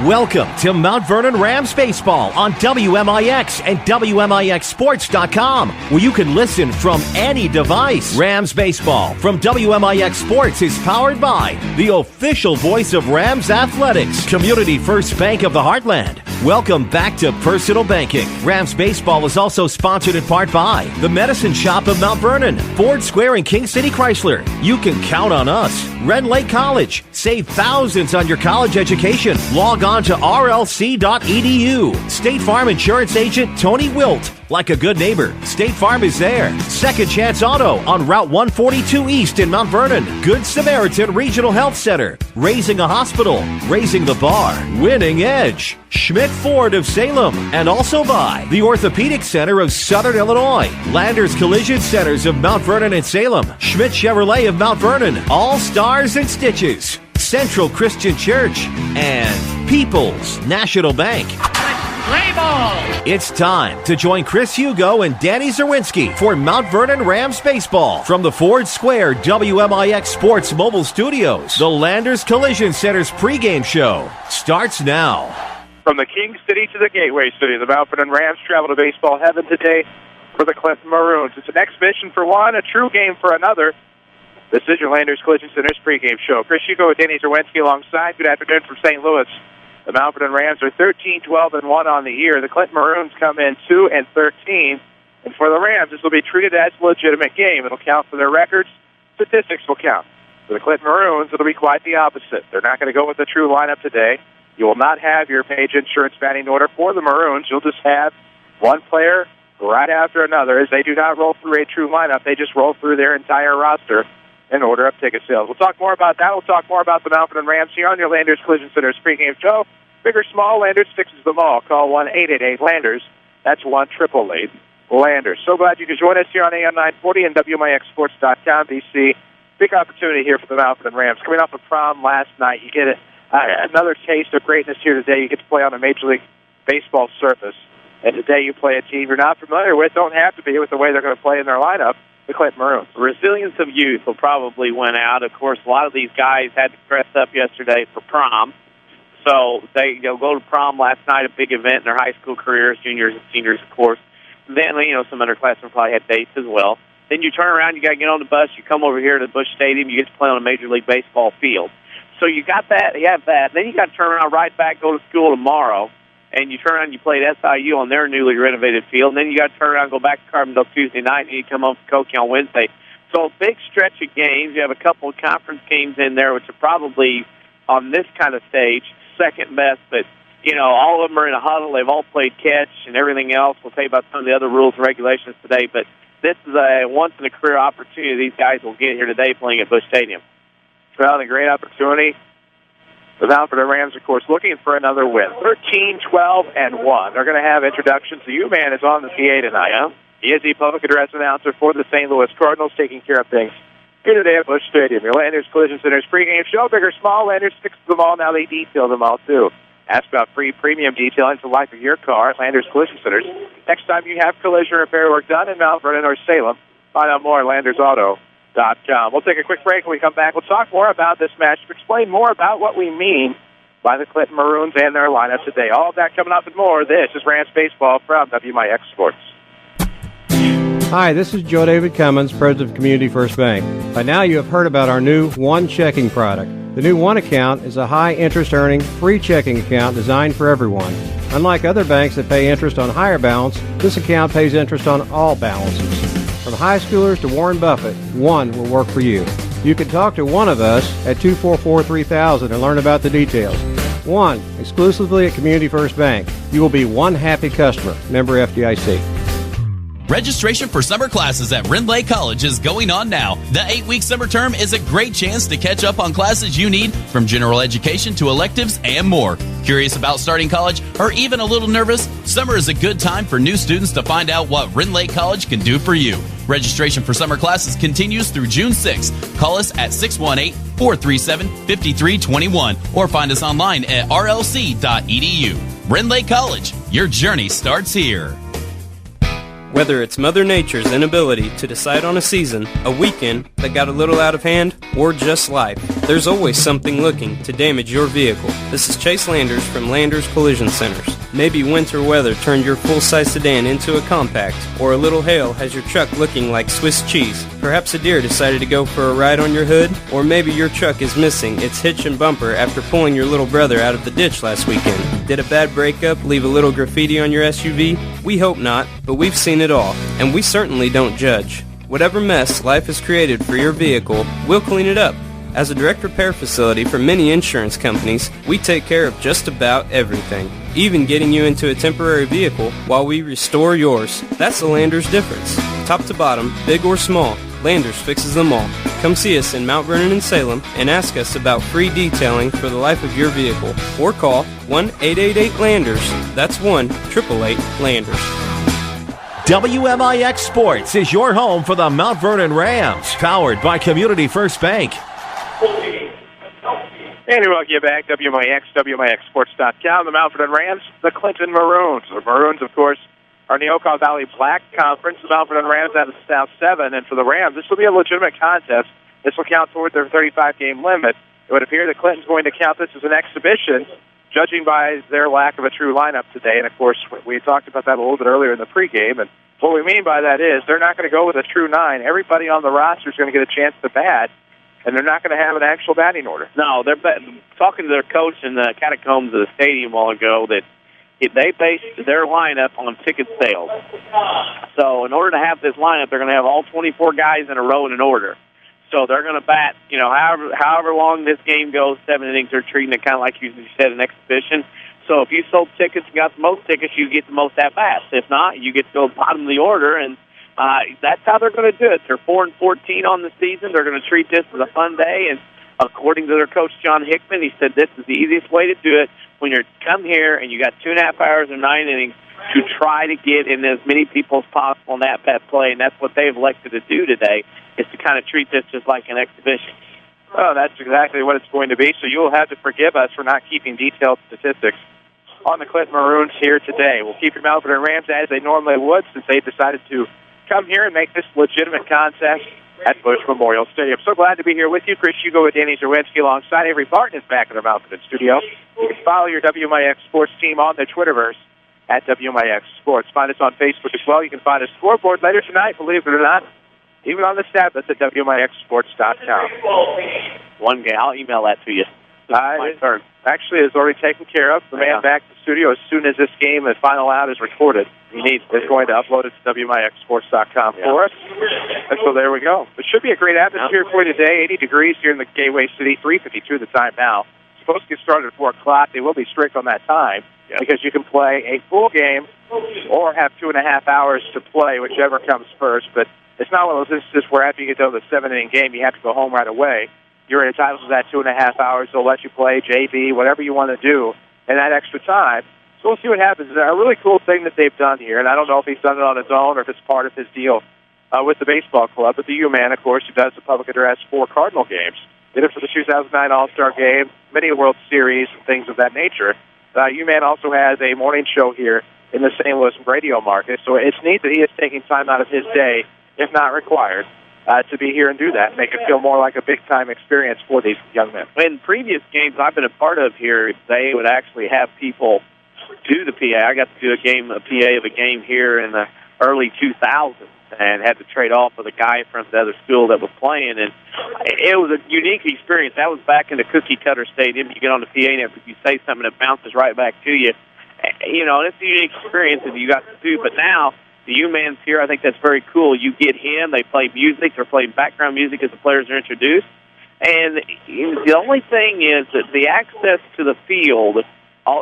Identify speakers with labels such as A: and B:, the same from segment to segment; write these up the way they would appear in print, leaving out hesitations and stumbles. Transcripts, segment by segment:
A: Welcome to Mount Vernon Rams Baseball on WMIX and WMIXSports.com, where you can listen from any device. Rams Baseball from WMIX Sports is powered by the official voice of Rams Athletics, Community First Bank of the Heartland. Welcome back to Personal Banking. Rams Baseball is also sponsored in part by the Medicine Shop of Mount Vernon, Ford Square and King City Chrysler. You can count on us. Red Lake College. Save thousands on your college education. Log on to rlc.edu. State Farm Insurance Agent Tony Wilt. Like a good neighbor, State Farm is there. Second Chance Auto on Route 142 East in Mount Vernon. Good Samaritan Regional Health Center. Raising a Hospital. Raising the Bar. Winning Edge. Schmidt Ford of Salem. And also by the Orthopedic Center of Southern Illinois. Landers Collision Centers of Mount Vernon and Salem. Schmidt Chevrolet of Mount Vernon. All Stars and Stitches. Central Christian Church. And People's National Bank.
B: Play ball!
A: It's time to join Chris Hugo and Danny Czerwinski for Mount Vernon Rams Baseball from the Ford Square WMIX Sports Mobile Studios. The Landers Collision Center's pregame show starts now.
C: From the King City to the Gateway City, the Mount Vernon Rams travel to baseball heaven today for the Clinton Maroons. It's an exhibition for one, a true game for another. This is your Landers Collision Center's pregame show. Chris Hugo and Danny Czerwinski alongside. Good afternoon from St. Louis. The Mount Vernon Rams are 13-12-1 on the year. The Clinton Maroons come in 2-13. And for the Rams, this will be treated as a legitimate game. It'll count for their records. Statistics will count. For the Clinton Maroons, it'll be quite the opposite. They're not going to go with the true lineup today. You will not have your Page Insurance batting order for the Maroons. You'll just have one player right after another. As they do not roll through a true lineup, they just roll through their entire roster and order up ticket sales. We'll talk more about that. We'll talk more about the Mount Vernon Rams here on your Landers Collision Center's pregame show. Big or small, Landers fixes them all. Call 1-888-LANDERS. That's 1-888-LANDERS. So glad you could join us here on AM 940 and WMIXSports.com. DC, big opportunity here for the Mount Vernon Rams. Coming off of prom last night, you get another taste of greatness here today. You get to play on a Major League Baseball surface. And today you play a team you're not familiar with, don't have to be with the way they're going to play in their lineup. The Clinton Maroons.
D: Resilience of youth will probably win out. Of course, a lot of these guys had to dress up yesterday for prom. So they go to prom last night, a big event in their high school careers, juniors and seniors, of course. Then, some underclassmen probably had dates as well. Then you turn around, you got to get on the bus, you come over here to Busch Stadium, you get to play on a Major League Baseball field. So you got that, you have that. Then you got to turn around right back, go to school tomorrow. And you turn around and you play at SIU on their newly renovated field. And then you got to turn around and go back to Carbondale Tuesday night, and you come home to Koke on Wednesday. So a big stretch of games. You have a couple of conference games in there, which are probably, on this kind of stage, second best. But, all of them are in a huddle. They've all played catch and everything else. We'll tell you about some of the other rules and regulations today. But this is a once-in-a-career opportunity these guys will get here today playing at Busch Stadium.
C: Well, a great opportunity. The Mount Vernon Rams, of course, looking for another win. 13-12-1. They're going to have introductions. The U-Man is on the PA tonight. Yeah. He is the public address announcer for the St. Louis Cardinals, taking care of things here today at Busch Stadium. Your Landers Collision Center's pregame show. Big or small, Landers fix them all. Now they detail them all, too. Ask about free premium detailing for the life of your car at Landers Collision Centers. Next time you have collision repair work done in Mount Vernon or Salem, find out more at LandersAuto.com. We'll take a quick break. When we come back, we'll talk more about this match, explain more about what we mean by the Clinton Maroons and their lineup today. All of that coming up and more. This is Rams Baseball from WMIX Sports.
E: Hi, this is Joe David Cummins, President of Community First Bank. By now you have heard about our new One Checking product. The new One Account is a high-interest-earning, free checking account designed for everyone. Unlike other banks that pay interest on higher balance, this account pays interest on all balances. From high schoolers to Warren Buffett, One will work for you. You can talk to one of us at 244-3000 and learn about the details. One, exclusively at Community First Bank. You will be one happy customer. Member FDIC.
F: Registration for summer classes at Ren Lake College is going on now. The 8-week summer term is a great chance to catch up on classes you need, from general education to electives and more. Curious about starting college or even a little nervous? Summer is a good time for new students to find out what Ren Lake College can do for you. Registration for summer classes continues through June 6th. Call us at 618-437-5321 or find us online at rlc.edu. Ren Lake College, your journey starts here.
G: Whether it's Mother Nature's inability to decide on a season, a weekend that got a little out of hand, or just life, There's always something looking to damage your vehicle. This is Chase Landers from Landers Collision Centers. Maybe winter weather turned your full-size sedan into a compact, or a little hail has your truck looking like Swiss cheese. Perhaps a deer decided to go for a ride on your hood, or maybe your truck is missing its hitch and bumper after pulling your little brother out of the ditch last weekend. Did a bad breakup leave a little graffiti on your SUV? We hope not, but we've seen it all, and we certainly don't judge. Whatever mess life has created for your vehicle, we'll clean it up. As a direct repair facility for many insurance companies, we take care of just about everything, even getting you into a temporary vehicle while we restore yours. That's the Landers difference. Top to bottom, big or small, Landers fixes them all. Come see us in Mount Vernon and Salem and ask us about free detailing for the life of your vehicle. Or call 1-888-LANDERS. That's 1-888-LANDERS.
A: WMIX Sports is your home for the Mount Vernon Rams, powered by Community First Bank.
C: And welcome you back, WMIX, WMIXsports.com, the Mount Vernon Rams, the Clinton Maroons. The Maroons, of course, are in the Okaw Valley Black Conference. The Mount Vernon Rams out of South 7. And for the Rams, this will be a legitimate contest. This will count toward their 35-game limit. It would appear that Clinton's going to count this as an exhibition, judging by their lack of a true lineup today. And, of course, we talked about that a little bit earlier in the pregame. And what we mean by that is they're not going to go with a true 9. Everybody on the roster is going to get a chance to bat, and they're not going to have an actual batting order.
D: No, they're talking to their coach in the catacombs of the stadium a while ago that they based their lineup on ticket sales. So in order to have this lineup, they're going to have all 24 guys in a row in an order. So they're going to bat, however long this game goes, 7 innings. They're treating it kind of like you said, an exhibition. So if you sold tickets and got the most tickets, you get the most at-bats. If not, you get to go bottom of the order, and that's how they're going to do it. They're 4-14 on the season. They're going to treat this as a fun day, and according to their coach, John Hickman, he said this is the easiest way to do it when you come here and you got 2.5 hours or 9 innings to try to get in as many people as possible in that bat play, and that's what they've elected to do today, is to kind of treat this just like an exhibition.
C: Oh, that's exactly what it's going to be, so you'll have to forgive us for not keeping detailed statistics on the Clinton Maroons here today. We'll keep your Mount Vernon Rams as they normally would, since they decided to come here and make this legitimate contest at Busch Memorial Stadium. So glad to be here with you. Chris Hugo with Danny Czerwinski alongside. Avery Barton is back in the Mount Vernon studio. You can follow your WMIX Sports team on their Twitterverse at WMIX Sports. Find us on Facebook as well. You can find a scoreboard later tonight, believe it or not, even on the stat list at WMIXsports.com.
D: One game. I'll email that to you. My turn.
C: Actually, it's already taken care of. The man back to the studio as soon as this game, the final out, is recorded. Is going to upload it to WMIXsports.com for us. And so there we go. It should be a great atmosphere for you today. 80 degrees here in the Gateway City, 3:52 the time now. It's supposed to get started at 4 o'clock. They will be strict on that time because you can play a full game or have 2.5 hours to play, whichever comes first. But it's not one of those instances where after you get done with the 7-inning game, you have to go home right away. You're entitled to that 2.5 hours. They'll let you play JV, whatever you want to do in that extra time. So we'll see what happens. A really cool thing that they've done here, and I don't know if he's done it on his own or if it's part of his deal with the baseball club, but the U-Man, of course, who does the public address for Cardinal games, did it for the 2009 All-Star Game, many World Series, and things of that nature. U-Man also has a morning show here in the St. Louis radio market, so it's neat that he is taking time out of his day, if not required, to be here and do that, make it feel more like a big-time experience for these young men.
D: In previous games I've been a part of here, they would actually have people do the PA. I got to do a PA of a game here in the early 2000s and had to trade off with a guy from the other school that was playing, and it was a unique experience. That was back in the Cookie Cutter Stadium. You get on the PA, and if you say something, it bounces right back to you. And it's a unique experience that you got to do, but now the U-Man's here. I think that's very cool. You get him. They play music. They're playing background music as the players are introduced. And the only thing is that the access to the field,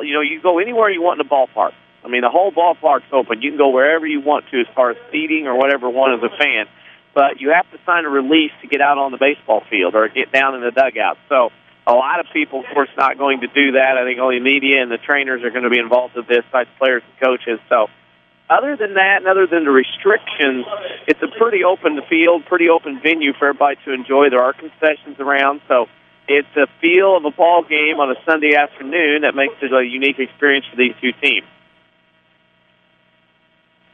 D: you go anywhere you want in the ballpark. I mean, the whole ballpark's open. You can go wherever you want to as far as seating or whatever one as a fan. But you have to sign a release to get out on the baseball field or get down in the dugout. So a lot of people, of course, not going to do that. I think only media and the trainers are going to be involved with this, besides players and coaches. So other than that, and other than the restrictions, it's a pretty open field, pretty open venue for everybody to enjoy. There are concessions around, so it's a feel of a ball game on a Sunday afternoon that makes it a unique experience for these two teams.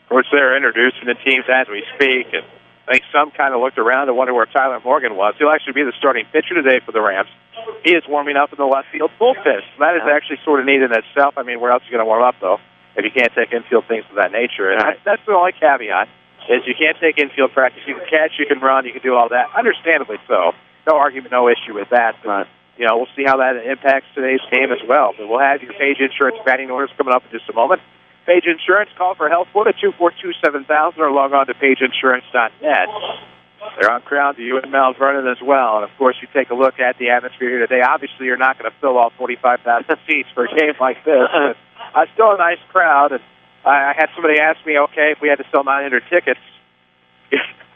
C: Of course, they're introducing the teams as we speak, and I think some kind of looked around and wondered where Tyler Morgan was. He'll actually be the starting pitcher today for the Rams. He is warming up in the left field bullpen. So that is actually sort of neat in itself. I mean, where else are you going to warm up, though, if you can't take infield things of that nature? And that's the only caveat, is you can't take infield practice. You can catch, you can run, you can do all that. Understandably so. No argument, no issue with that. But, we'll see how that impacts today's game as well. But we'll have your Page Insurance batting orders coming up in just a moment. Page Insurance, call for help at 242-7000 or log on to pageinsurance.net. They're on crowd to you in Mount Vernon as well. And, of course, you take a look at the atmosphere here today. Obviously, you're not going to fill all 45,000 seats for a game like this. But still a nice crowd. And I had somebody ask me, okay, if we had to sell 900 tickets,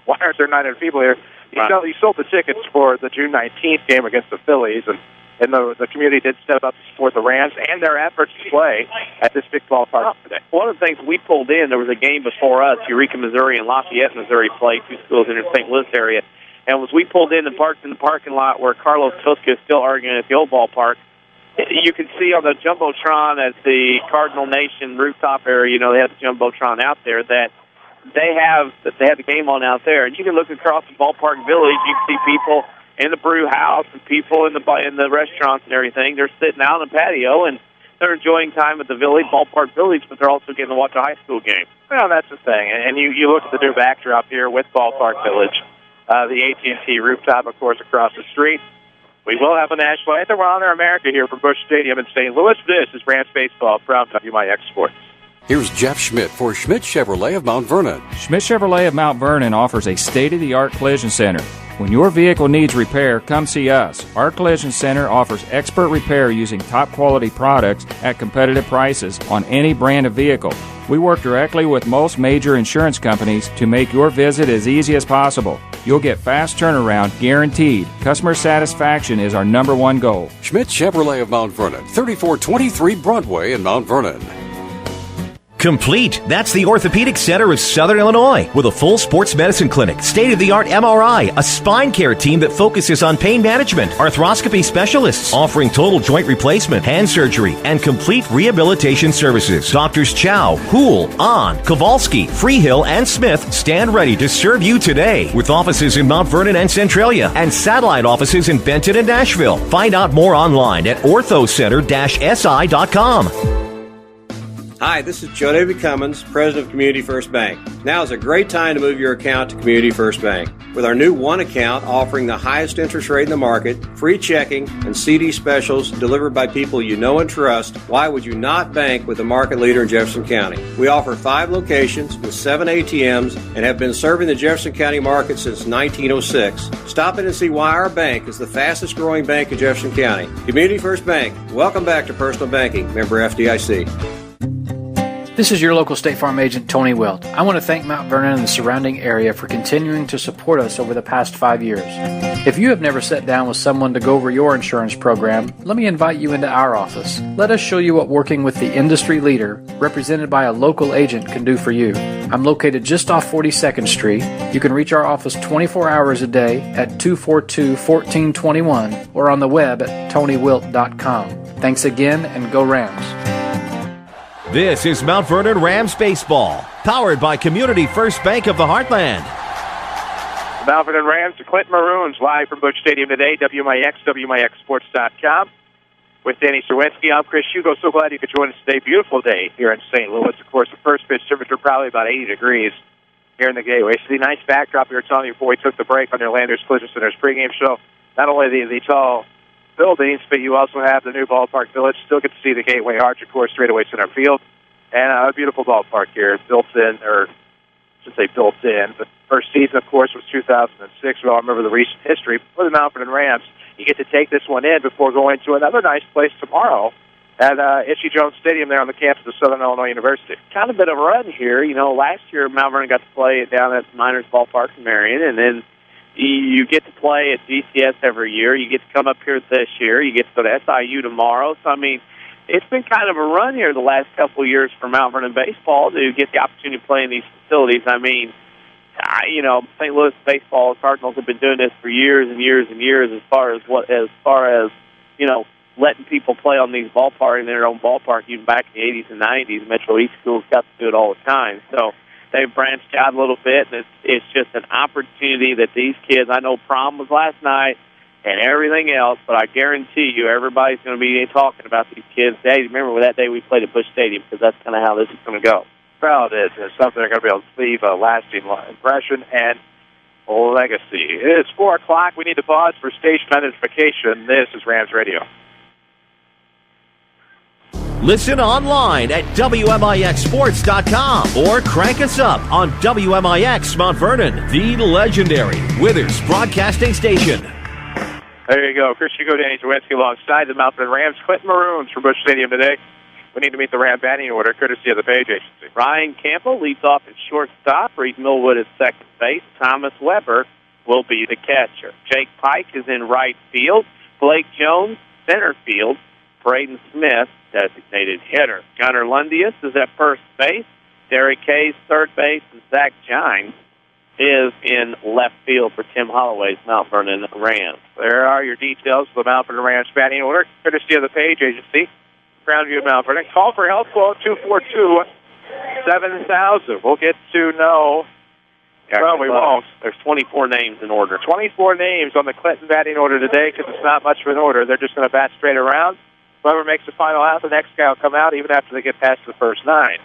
C: why aren't there 900 people here? You sold the tickets for the June 19th game against the Phillies, and the community did step up to support the Rams and their efforts to play at this big ballpark today.
D: One of the things we pulled in, there was a game before us, Eureka, Missouri, and Lafayette, Missouri played, two schools in the St. Louis area. And as we pulled in and parked in the parking lot where Carlos Tosca is still arguing at the old ballpark, you can see on the Jumbotron at the Cardinal Nation rooftop area, they have the Jumbotron out there, that they have the game on out there. And you can look across the ballpark village, you can see people in the brew house and people in the restaurants and everything. They're sitting out on the patio, and they're enjoying time at the ballpark village, but they're also getting to watch a high school game.
C: Well, that's the thing. And you look at the new backdrop here with Ballpark Village, the AT&T rooftop, of course, across the street. We will have a national anthem. We're Honor America here from Busch Stadium in St. Louis. This is Rams Baseball from WMIX Sports.
H: Here's Jeff Schmidt for Schmidt Chevrolet of Mount Vernon.
I: Schmidt Chevrolet of Mount Vernon offers a state-of-the-art collision center. When your vehicle needs repair, come see us. Our collision center offers expert repair using top-quality products at competitive prices on any brand of vehicle. We work directly with most major insurance companies to make your visit as easy as possible. You'll get fast turnaround guaranteed. Customer satisfaction is our number one goal.
H: Schmidt Chevrolet of Mount Vernon, 3423 Broadway in Mount Vernon.
A: Complete. That's the Orthopedic Center of Southern Illinois with a full sports medicine clinic, state-of-the-art MRI, a spine care team that focuses on pain management, arthroscopy specialists offering total joint replacement, hand surgery, and complete rehabilitation services. Doctors Chow, Hool, Ahn, Kowalski, Freehill, and Smith stand ready to serve you today with offices in Mount Vernon and Centralia and satellite offices in Benton and Nashville. Find out more online at orthocenter-si.com.
E: Hi, this is Joe David Cummins, President of Community First Bank. Now is a great time to move your account to Community First Bank. With our new One account offering the highest interest rate in the market, free checking, and CD specials delivered by people you know and trust, why would you not bank with the market leader in Jefferson County? We offer 5 locations with 7 ATMs and have been serving the Jefferson County market since 1906. Stop in and see why our bank is the fastest growing bank in Jefferson County. Community First Bank. Welcome back to Personal Banking. Member FDIC.
J: This is your local State Farm agent, Tony Wilt. I want to thank Mount Vernon and the surrounding area for continuing to support us over the past 5 years. If you have never sat down with someone to go over your insurance program, let me invite you into our office. Let us show you what working with the industry leader, represented by a local agent, can do for you. I'm located just off 42nd Street. You can reach our office 24 hours a day at 242-1421 or on the web at tonywilt.com. Thanks again, and go Rams.
A: This is Mount Vernon Rams Baseball, powered by Community First Bank of the Heartland.
C: The Mount Vernon Rams, the Clinton Maroons, live from Busch Stadium today, WMIX, WMIXsports.com. With Danny Czerwinski, I'm Chris Hugo. So glad you could join us today. Beautiful day here in St. Louis. Of course, the first pitch temperature probably about 80 degrees here in the Gateway. So the nice backdrop we were telling you before we took the break on your Landers Collision Center's pregame show. Not only the tall buildings, but you also have the new ballpark village. Still get to see the Gateway Arch, of course, straightaway center field. And a beautiful ballpark here, built in, or I should say built in. The first season, of course, was 2006. We all remember the recent history for the Mount Vernon Rams. You get to take this one in before going to another nice place tomorrow at Itchy Jones Stadium there on the campus of Southern Illinois University.
D: Kind of been a run here. Last year Mount Vernon got to play down at Miners Ballpark in Marion, and then you get to play at GCS every year. You get to come up here this year. You get to go to SIU tomorrow. So, it's been kind of a run here the last couple of years for Mount Vernon baseball to get the opportunity to play in these facilities. St. Louis baseball, Cardinals have been doing this for years and years and years as far as letting people play on these ballparks in their own ballpark, even back in the 80s and 90s. Metro East schools got to do it all the time. So they've branched out a little bit, and it's just an opportunity that these kids, I know prom was last night and everything else, but I guarantee you everybody's going to be talking about these kids. Hey, remember that day we played at Busch Stadium, because that's kind of how this is going to go.
C: Well, it is. It's something they're going to be able to leave a lasting impression and legacy. It is 4 o'clock. We need to pause for station identification. This is Rams Radio.
A: Listen online at WMIXsports.com or crank us up on WMIX Mount Vernon, the legendary Withers Broadcasting Station.
C: There you go. Chris Hugo, Danny Czerwinski alongside the Mount Vernon Rams. Clinton Maroons from Busch Stadium today. We need to meet the Ram batting order, courtesy of the Page Agency.
D: Ryan Campbell leads off at shortstop. Reed Millwood at second base. Thomas Weber will be the catcher. Jake Pike is in right field. Blake Jones, center field. Braden Smith, designated hitter. Gunnar Lundius is at first base. Derek Hayes, third base. And Zach Gines is in left field for Tim Holloway's Mount Vernon Rams.
C: There are your details of the Mount Vernon Rams batting order, courtesy of the Page Agency. Grandview Mount Vernon. Call for help, 242-7000. We'll get to know. Well, we won't.
D: There's 24 names in order.
C: 24 names on the Clinton batting order today, because it's not much of an order. They're just going to bat straight around. Whoever makes the final out, the next guy will come out even after they get past the first 9.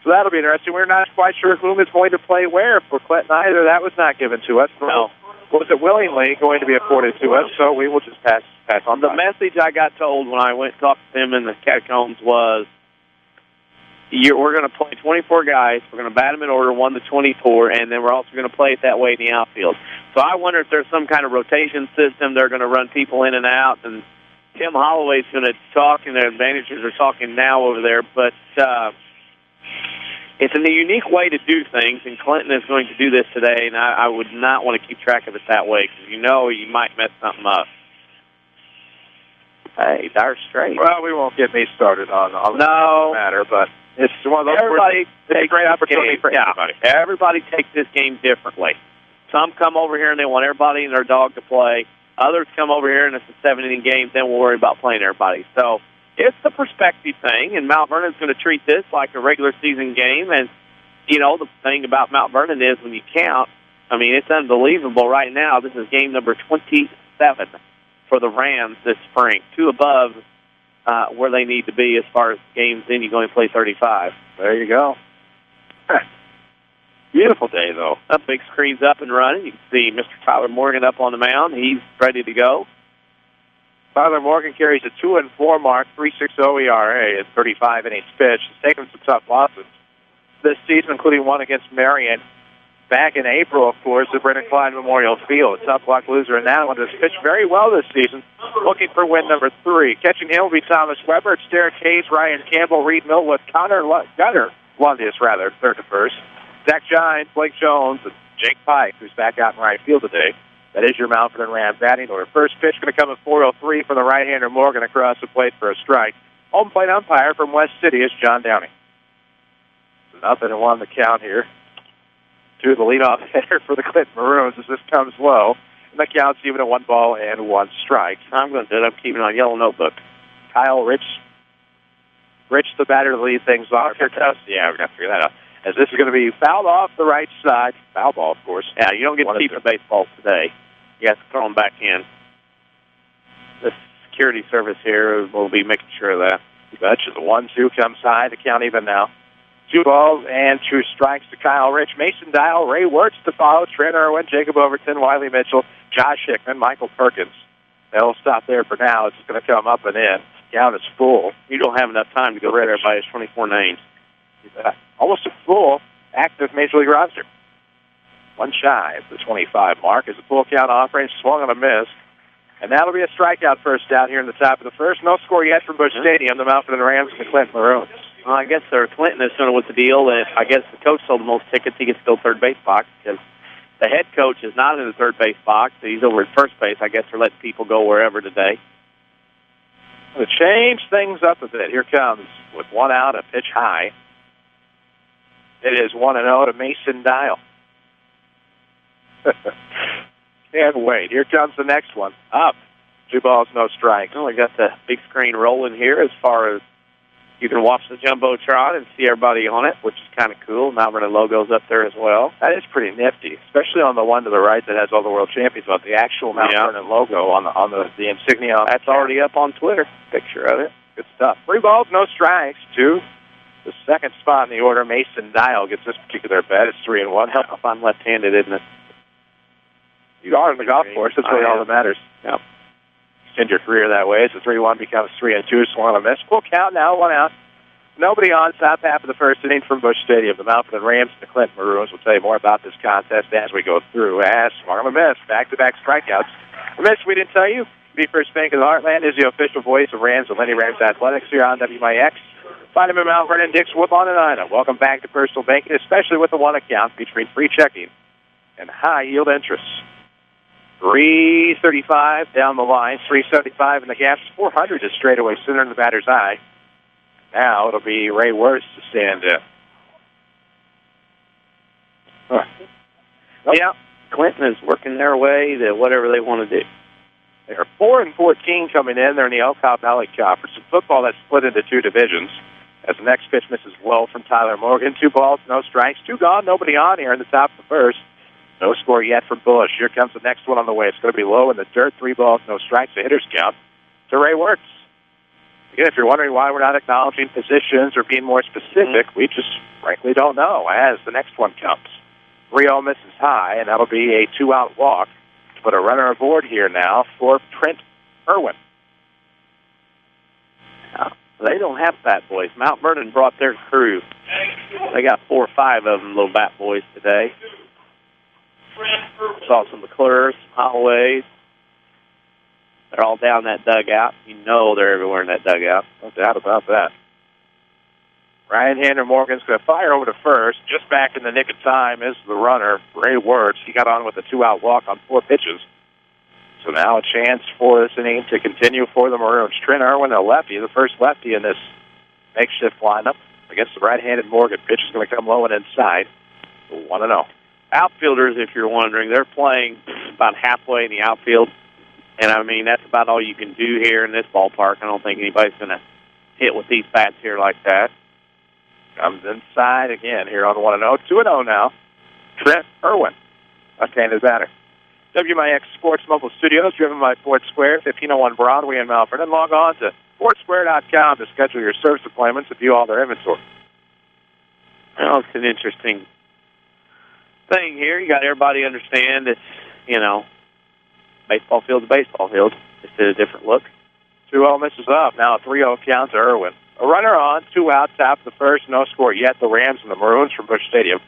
C: So that'll be interesting. We're not quite sure whom is going to play where for Clinton either. That was not given to us.
D: No.
C: Was it willingly going to be afforded to us? So we will just pass on
D: the
C: by.
D: message I got told when I went and talked to them in the catacombs was, we're going to play 24 guys. We're going to bat them in order 1 to 24, and then we're also going to play it that way in the outfield. So I wonder if there's some kind of rotation system. They're going to run people in and out, and Tim Holloway's going to talk, and the managers are talking now over there. But it's a unique way to do things, and Clinton is going to do this today, and I would not want to keep track of it that way, because you might mess something up. Hey, Dire Straits.
C: Well, we won't get me started on
D: no
C: matter, but it's one of those. It's a great opportunity for everybody.
D: Everybody takes this game differently. Some come over here and they want everybody and their dog to play. Others come over here and it's a 7-inning game. Then we'll worry about playing everybody. So it's the perspective thing, and Mount Vernon's going to treat this like a regular season game. And the thing about Mount Vernon is when you count, it's unbelievable right now. This is game number 27 for the Rams this spring, 2 above where they need to be as far as games. Then you go and play 35.
C: There you go. Beautiful day, though.
D: Big screen's up and running. You can see Mr. Tyler Morgan up on the mound. He's ready to go.
C: Tyler Morgan carries a 2-4 mark, 3.60 ERA, and 35 innings pitched. He's taken some tough losses this season, including one against Marion back in April, of course, at Brennan Klein Memorial Field. A tough luck loser in that one. Has pitched very well this season, looking for win number 3. Catching him will be Thomas Weber. It's Derek Hayes, Ryan Campbell, Reed Millwood, Gunnar Lundius, third to first. Zach Gines, Blake Jones, and Jake Pike, who's back out in right field today. That is your Mount Vernon Rams batting order. First pitch going to come at 4:03 from the right-hander Morgan across the plate for a strike. Home plate umpire from West City is John Downey. 0-1 the count here to the leadoff hitter for the Clinton Maroons as this comes low. And the count's even at 1 ball and 1 strike.
D: I'm going to do it. I'm keeping it on yellow notebook.
C: Kyle Rich, the batter, to lead things off. Yeah, we're going to have to figure that out. As this is going to be fouled off the right side. Foul ball, of course.
D: Yeah, you don't get to keep the baseballs today. You have to throw them back in. The security service here will be making sure of that.
C: You betcha. The 1-2 comes high. The count even now. 2 balls and 2 strikes to Kyle Rich. Mason Dial, Ray Wirtz to follow. Trent Irwin, Jacob Overton, Wiley Mitchell, Josh Hickman, Michael Perkins. They'll stop there for now. It's going to come up and in. Count is full.
D: You don't have enough time to go through everybody's 24 names.
C: Almost a full active Major League roster. 1 shy of the 25 mark as a full count offering, swung on a miss. And that'll be a strikeout first out here in the top of the first. No score yet from Busch Stadium. The Mount Vernon Rams and the Clinton Maroons.
D: Well, I guess Clinton is doing what's the deal. And I guess the coach sold the most tickets. He gets to go third base box because the head coach is not in the third base box. He's over at first base. I guess they're letting people go wherever today.
C: To change things up a bit, here comes with 1 out, a pitch high. It is 1-0 to Mason Dial. Can't wait. Here comes the next one. Up. 2 balls, no strikes.
D: Well, we got the big screen rolling here as far as You can watch the Jumbotron and see everybody on it, which is kind of cool. Mount Vernon logo's up there as well.
C: That is pretty nifty, especially on the one to the right that has all the world champions on it. The actual Mount Vernon logo on the insignia.
D: That's already up on Twitter. Picture of it.
C: Good stuff. 3 balls, no strikes. To the second spot in the order, Mason Dial gets this particular bet. It's 3-1.
D: Help if I'm left-handed, isn't it?
C: You are in the golf course. That's really all that matters.
D: Yep.
C: Extend your career that way. So 3-1 becomes 3-2. Swung on a miss. Full count now, 1 out. Nobody on. Top half of the first inning from Busch Stadium. The Mount Vernon Rams and the Clinton Maroons. We'll tell you more about this contest as we go through. As swung on a miss. Back-to-back strikeouts. A miss we didn't tell you. The First Bank of the Heartland is the official voice of Rams and Lenny Rams Athletics here on WMIX. Find him in Mount Vernon, Dix, Woodlawn, and Ina. Welcome back to Personal Banking, especially with the one account featuring free checking and high-yield interest. 335 down the line, 375 in the gaps, 400 is straightaway center in the batter's eye. Now it'll be Ray Wirtz to stand in.
D: Yeah, Clinton is working their way to whatever they want to do.
C: They are 4-14 coming in. They're in the Elkhart Valley Conference. In football, that's split into 2 divisions. As the next pitch misses well from Tyler Morgan. 2 balls, no strikes. 2 gone, nobody on here in the top of the first. No score yet for Busch. Here comes the next one on the way. It's going to be low in the dirt. 3 balls, no strikes. The hitter's count to Ray Wirtz. Again, if you're wondering why we're not acknowledging positions or being more specific, we just frankly don't know. As the next one comes, 3-0 misses high, and that'll be a 2-out walk to put a runner aboard here now for Trent Irwin.
D: They don't have bat boys. Mount Vernon brought their crew. They got 4 or 5 of them little bat boys today. Saw some McClures, Holloways. They're all down that dugout. You know they're everywhere in that dugout.
C: No doubt about that. Ryan Hander Morgan's going to fire over to first. Just back in the nick of time is the runner, Ray Wirtz. He got on with a 2-out walk on 4 pitches. So now a chance for this inning to continue for the Maroons. Trent Irwin, a lefty, the first lefty in this makeshift lineup against the right-handed Morgan. Pitch is going to come low and inside. 1-0.
D: Outfielders, if you're wondering, they're playing about halfway in the outfield. And, I mean, that's about all you can do here in this ballpark. I don't think anybody's going to hit with these bats here like that.
C: Comes inside again here on 1-0. 2-0 now. Trent Irwin, left-handed batter. WMIX Sports Mobile Studios, driven by Ford Square, 1501 Broadway in Mount Vernon. Log on to FordSquare.com to schedule your service appointments and view all their inventory.
D: Well, it's an interesting thing here. You got everybody understand it's, you know, baseball field's a baseball field. Just did a different look.
C: 2-0 misses up. Now a 3-0 count to Irwin. A runner on, 2 outs, top of the first. No score yet. The Rams and the Maroons from Busch Stadium.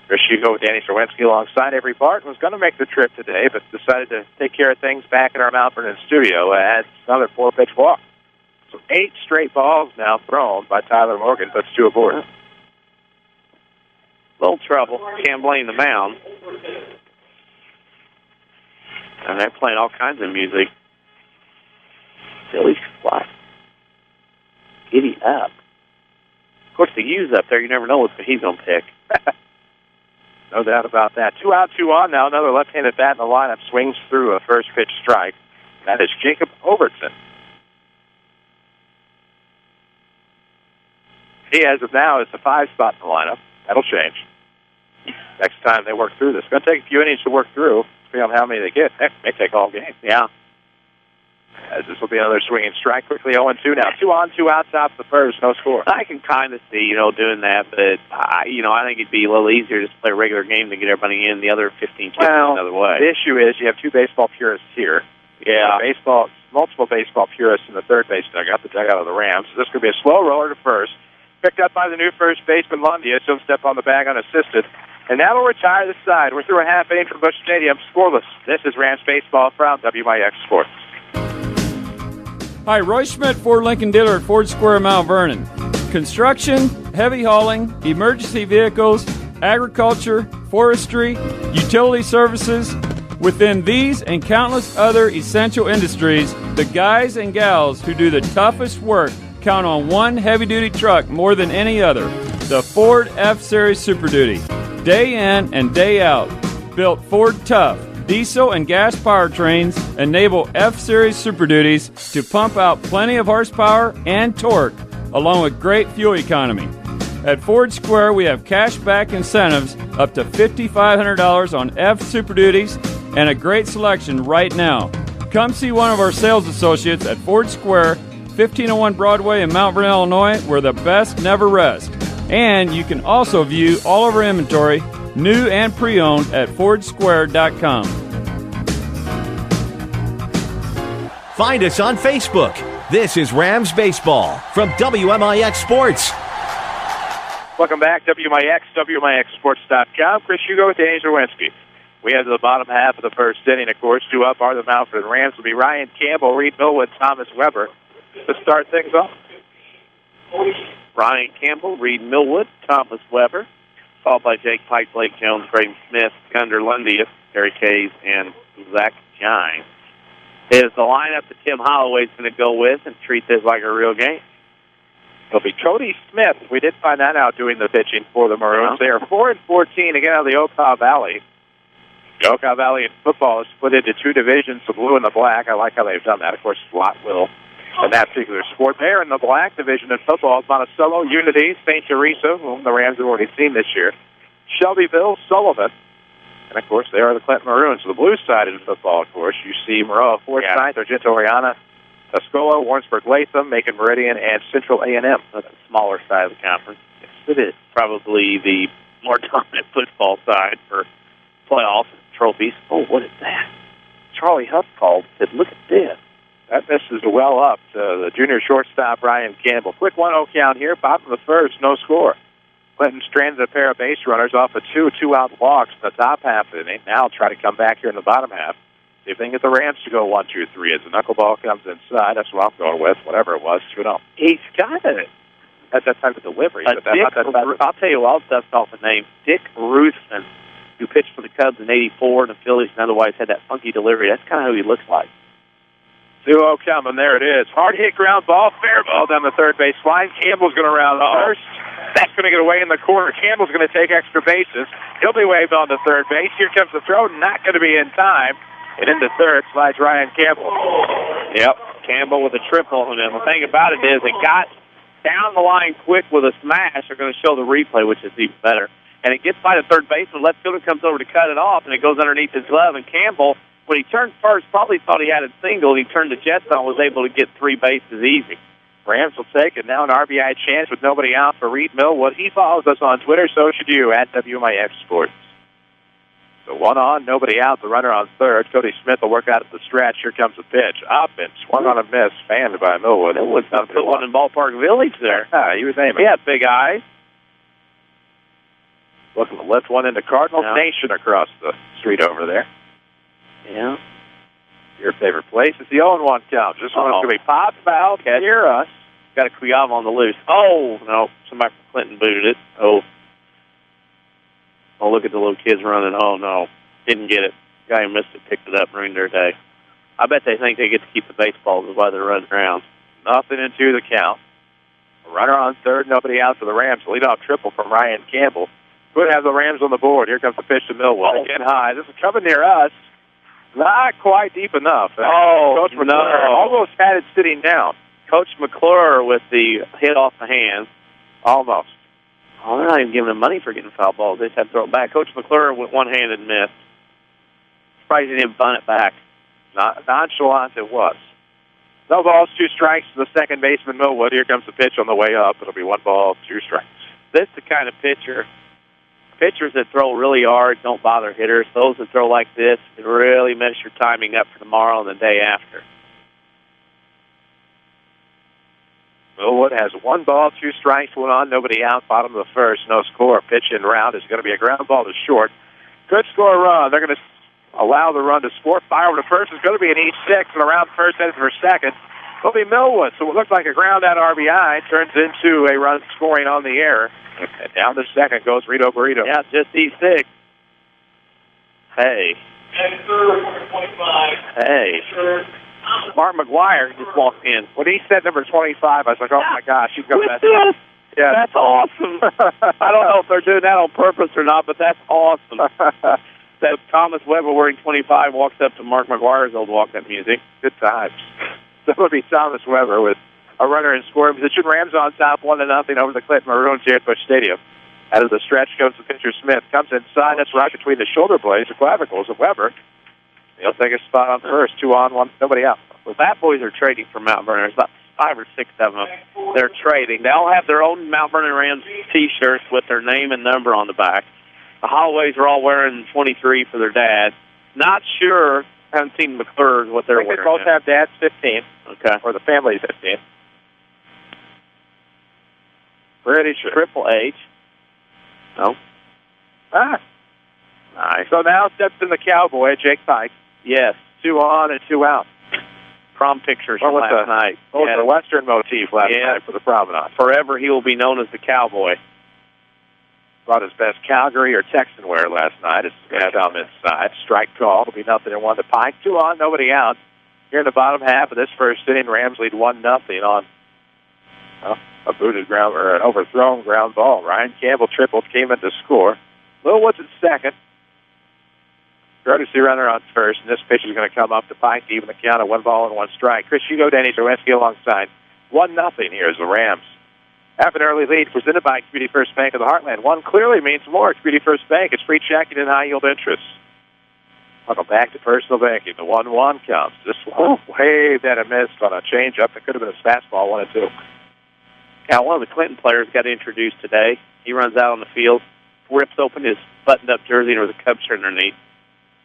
C: Chris Hugo with Danny Czerwinski alongside Avery Barton was going to make the trip today, but decided to take care of things back in our Mount Vernon studio. Adds another 4-pitch walk. So 8 straight balls now thrown by Tyler Morgan, puts 2 aboard.
D: A little trouble. Can't blame the mound. And they're playing all kinds of music. Phillies fly. Giddy up. Of course, the U's up there. You never know what he's going to pick.
C: No doubt about that. 2 out, 2 on now. Another left-handed bat in the lineup swings through a first-pitch strike. That is Jacob Overton. He, as of now, is the 5 spot in the lineup. That'll change next time they work through this. It's going to take a few innings to work through, depending on how many they get. Heck, it may take all game.
D: Yeah.
C: As this will be another swinging strike. Quickly 0-2 now. 2 on, 2 out, top of the first. No score.
D: I can kind of see, doing that, but, I think it'd be a little easier just to play a regular game than get everybody in the other 15 chips another way.
C: The issue is you have 2 baseball purists here.
D: Yeah.
C: Multiple baseball purists in the third base dugout, the dugout of the Rams. So this could be a slow roller to first. Picked up by the new first baseman, Lundia. He'll step on the bag unassisted. And that'll retire the side. We're through a half inning from Busch Stadium. Scoreless. This is Rams Baseball from WMIX Sports.
I: Hi, Roy Schmidt, Ford Lincoln dealer at Ford Square, Mount Vernon. Construction, heavy hauling, emergency vehicles, agriculture, forestry, utility services. Within these and countless other essential industries, the guys and gals who do the toughest work count on one heavy-duty truck more than any other, the Ford F-Series Super Duty. Day in and day out, built Ford Tough. Diesel and gas powertrains enable F-Series Super Duties to pump out plenty of horsepower and torque along with great fuel economy. At Ford Square, we have cashback incentives up to $5,500 on F Super Duties and a great selection right now. Come see one of our sales associates at Ford Square, 1501 Broadway in Mount Vernon, Illinois, where the best never rest. And you can also view all of our inventory, new and pre-owned, at FordSquare.com.
A: Find us on Facebook. This is Rams Baseball from WMIX Sports.
C: Welcome back, WMIX, WMIXSports.com. Chris Hugo with Danny Czerwinski. We head to the bottom half of the first inning, of course. 2 up are the Mount Vernon Rams. Will be Ryan Campbell, Reed Millwood, Thomas Weber to start things off.
D: Ryan Campbell, Reed Millwood, Thomas Weber, followed by Jake Pike, Blake Jones, Braden Smith, Gunder Lundius, Harry Kays, and Zach Gine. Is the lineup that Tim Holloway's going to go with and treat this like a real game.
C: It'll be Cody Smith. We did find that out doing the pitching for the Maroons. They are 4-14 again out of the Okaw Valley. The Okaw Valley in football is split into 2 divisions, the blue and the black. I like how they've done that. Of course, Slottville in that particular sport. There in the black division in football is Monticello, Unity, St. Teresa, whom the Rams have already seen this year, Shelbyville, Sullivan, and, of course, they are the Clinton Maroons. So the blue side in football, of course, you see Maroa, Forsyth, Argento, Oriana, Tuscola, Warrensburg, Latham, Macon, Meridian, and Central A&M.
D: That's the smaller side of the conference. Yes, it is probably the more dominant football side for playoffs and trophies. Oh, what is that? Charlie Huff called, said, look at this.
C: That misses well up to the junior shortstop, Ryan Campbell. Quick 1-0 count here. Bottom of the first, no score. Clinton stranded a pair of base runners off of 2-out walks in the top half of the inning. Now try to come back here in the bottom half. See if they can get the Rams to go 1-2-3 as the knuckleball comes inside. That's what I'm going with, whatever it was, 2-0.
D: He's got it.
C: That's that type of delivery. But
D: I'll tell you what, I'll dust off a name. Dick Ruthven, who pitched for the Cubs in '84 and the Phillies and otherwise had that funky delivery. That's kind of who he looks like.
C: 2-0 coming. There it is. Hard hit ground ball. Fair ball down the third base line. Campbell's going to round first. That's going to get away in the corner. Campbell's going to take extra bases. He'll be waved on to third base. Here comes the throw. Not going to be in time. And into third slides Ryan Campbell.
D: Yep, Campbell with a triple. And the thing about it is it got down the line quick with a smash. They're going to show the replay, which is even better. And it gets by the third base, and the left fielder comes over to cut it off, and it goes underneath his glove. And Campbell, when he turned first, probably thought he had it single, and he turned the Jets on, was able to get 3 bases easy.
C: Rams will take it now, an RBI chance with nobody out for Reed Millwood. He follows us on Twitter, so should you, at WMIX Sports. So 1 on, nobody out, the runner on third. Cody Smith will work out at the stretch. Here comes the pitch. Up and swung on a miss, fanned by Millwood.
D: Millwood put one in Ballpark Village there.
C: He was aiming.
D: He had big eyes.
C: Looking to lift one into Cardinals Nation across the street over there.
D: Yeah.
C: Your favorite place is the 0-1 count. This one's going to be popped, foul, catch. Hear us.
D: Got a Kuyava on the loose. Oh, no. Somebody from Clinton booted it. Oh, look at the little kids running. Oh, no. Didn't get it. Guy who missed it picked it up and ruined their day. I bet they think they get to keep the baseballs while they're running around.
C: Nothing into the count. A runner on third, nobody out for the Rams. Leadoff triple from Ryan Campbell. Could have the Rams on the board. Here comes the pitch to Millwood. Again high. This is coming near us. Not quite deep enough. Coach McClure almost had it sitting down.
D: Coach McClure with the hit off the hands.
C: Almost.
D: Oh, they're not even giving him money for getting foul balls. They just have to throw it back. Coach McClure with one-handed miss. Surprised he didn't bunt it back.
C: Nonchalant it was. No balls, 2 strikes to the second baseman, Millwood. Here comes the pitch on the way up. It'll be 1 ball, 2 strikes.
D: This is the kind of pitchers that throw really hard don't bother hitters. Those that throw like this can really mess your timing up for tomorrow and the day after.
C: Millwood has 1 ball, 2 strikes, 1 on, nobody out. Bottom of the first, no score. Pitch in round is going to be a ground ball to short. Could score a run. They're going to allow the run to score. Fire over to first is going to be an E6, and around first, headed for second. It'll be Millwood. So it looks like a ground out RBI turns into a run scoring on the air. And down to second goes Rito Burrito.
D: Yeah, just E6. Hey. Hey. Mark McGuire just walked in.
C: When he said number 25, I was like, oh, my gosh, he's got that.
D: Yeah. That's awesome. I don't know if they're doing that on purpose or not, but that's awesome. That Thomas Weber wearing 25 walks up to Mark McGuire's old walk-up music.
C: Good times. So it'll be Thomas Weber with a runner in scoring position. Rams on top 1-0 over the Clinton Maroons here at Busch Stadium. Out of the stretch goes the pitcher Smith. Comes inside. That's right between the shoulder blades, the clavicles of Weber. He'll take a spot on first. 2 on, 1, nobody out.
D: Well, Fat Boys are trading for Mount Vernon. There's about 5 or 6 of them. They're trading. They all have their own Mount Vernon Rams T-shirts with their name and number on the back. The Holloways are all wearing 23 for their dad. Not sure. Haven't seen McClure what they're wearing.
C: They both have dads 15.
D: Okay.
C: Or the family's 15. British
D: Triple H. No.
C: Nice. So now steps in the Cowboy, Jake Pike.
D: Yes.
C: 2 on and 2 out.
D: Prom pictures from last night.
C: Oh, the Western motif last night for the promenade.
D: Forever he will be known as the Cowboy.
C: Brought his best Calgary or Texan wear last night. It's down inside. Strike call. It'll be 0-1 to Pike. 2 on, nobody out. Here in the bottom half of this first inning, Rams lead 1-0 on a booted ground or an overthrown ground ball. Ryan Campbell tripled, came in to score. Littlewood's at second. Courtesy runner on first, and this pitch is going to come up to Pike to even the count of 1 ball and 1 strike. Chris Hugo, Danny Czerwinski alongside. 1-0 here is the Rams. Have an early lead presented by Community First Bank of the Heartland. 1 clearly means more. Community First Bank is free checking and high-yield interest. Welcome back to personal banking. The 1-1 comes. This one, waved at a miss on a changeup that could have been a fastball, 1-2.
D: Yeah, one of the Clinton players got introduced today. He runs out on the field, rips open his buttoned-up jersey, and there was a Cubs shirt underneath.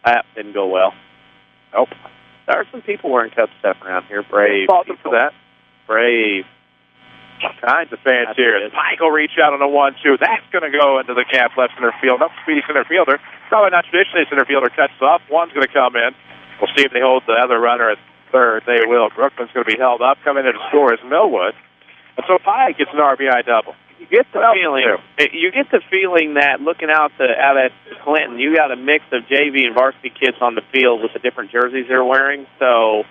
D: That didn't go well.
C: Nope.
D: There are some people wearing Cubs stuff around here. Brave.
C: Fault them for that.
D: Brave.
C: All kinds of fans here. Pike will reach out on a 1-2. That's going to go into the gap left center field. Up speedy center fielder. Probably not traditionally center fielder. Cuts off. One's going to come in. We'll see if they hold the other runner at third. They will. Brookman's going to be held up. Coming in to score is Millwood. And so Pike gets an RBI double.
D: You get the feeling that looking out at Clinton, you got a mix of JV and varsity kids on the field with the different jerseys they're wearing. So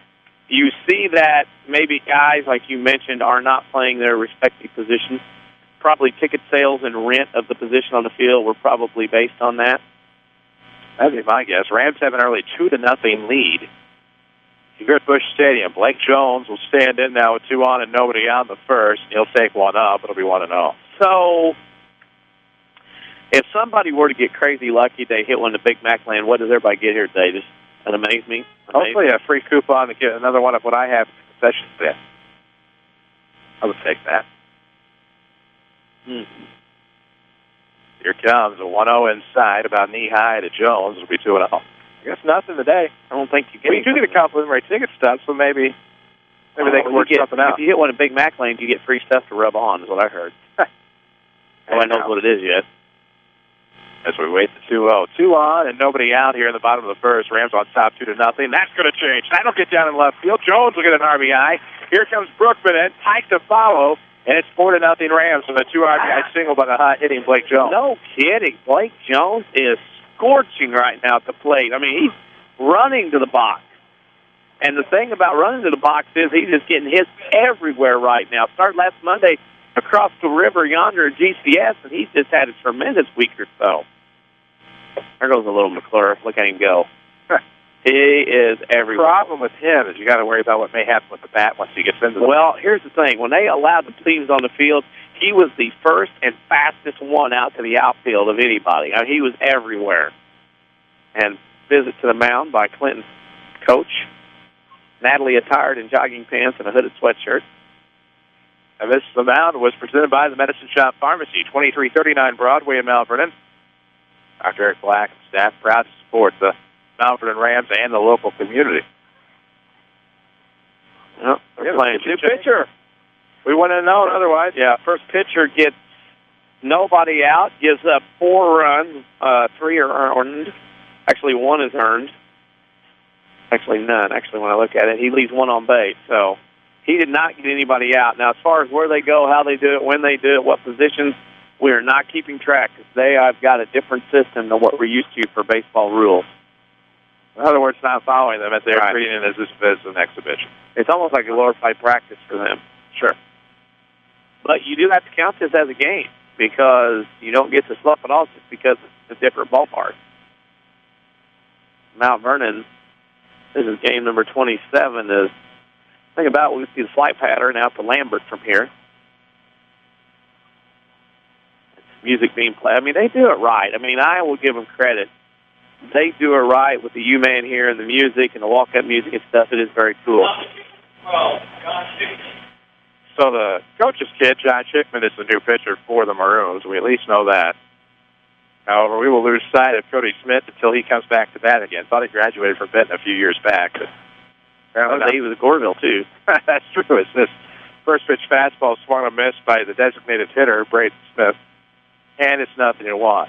D: you see that maybe guys, like you mentioned, are not playing their respective positions. Probably ticket sales and rent of the position on the field were probably based on that.
C: That'd be my guess. Rams have an early 2-0 lead. Here at Busch Stadium, Blake Jones will stand in now with 2 on and nobody out in the first. He'll take 1 up. It'll be 1-0.
D: So if somebody were to get crazy lucky, they hit one to Big Mac land, what does everybody get here today? Just an amaze me?
C: Hopefully a free coupon to get another one of what I have in the concession stand. I would take that. Here comes a 1-0 inside, about knee-high to Jones. It'll be 2-0. I guess nothing today.
D: I don't think you get.
C: Well, you do get a complimentary ticket stub, so maybe they can work something out.
D: If you hit one at Big Mac Lane, you get free stuff to rub on, is what I heard. Nobody knows what it is yet.
C: As we wait the 2-0. 2 on and nobody out here in the bottom of the first. Rams on top 2-0. That's going to change. That'll get down in left field. Jones will get an RBI. Here comes Brookman and Pike to follow. And it's 4-0 Rams with a 2 RBI single by the hot-hitting Blake Jones.
D: No kidding. Blake Jones is scorching right now at the plate. I mean, he's running to the box. And the thing about running to the box is he's just getting hits everywhere right now. Started last Monday across the river yonder at GCS, and he's just had a tremendous week or so. There goes a little McClure. Look at him go. He is everywhere.
C: The problem with him is you got to worry about what may happen with the bat once he gets into the...
D: Well, here's the thing. When they allowed the teams on the field, he was the first and fastest one out to the outfield of anybody. I mean, he was everywhere. And visit to the mound by Clinton's coach, Natalie attired in jogging pants and a hooded sweatshirt.
C: And this the mound was presented by the Medicine Shop Pharmacy, 2339 Broadway in Mount Vernon. Dr. Eric Black and staff proud to support the Mount Vernon Rams and the local community.
D: Well, they're playing
C: new pitcher. We wouldn't have known otherwise.
D: Yeah, first pitcher gets nobody out, gives up 4 runs, 3 are earned. Actually, 1 is earned. Actually, none. Actually, when I look at it, he leaves 1 on base. So he did not get anybody out. Now, as far as where they go, how they do it, when they do it, what positions, we are not keeping track because they have got a different system than what we're used to for baseball rules.
C: In other words, not following them as they're treating it as an exhibition.
D: It's almost like a glorified practice for them.
C: Sure.
D: But you do have to count this as a game because you don't get to slough it off just because it's a different ballpark. Mount Vernon, this is game number 27, is Think about it, we see the flight pattern out to Lambert from here. Music being played. I mean, they do it right. I mean, I will give them credit. They do it right with the U-Man here and the music and the walk-up music and stuff. It is very cool.
C: So the coach's kid, John Schickman, is the new pitcher for the Maroons. We at least know that. However, we will lose sight of Cody Smith until he comes back to bat again. Thought he graduated from Benton a few years back. But apparently
D: he was at Goreville, too.
C: That's true. It's this first pitch fastball swung and missed by the designated hitter, Braden Smith. And it's 0-1.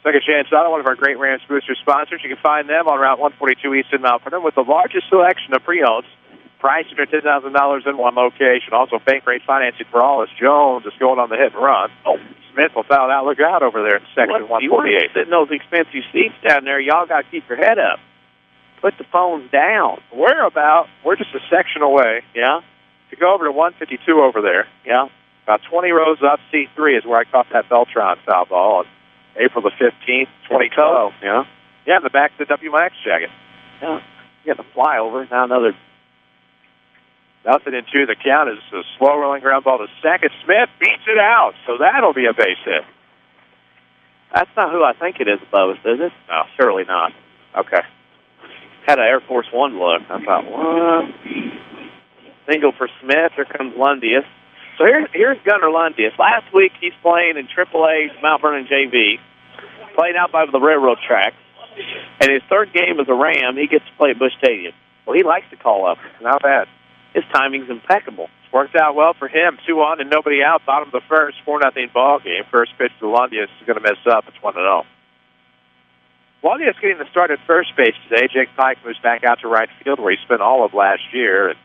C: Second Chance Auto, one of our great Rams Booster sponsors. You can find them on Route 142 East in Mount Vernon with the largest selection of pre-owns, priced under $10,000 in one location. Also, bank rate financing for all as Jones is going on the hit and run. Oh, Smith will foul out. Look out over there in section 148.
D: You want to sit in those expensive seats down there, y'all got to keep your head up. Put the phones down.
C: We're just a section away.
D: Yeah.
C: To go over to 152 over there.
D: Yeah.
C: About 20 rows up, seat 3 is where I caught that Beltron foul ball on April the 15th, 2012.
D: Yeah.
C: Yeah, in the back of the WMIX jacket.
D: Yeah. You got the flyover. Now another
C: 0-2. The count is a slow rolling ground ball to second. Smith beats it out, so that'll be a base hit.
D: That's not who I think it is above us, is it?
C: No, surely not. Okay.
D: Had an Air Force One look. I thought, what? Single for Smith. Here comes Lundius. So here's Gunnar Lundius. Last week he's playing in AAA Mount Vernon JV, playing out by the railroad tracks. And his third game as a Ram, he gets to play at Busch Stadium. Well, he likes to call up.
C: Not bad.
D: His timing's impeccable.
C: Worked out well for him. 2 on and nobody out. Bottom of the first, 4-0 ball game. First pitch to Lundius is going to mess up. It's 1-0. Lundius getting the start at first base today. Jake Pike moves back out to right field where he spent all of last year. And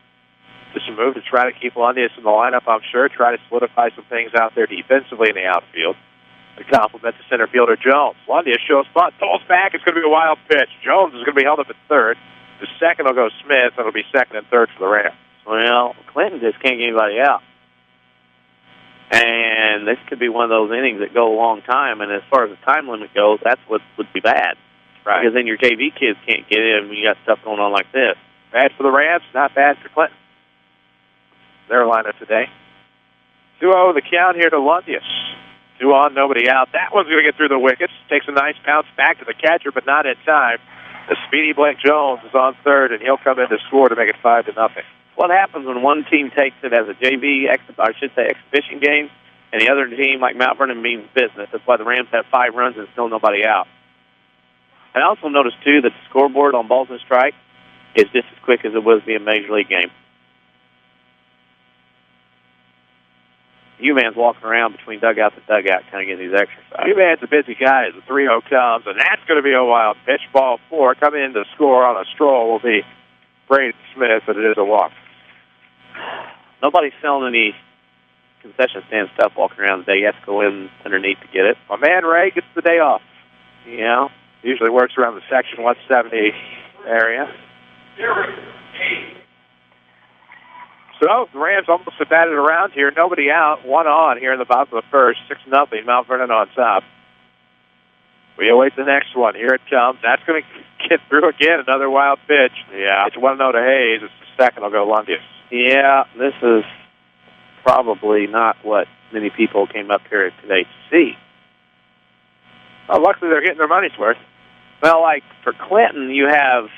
C: just a move to try to keep Lundius in the lineup, I'm sure. Try to solidify some things out there defensively in the outfield. To complement the center fielder, Jones. Lundius shows bunt, throws back. It's going to be a wild pitch. Jones is going to be held up at third. The second will go Smith, and it'll be second and third for the Rams.
D: Well, Clinton just can't get anybody out. And this could be one of those innings that go a long time. And as far as the time limit goes, that's what would be bad.
C: Right.
D: Because then your JV kids can't get in when you got stuff going on like this.
C: Bad for the Rams, not bad for Clinton. Their lineup today. 2-0 the count here to Lundius. 2 on, nobody out. That one's going to get through the wickets. Takes a nice bounce back to the catcher, but not in time. The speedy Blake Jones is on third, and he'll come in to score to make it 5-0.
D: What happens when one team takes it as a JV, exhibition game, and the other team, like Mount Vernon, means business? That's why the Rams have 5 runs and still nobody out. And I also noticed, too, that the scoreboard on balls and strike is just as quick as it was being a Major League game. U-Man's walking around between dugout to dugout kind of getting these exercises.
C: U-Man's a busy guy as the 3-0 comes, and that's going to be a wild pitch. Ball 4. Coming in to score on a stroll will be Braden Smith, but it is a walk.
D: Nobody's selling any concession stand stuff walking around today. You have to go in underneath to get it.
C: My man Ray gets the day off.
D: Yeah.
C: Usually works around the section 170 area. So the Rams almost have batted around here. Nobody out. 1 on here in the bottom of the first. 6-0. Mount Vernon on top. We await the next one. Here it comes. That's going to get through again. Another wild pitch.
D: Yeah.
C: It's 1-0 to Hayes. It's the second. Will go Lundius.
D: Yeah, this is probably not what many people came up here today to see.
C: Well, luckily they're getting their money's worth.
D: Well, like for Clinton, you have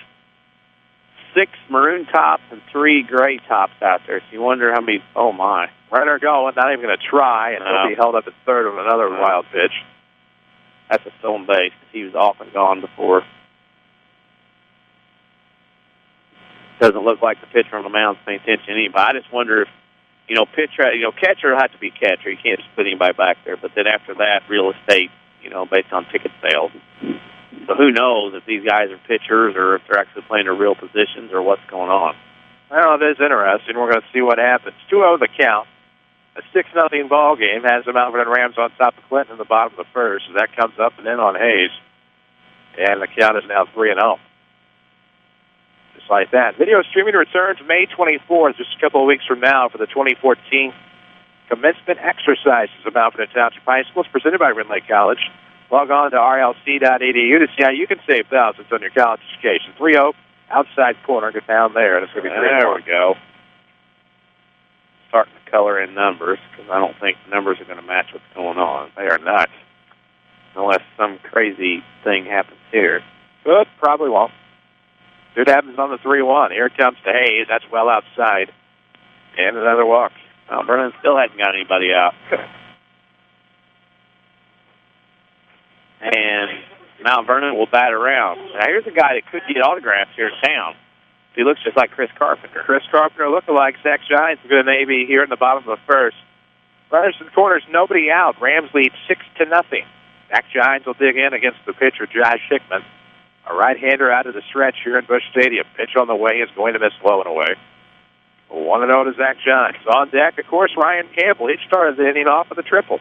D: 6 maroon tops and 3 gray tops out there. So you wonder how many. Oh my!
C: Runner going, not even going to try, and he'll be held up at third of another wild pitch.
D: That's a stolen base because he was off and gone before. Doesn't look like the pitcher on the mound's paying attention to anybody. I just wonder if, catcher will have to be catcher. You can't just put anybody back there. But then after that, real estate, based on ticket sales. So who knows if these guys are pitchers or if they're actually playing their real positions or what's going on.
C: Well, it is interesting. We're going to see what happens. 2-0 the count. A 6-0 ball game has the Mount Vernon Rams on top of Clinton in the bottom of the first. So that comes up and in on Hayes. And the count is now 3-0. Just like that. Video streaming returns May 24th, just a couple of weeks from now, for the 2014 commencement exercises of Mount Vernon Township High School. It's presented by Ridley College. Log on to rlc.edu to see how you can save thousands on your college education. 3-0 outside corner, get down there, and it's going to be great.
D: There we go. Starting to color in numbers, because I don't think the numbers are going to match what's going on.
C: They are not.
D: Unless some crazy thing happens here.
C: But probably won't. It happens on the 3-1. Here comes to Hayes. That's well outside. And another walk.
D: Well, Vernon still hasn't got anybody out. And Mount Vernon will bat around. Now, here's a guy that could get autographs here in town. He looks just like Chris Carpenter.
C: Chris Carpenter lookalike. Zach Giants is going to maybe here in the bottom of the first. Runners in the corners, nobody out. Rams lead 6-0. Zach Giants will dig in against the pitcher, Josh Hickman. A right-hander out of the stretch here in Busch Stadium. Pitch on the way is going to miss low and away. 1-0 to Zach Giants. On deck, of course, Ryan Campbell. He started the inning off with a triple.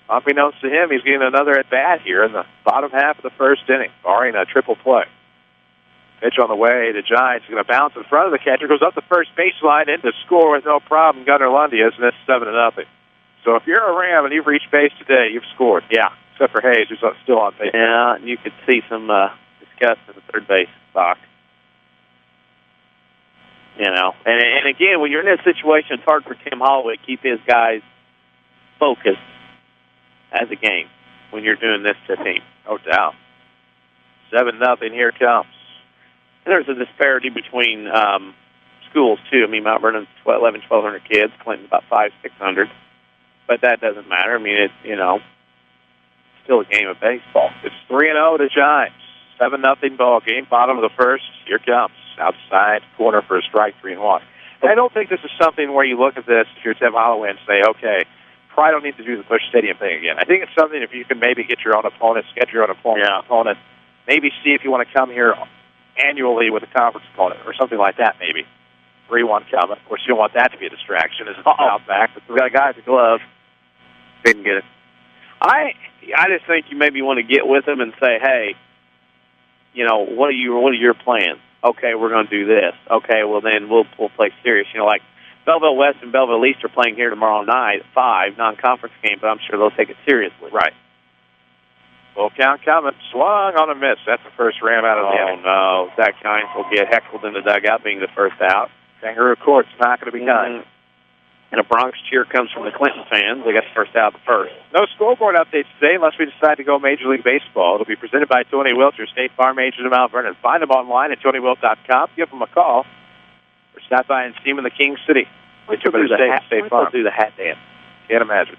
C: Unbeknownst to him, he's getting another at-bat here in the bottom half of the first inning, barring a triple play. Pitch on the way to Giants. He's going to bounce in front of the catcher. Goes up the first baseline in to score with no problem. Gunnar Lundius, and it's 7-0. So if you're a Ram and you've reached base today, you've scored. Yeah, except for Hayes, who's still on base.
D: Yeah, you could see some disgust in the third base box. You know, and again, when you're in this situation, it's hard for Tim Holloway to keep his guys focused as a game when you're doing this to a team.
C: No doubt. 7-0, here it comes.
D: And there's a disparity between schools, too. I mean, Mount Vernon's 1,100 kids, Clinton's about 500-600. But that doesn't matter. I mean, it's, still a game of baseball.
C: It's 3-0 to Giants. 7-0 ball game. Bottom of the first. Here it comes. Outside corner for a strike, 3-1. I don't think this is something where you look at this if you're Tim Holloway and say, okay, probably don't need to do the Busch Stadium thing again. I think it's something if you can maybe get your own opponent, schedule your own opponent, maybe see if you want to come here annually with a conference opponent or something like that maybe. 3-1 coming. Of course, you don't want that to be a distraction. As it's out back. But we got a guy at the glove.
D: Didn't get it. I just think you maybe want to get with them and say, hey, what are your plans? Okay, we're going to do this. Okay, well then we'll play serious. Like Belleville West and Belleville East are playing here tomorrow night at 5, non-conference game, but I'm sure they'll take it seriously.
C: Right. Full count coming. Swung on a miss. That's the first Ram out of the inning.
D: Oh, no. Zach Giants will get heckled in the dugout being the first out.
C: Kangaroo Court's not going to be done.
D: And a Bronx cheer comes from the Clinton fans. They got the first out the first.
C: No scoreboard updates today unless we decide to go Major League Baseball. It'll be presented by Tony Wilt, your State Farm agent in Mount Vernon. Find them online at TonyWilt.com. Give them a call. Or stop by and see them in the King City.
D: Wait till they'll do the hat dance.
C: Can't imagine.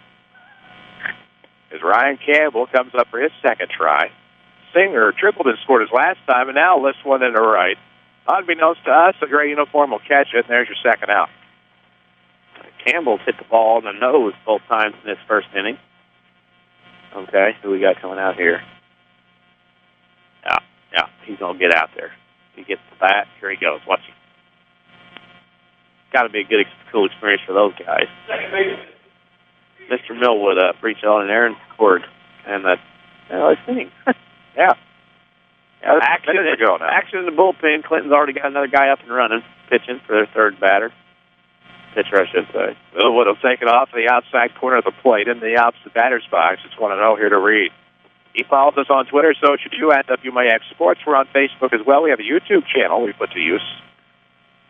C: As Ryan Campbell comes up for his second try. Singer tripled and scored his last time, and now lifts one into right. Unbeknownst to us, a gray uniform will catch it, and there's your second out.
D: Campbell's hit the ball on the nose both times in this first inning. Okay, who we got coming out here? Yeah, he's going to get out there. He gets the bat. Here he goes. Watch him. Got to be a good, cool experience for those guys. Mr. Millwood reached on and Aaron scored. And let's see.
C: Yeah.
D: Action in the bullpen. Clinton's already got another guy up and running, pitching for their third batter. Pitcher, I should say.
C: Millwood will take it off the outside corner of the plate in the opposite batter's box. It's 1-0 here to Reed. He follows us on Twitter, so should you, at WMIX Sports. We're on Facebook as well. We have a YouTube channel we put to use.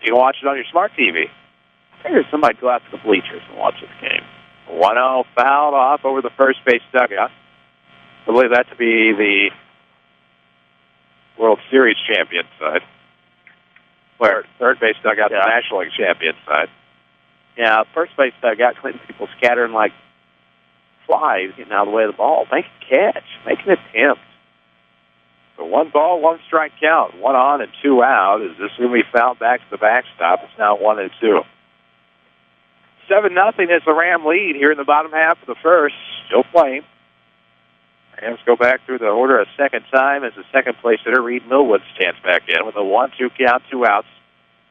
C: You can watch it on your smart TV.
D: I figured somebody go out to the bleachers and watch this game.
C: 1-0 fouled off over the first base dugout. I believe that to be the World Series champion side. Where third base dugout, the National League champion side.
D: Yeah, first base dugout, Clinton people scattering like flies getting out of the way of the ball. Make a catch. Make an attempt.
C: So 1 ball, 1 strike count. 1 on and 2 out. Is this going to be fouled back to the backstop? It's now 1-2. 7-0 is the Ram lead here in the bottom half of the first. Still playing. Rams go back through the order a second time as the second place hitter, Reed Millwood, stands back in with a 1-2 count, 2 outs,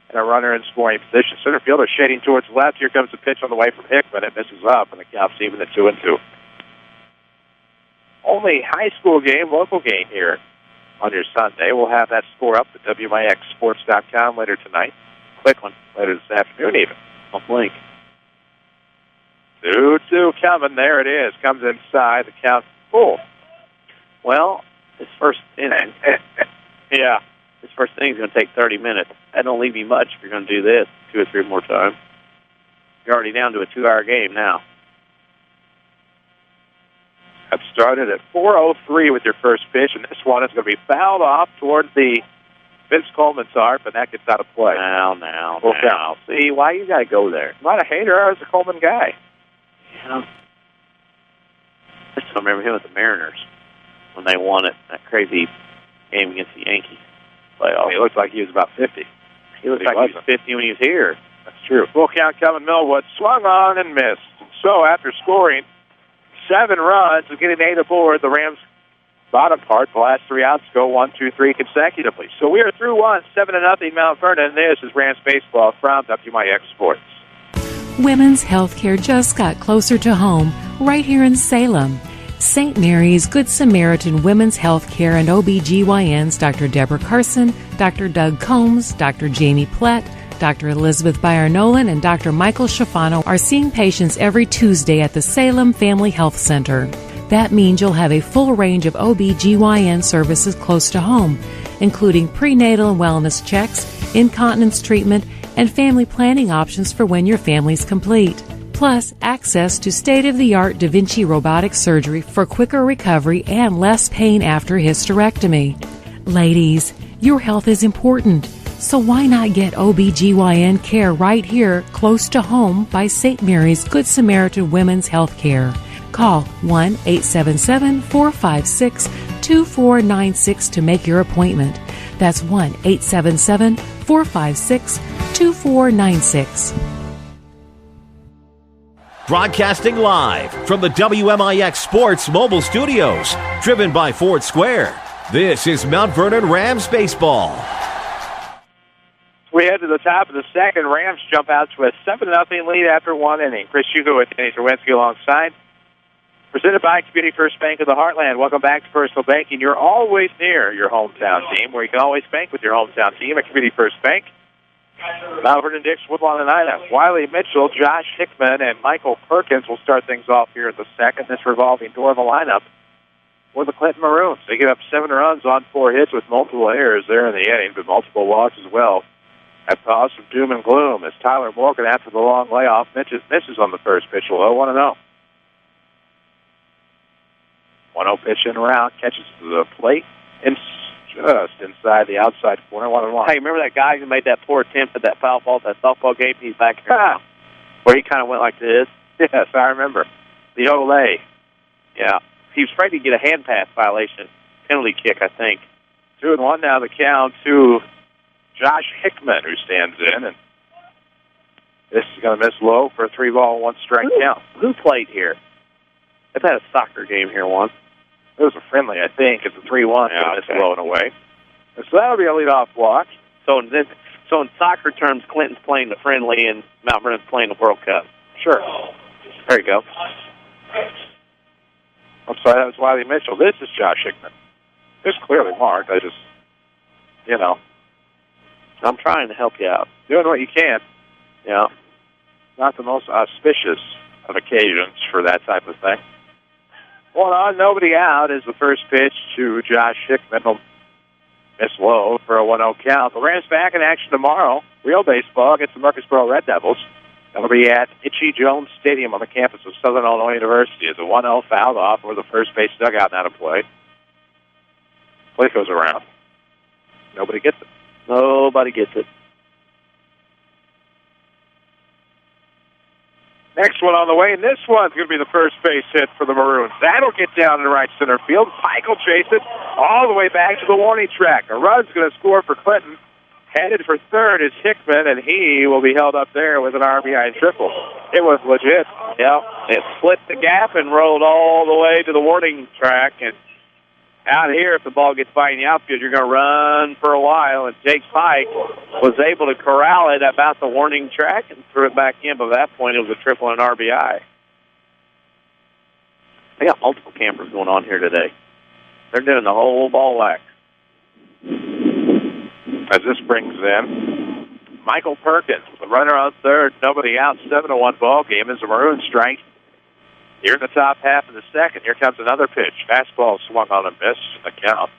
C: and a runner in scoring position. Center fielder shading towards left. Here comes the pitch on the way from Hickman. It misses up, and the count's even at 2-2. Only high school game, local game here on your Sunday. We'll have that score up at WMIXSports.com later tonight. Quick one later this afternoon even.
D: I'll blink.
C: 2-2 coming. There it is. Comes inside. The count full.
D: Well, this first inning, Yeah. This first inning's going to take 30 minutes. That don't leave you much if you're going to do this 2 or 3 more times. You're already down to a 2-hour game now.
C: That started at 4:03 with your first pitch, and this one is going to be fouled off towards the Vince Coleman's arm, and that gets out of play.
D: Now. See, why you got to go there?
C: I'm not a hater. I was a Coleman guy.
D: Yeah. I still remember him with the Mariners when they won it, that crazy game against the Yankees.
C: He looked like he was about 50.
D: He looked like he was 50 when he was here.
C: That's true. Full count, Kevin Millwood swung on and missed. So after scoring 7 runs and getting 8 aboard, the Rams' bottom part, the last 3 outs go 1, 2, 3 consecutively. So we are through 1, 7-0 Mount Vernon. This is Rams Baseball from WMIX Sports.
K: Women's health care just got closer to home, right here in Salem. St. Mary's Good Samaritan Women's Health Care and OBGYNs Dr. Deborah Carson, Dr. Doug Combs, Dr. Jamie Plett, Dr. Elizabeth Byers-Nolan, and Dr. Michael Schifano are seeing patients every Tuesday at the Salem Family Health Center. That means you'll have a full range of OBGYN services close to home, including prenatal and wellness checks, incontinence treatment, and family planning options for when your family's complete. Plus, access to state-of-the-art Da Vinci robotic surgery for quicker recovery and less pain after hysterectomy. Ladies, your health is important, so why not get OBGYN care right here, close to home, by St. Mary's Good Samaritan Women's Health Care. Call 1-877-456-2496 to make your appointment. That's 1-877-456-2496.
A: Broadcasting live from the WMIX Sports Mobile Studios, driven by Ford Square. This is Mount Vernon Rams Baseball.
C: We head to the top of the second. Rams jump out to a 7-0 lead after 1 inning. Chris Hugo with Danny Czerwinski alongside. Presented by Community First Bank of the Heartland. Welcome back to Personal Banking. You're always near your hometown team, where you can always bank with your hometown team at Community First Bank. Mount Vernon, Dix, Woodlawn, and Ida. Wiley Mitchell, Josh Hickman, and Michael Perkins will start things off here at the second. This revolving door of a lineup for the Clinton Maroons. They give up 7 runs on 4 hits with multiple errors there in the inning, but multiple walks as well. That cause some doom and gloom as Tyler Morgan, after the long layoff, misses on the first pitch. 0-1-0. 1-0 pitch in around, catches to the plate, and just inside the outside corner, 1-1.
D: Hey, remember that guy who made that poor attempt at that foul ball at that softball game? He's back here now, where he kind of went like this.
C: Yes, I remember. The Olay.
D: Yeah. He was afraid to get a hand pass violation. Penalty kick, I think.
C: 2-1 now the count to Josh Hickman, who stands in, and this is going to miss low for a 3-ball, 1-strike count.
D: Who played here? They've had a soccer game here once.
C: It was a friendly, I think. It's a 3-1,
D: yeah,
C: it's blown away. And so that'll be a leadoff walk.
D: So in soccer terms, Clinton's playing the friendly and Mount Vernon's playing the World Cup.
C: Sure.
D: There you go.
C: I'm sorry, that was Wiley Mitchell. This is Josh Hickman. It's clearly marked. I just,
D: I'm trying to help you out.
C: Doing what you can.
D: Yeah.
C: Not the most auspicious of occasions for that type of thing. 1 on, nobody out is the first pitch to Josh Hickman. He'll miss low for a 1-0 count. The Rams back in action tomorrow. Real baseball against the Murfreesboro Red Devils. That'll be at Itchy Jones Stadium on the campus of Southern Illinois University. It's a 1-0 fouled off over the first base dugout now to play. Play goes around. Nobody gets it.
D: Nobody gets it.
C: Next one on the way, and this one's going to be the first base hit for the Maroons. That'll get down in right center field. Pike will chase it all the way back to the warning track. A run's going to score for Clinton. Headed for third is Hickman, and he will be held up there with an RBI triple. It was legit.
D: Yeah, it split the gap and rolled all the way to the warning track. And out here, if the ball gets by in the outfield, you're going to run for a while. And Jake Pike was able to corral it about the warning track and threw it back in. But at that point, it was a triple and RBI. They got multiple campers going on here today. They're doing the whole ball wax.
C: As this brings in Michael Perkins with a runner on third, nobody out, 7-1 ball game as the Maroons strike. Here in the top half of the second, here comes another pitch. Fastball swung on a miss in the count.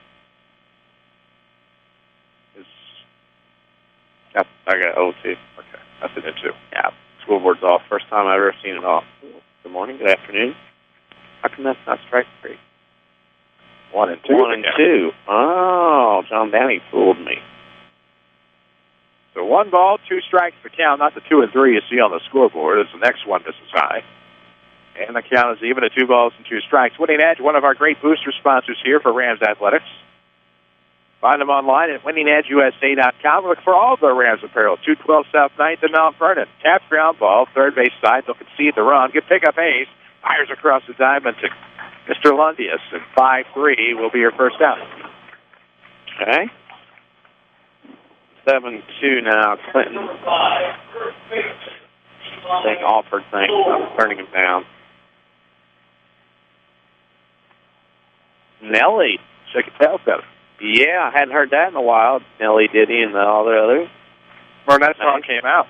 D: Yep, I got 0-2.
C: Okay, that's an 2.
D: Yeah, scoreboard's off. First time I've ever seen it off. Good morning, good afternoon. How come that's not strike three?
C: 1 and 2.
D: 1 and 2. Oh, John Downey fooled me.
C: So 1 ball, 2 strikes the count, not the 2 and 3 you see on the scoreboard. It's the next one misses high. And the count is even at 2 balls and 2 strikes. Winning Edge, one of our great booster sponsors here for Rams Athletics. Find them online at winningedgeusa.com. Look for all of their Rams apparel. 212 South 9th in Mount Vernon. Tap ground ball, third base side. They'll concede the run. Get pick up ace. Fires across the diamond to Mr. Lundius. And 5-3 will be your first out.
D: Okay. 7-2 now. Clinton. Thing offered things. I'm turning him down. Nelly.
C: Shake a tail feather.
D: Yeah, I hadn't heard that in a while. Nelly, Diddy, and all the others.
C: When that song came out,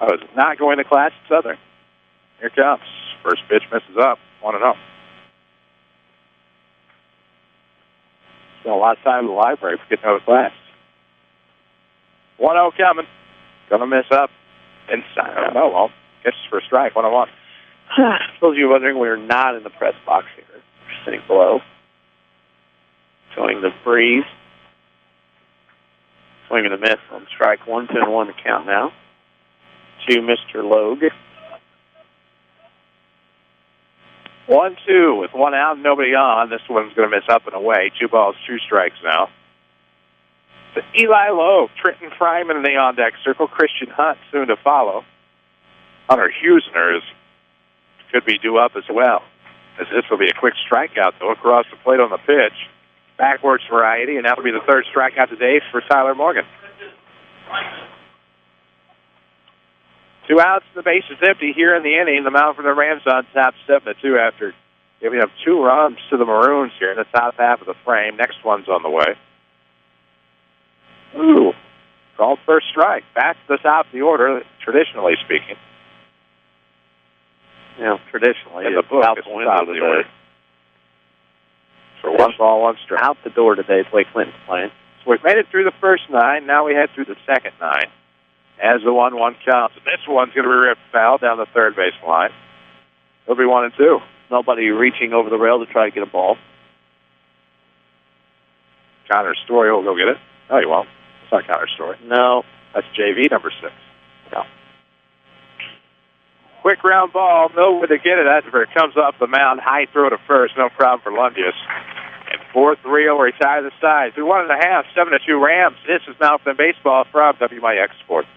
C: I was not going to Class at Southern. Here it comes. First pitch misses up. 1-0. Spent a lot of time in the library for getting out of class. 1-0 coming. Gonna miss up. Inside. Oh, well. Catches for a strike. 1-1.
D: Suppose you're wondering we're not in the press box here. We're sitting below. Showing the breeze. Swing and a miss on strike 1, 2-1 to count now. To Mr. Logue.
C: 1-2 with 1 out and nobody on. This one's going to miss up and away. 2 balls, 2 strikes now. To Eli Logue, Trenton Fryman in the on-deck circle. Christian Hunt soon to follow. Hunter Huesner could be due up as well, as this will be a quick strikeout, though, across the plate on the pitch. Backwards variety, and that'll be the third strikeout today for Tyler Morgan. 2 outs, the base is empty here in the inning. The mound for the Rams on top 7-2 after giving up 2 runs to the Maroons here in the top half of the frame. Next one's on the way. Ooh, called first strike. Back to the top of the order, traditionally speaking.
D: Yeah, traditionally.
C: In the book, it's the top of the order. So 1 ball, 1 strike.
D: Out the door today is the way Clinton's playing.
C: So we've made it through the first 9. Now we head through the second 9. As the 1-1 counts. And this one's going to be ripped foul down the third base line. It'll be 1-2.
D: Nobody reaching over the rail to try to get a ball.
C: Connor Story will go get it. No, he won't. It's not Connor Story.
D: No.
C: That's JV number 6.
D: No.
C: Quick round ball. Nowhere to get it. That's where it comes off the mound. High throw to first. No problem for Lundius. And 4-3 will retire the side. Through 1.5, 7-2 Rams. This is Mount Vernon Baseball from WMIX Sports.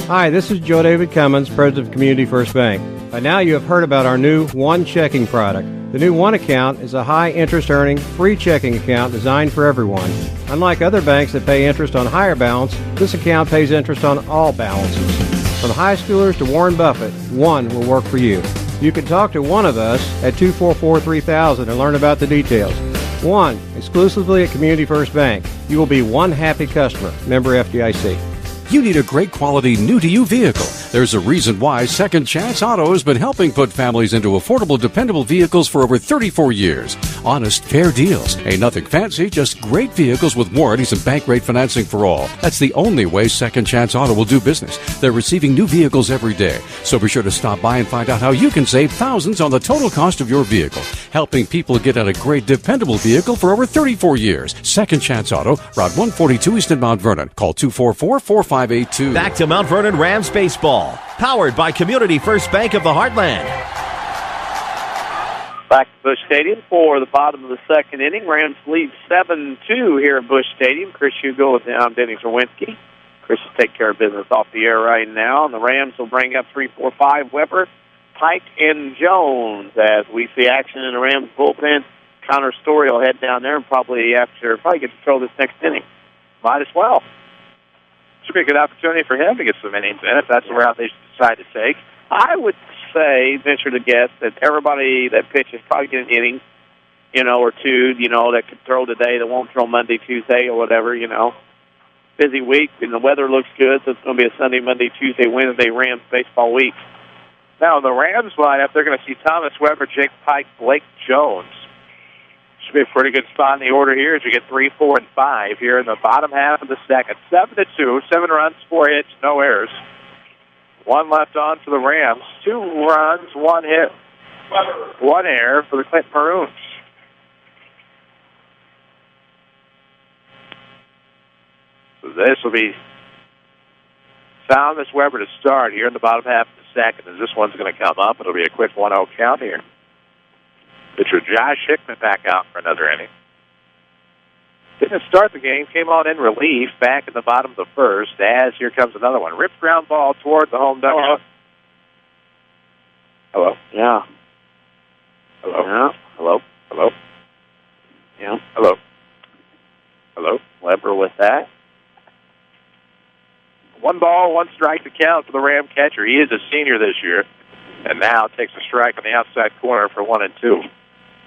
E: Hi, this is Joe David Cummins, President of Community First Bank. By now you have heard about our new One Checking product. The new One Account is a high-interest earning, free checking account designed for everyone. Unlike other banks that pay interest on higher balance, this account pays interest on all balances. From high schoolers to Warren Buffett, One will work for you. You can talk to one of us at 244-3000 and learn about the details. One, exclusively at Community First Bank. You will be one happy customer. Member FDIC.
H: You need a great quality, new-to-you vehicle. There's a reason why Second Chance Auto has been helping put families into affordable, dependable vehicles for over 34 years. Honest, fair deals. Ain't nothing fancy, just great vehicles with warranties and bank rate financing for all. That's the only way Second Chance Auto will do business. They're receiving new vehicles every day. So be sure to stop by and find out how you can save thousands on the total cost of your vehicle. Helping people get out a great, dependable vehicle for over 34 years. Second Chance Auto, Route 142 East in Mount Vernon. Call 244-4582.
A: Back to Mount Vernon Rams Baseball. Powered by Community First Bank of the Heartland.
D: Back to Busch Stadium for the bottom of the second inning. Rams lead 7-2 here at Busch Stadium. Chris Hugo with Denny Czerwinski. Chris will take care of business off the air right now. And the Rams will bring up 3, 4, 5, Weber, Pike, and Jones. As we see action in the Rams bullpen, Connor Story will head down there and probably get to throw this next inning.
C: Might as well. Should be a good opportunity for him to get some innings in if that's the route they decide to take.
D: I would say, venture to guess, that everybody that pitches probably get an inning, or two, that could throw today, that won't throw Monday, Tuesday, or whatever, Busy week, and the weather looks good, so it's going to be a Sunday, Monday, Tuesday, Wednesday Rams baseball week.
C: Now, in the Rams lineup, they're going to see Thomas Weber, Jake Pike, Blake Jones. Should be a pretty good spot in the order here as we get 3, 4, and 5 here in the bottom half of the second. 7-2, 7 runs, 4 hits, no errors. 1 left on for the Rams. 2 runs, 1 hit, 1 error for the Clinton Maroons. So this will be Thomas Weber to start here in the bottom half of the second. As this one's going to come up, it'll be a quick 1-0 count here. Pitcher Josh Hickman back out for another inning. Didn't start the game, came on in relief back in the bottom of the first, as here comes another one. Ripped ground ball toward the home dugout. Hello? Yeah. Hello? Yeah. Hello? Hello? Yeah. Hello? Hello? Weber with that. 1 ball, 1 strike to count for the Ram catcher. He is a senior this year, and now takes a strike on the outside corner for 1 and 2.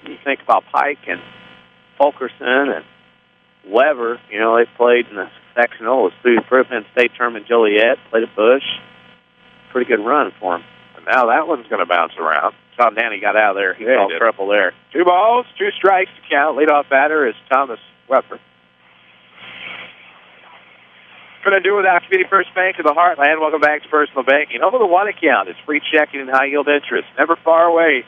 D: You think about Pike and Fulkerson and Weber, you know, they played in the sectional, through Penn State tournament, Joliet, played at Busch. Pretty good run for him.
C: And now that one's going to bounce around.
D: Tom Danny got out of there. He called trouble there.
C: 2 balls, 2 strikes to count. Leadoff batter is Thomas Weber. Going to do with Community First Bank of the Heartland. Welcome back to Personal Banking. Over the 1 account, it's free checking and high-yield interest. Never far away.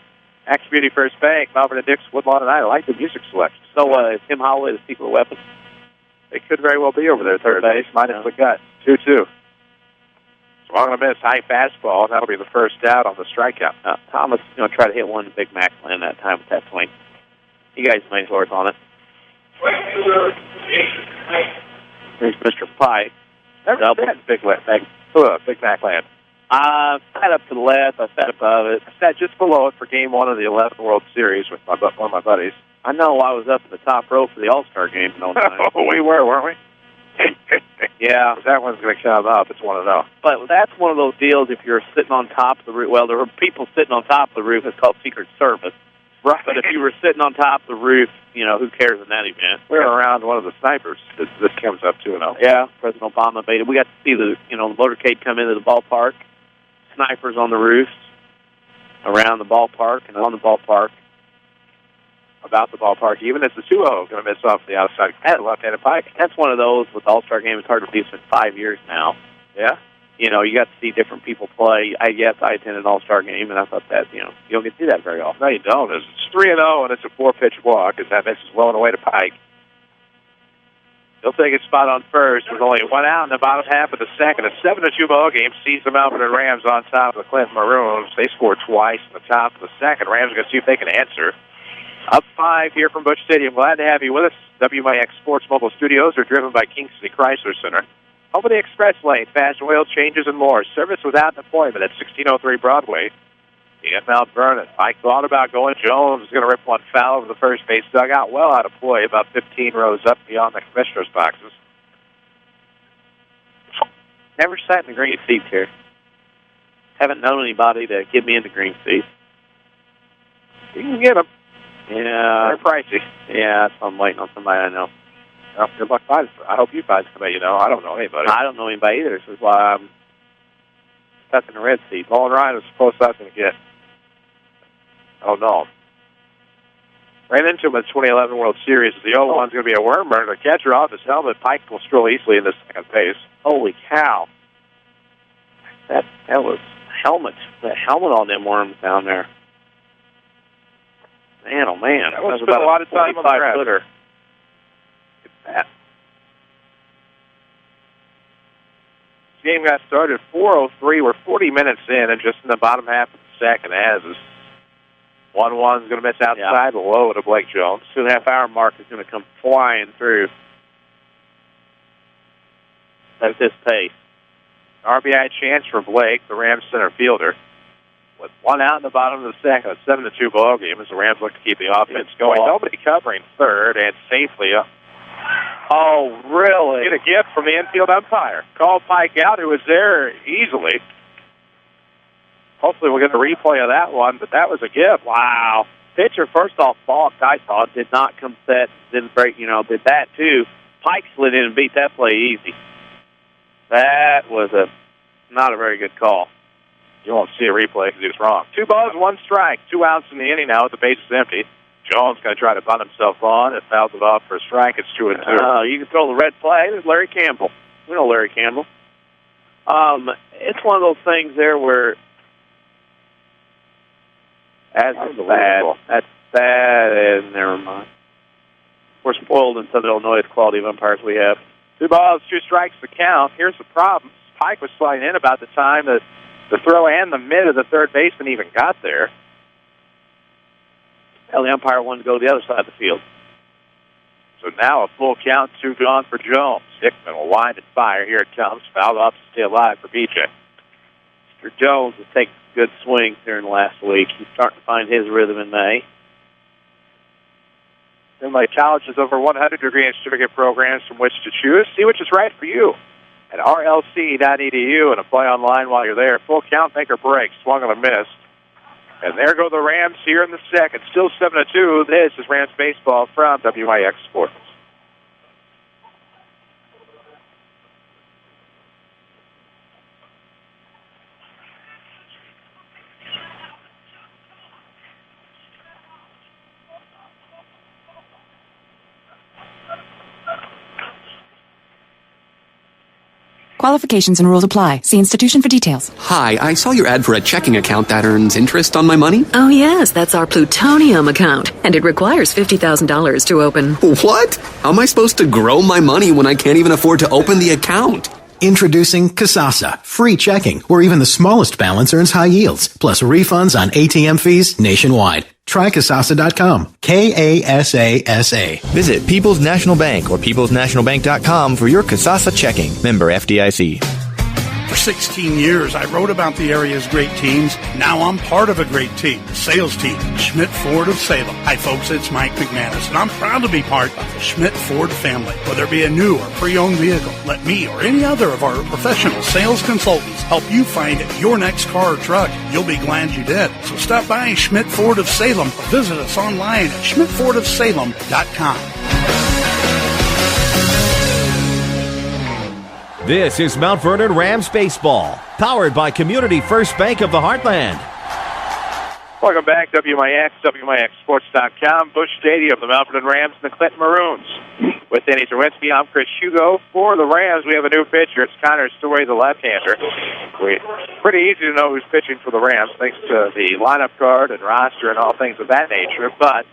C: Community First Bank, Melbourne and Dix, Woodlawn, and I like the music selection.
D: So is Tim Holloway the secret weapon?
C: They could very well be over there, third base, minus the gut. 2-2. Swung and a miss, high fastball, and that'll be the first out on the strikeout.
D: Thomas, try to hit one to Big Mac land that time with that swing. You guys may work on it. Here's Mr. Pike.
C: Never said Big Mac land.
D: I sat up to the left. I sat above it.
C: I sat just below it for Game 1 of the 11th World Series with one of my buddies.
D: I know I was up in the top row for the All-Star game. No time.
C: Oh, we were, weren't we?
D: Yeah.
C: That one's going to come up. It's 1-0.
D: But that's one of those deals if you're sitting on top of the roof. Well, there were people sitting on top of the roof. It's called Secret Service.
C: Right.
D: But if you were sitting on top of the roof, who cares in that event?
C: We were around one of the snipers. This comes up 2-0.
D: Yeah, President Obama made it. We got to see the motorcade come into the ballpark. Snipers on the roofs, around the ballpark, and on the ballpark.
C: About the ballpark, even as the 2-0 going to miss off the outside left-handed Pike.
D: That's one of those with the All-Star game. It's hard to believe it's been 5 years now.
C: Yeah?
D: You got to see different people play. I attended an All-Star game, and I thought that, you don't get to see that very often.
C: No, you don't. It's 3-0, and it's a 4-pitch walk, as that misses well and away to Pike. He'll take his spot on first with only 1 out in the bottom half of the second. A 7-2 ball game sees the Melbourne Rams on top of the Clinton Maroons. They scored twice in the top of the second. Rams are going to see if they can answer. Up 5 here from Busch Stadium. Glad to have you with us. WMIX Sports Mobile Studios are driven by King City Chrysler Center. Home of the Express Lane, fast oil changes and more. Service without an appointment at 1603 Broadway. The inbound Vernon. Mike thought about going. Jones is going to rip one foul over the first base dugout. Well out of play, about 15 rows up beyond the commissioner's boxes.
D: Never sat in the green seats here. Haven't known anybody to get me into green seats.
C: You can get them.
D: Yeah.
C: They're pricey.
D: Yeah, that's why I'm waiting on somebody I know.
C: Well, good luck finding. I hope you find somebody you know. I don't know anybody.
D: I don't know anybody either, so that's why I'm stuck in the red seat.
C: Ball and Ryan is the closest I was going to get. Oh, no. Ran into him in the 2011 World Series. The 0-1's going to be a worm burner. The catcher off his helmet. Pike will stroll easily in the second base.
D: Holy cow. That was helmet. That helmet on them worms down there. Man, oh, man.
C: That was about a lot of time on the grass.
D: Footer.
C: That. This game got started at 4:03. We're 40 minutes in, and just in the bottom half of the second, as is 1-1's going to miss outside, low to Blake Jones.
D: 2.5 hour mark is going to come flying through at this pace.
C: RBI chance for Blake, the Rams center fielder. With 1 out in the bottom of the second, a 7-2 ball game as the Rams look to keep the offense going. Nobody covering third and safely up.
D: Oh, really?
C: Get a gift from the infield umpire. Call Pike out, who was there easily. Hopefully we'll get a replay of that one, but that was a gift.
D: Wow. Pitcher, first off, balked, I thought, did not come set, didn't break, did that too. Pike slid in and beat that play easy. That was not a very good call.
C: You won't see a replay because he was wrong. 2 balls, 1 strike. 2 outs in the inning now with the bases empty. Jones going to try to bunt himself on. It fouls it off for a strike. It's 2-2.
D: You can throw the red flag. There's Larry Campbell. We know Larry Campbell. It's one of those things there where that's bad. That's bad, and never mind. We're spoiled in Southern Illinois, the quality of umpires we have.
C: 2 balls, 2 strikes the count. Here's the problem. Pike was sliding in about the time that the throw and the mid of the third baseman even got there.
D: Well, the umpire wanted to go to the other side of the field.
C: So now a full count, 2 gone for Jones. Hickman will wind and fire. Here it comes. Fouled off to stay alive for BJ.
D: Mr. Jones has taken good swings during the last week. He's starting to find his rhythm in May.
C: Inlay College has over 100 degree and certificate programs from which to choose. See which is right for you at rlc.edu and apply online while you're there. Full count, make or break. Swung on a miss. And there go the Rams here in the second. Still 7-2. This is Rams Baseball from WMIX Sports.
L: Qualifications and rules apply. See institution for details.
M: Hi, I saw your ad for a checking account that earns interest on my money.
N: Oh, yes, that's our plutonium account, and it requires $50,000 to open.
M: What? How am I supposed to grow my money when I can't even afford to open the account?
O: Introducing Kasasa, free checking, where even the smallest balance earns high yields, plus refunds on ATM fees nationwide. Try Kasasa.com. K-A-S-A-S-A.
P: Visit People's National Bank or peoplesnationalbank.com for your Kasasa checking. Member FDIC.
Q: For 16 years, I wrote about the area's great teams. Now I'm part of a great team, the sales team, Schmidt Ford of Salem. Hi, folks, it's Mike McManus, and I'm proud to be part of the Schmidt Ford family. Whether it be a new or pre-owned vehicle, let me or any other of our professional sales consultants help you find your next car or truck. You'll be glad you did. So stop by Schmidt Ford of Salem or visit us online at schmidtfordofsalem.com.
A: This is Mount Vernon Rams Baseball, powered by Community First Bank of the Heartland.
C: Welcome back, WMIX, WMIXSports.com, Busch Stadium, the Mount Vernon Rams and the Clinton Maroons. With Danny Czerwinski, I'm Chris Hugo. For the Rams, we have a new pitcher. It's Connor Story, the left-hander. Pretty easy to know who's pitching for the Rams, thanks to the lineup card and roster and all things of that nature. But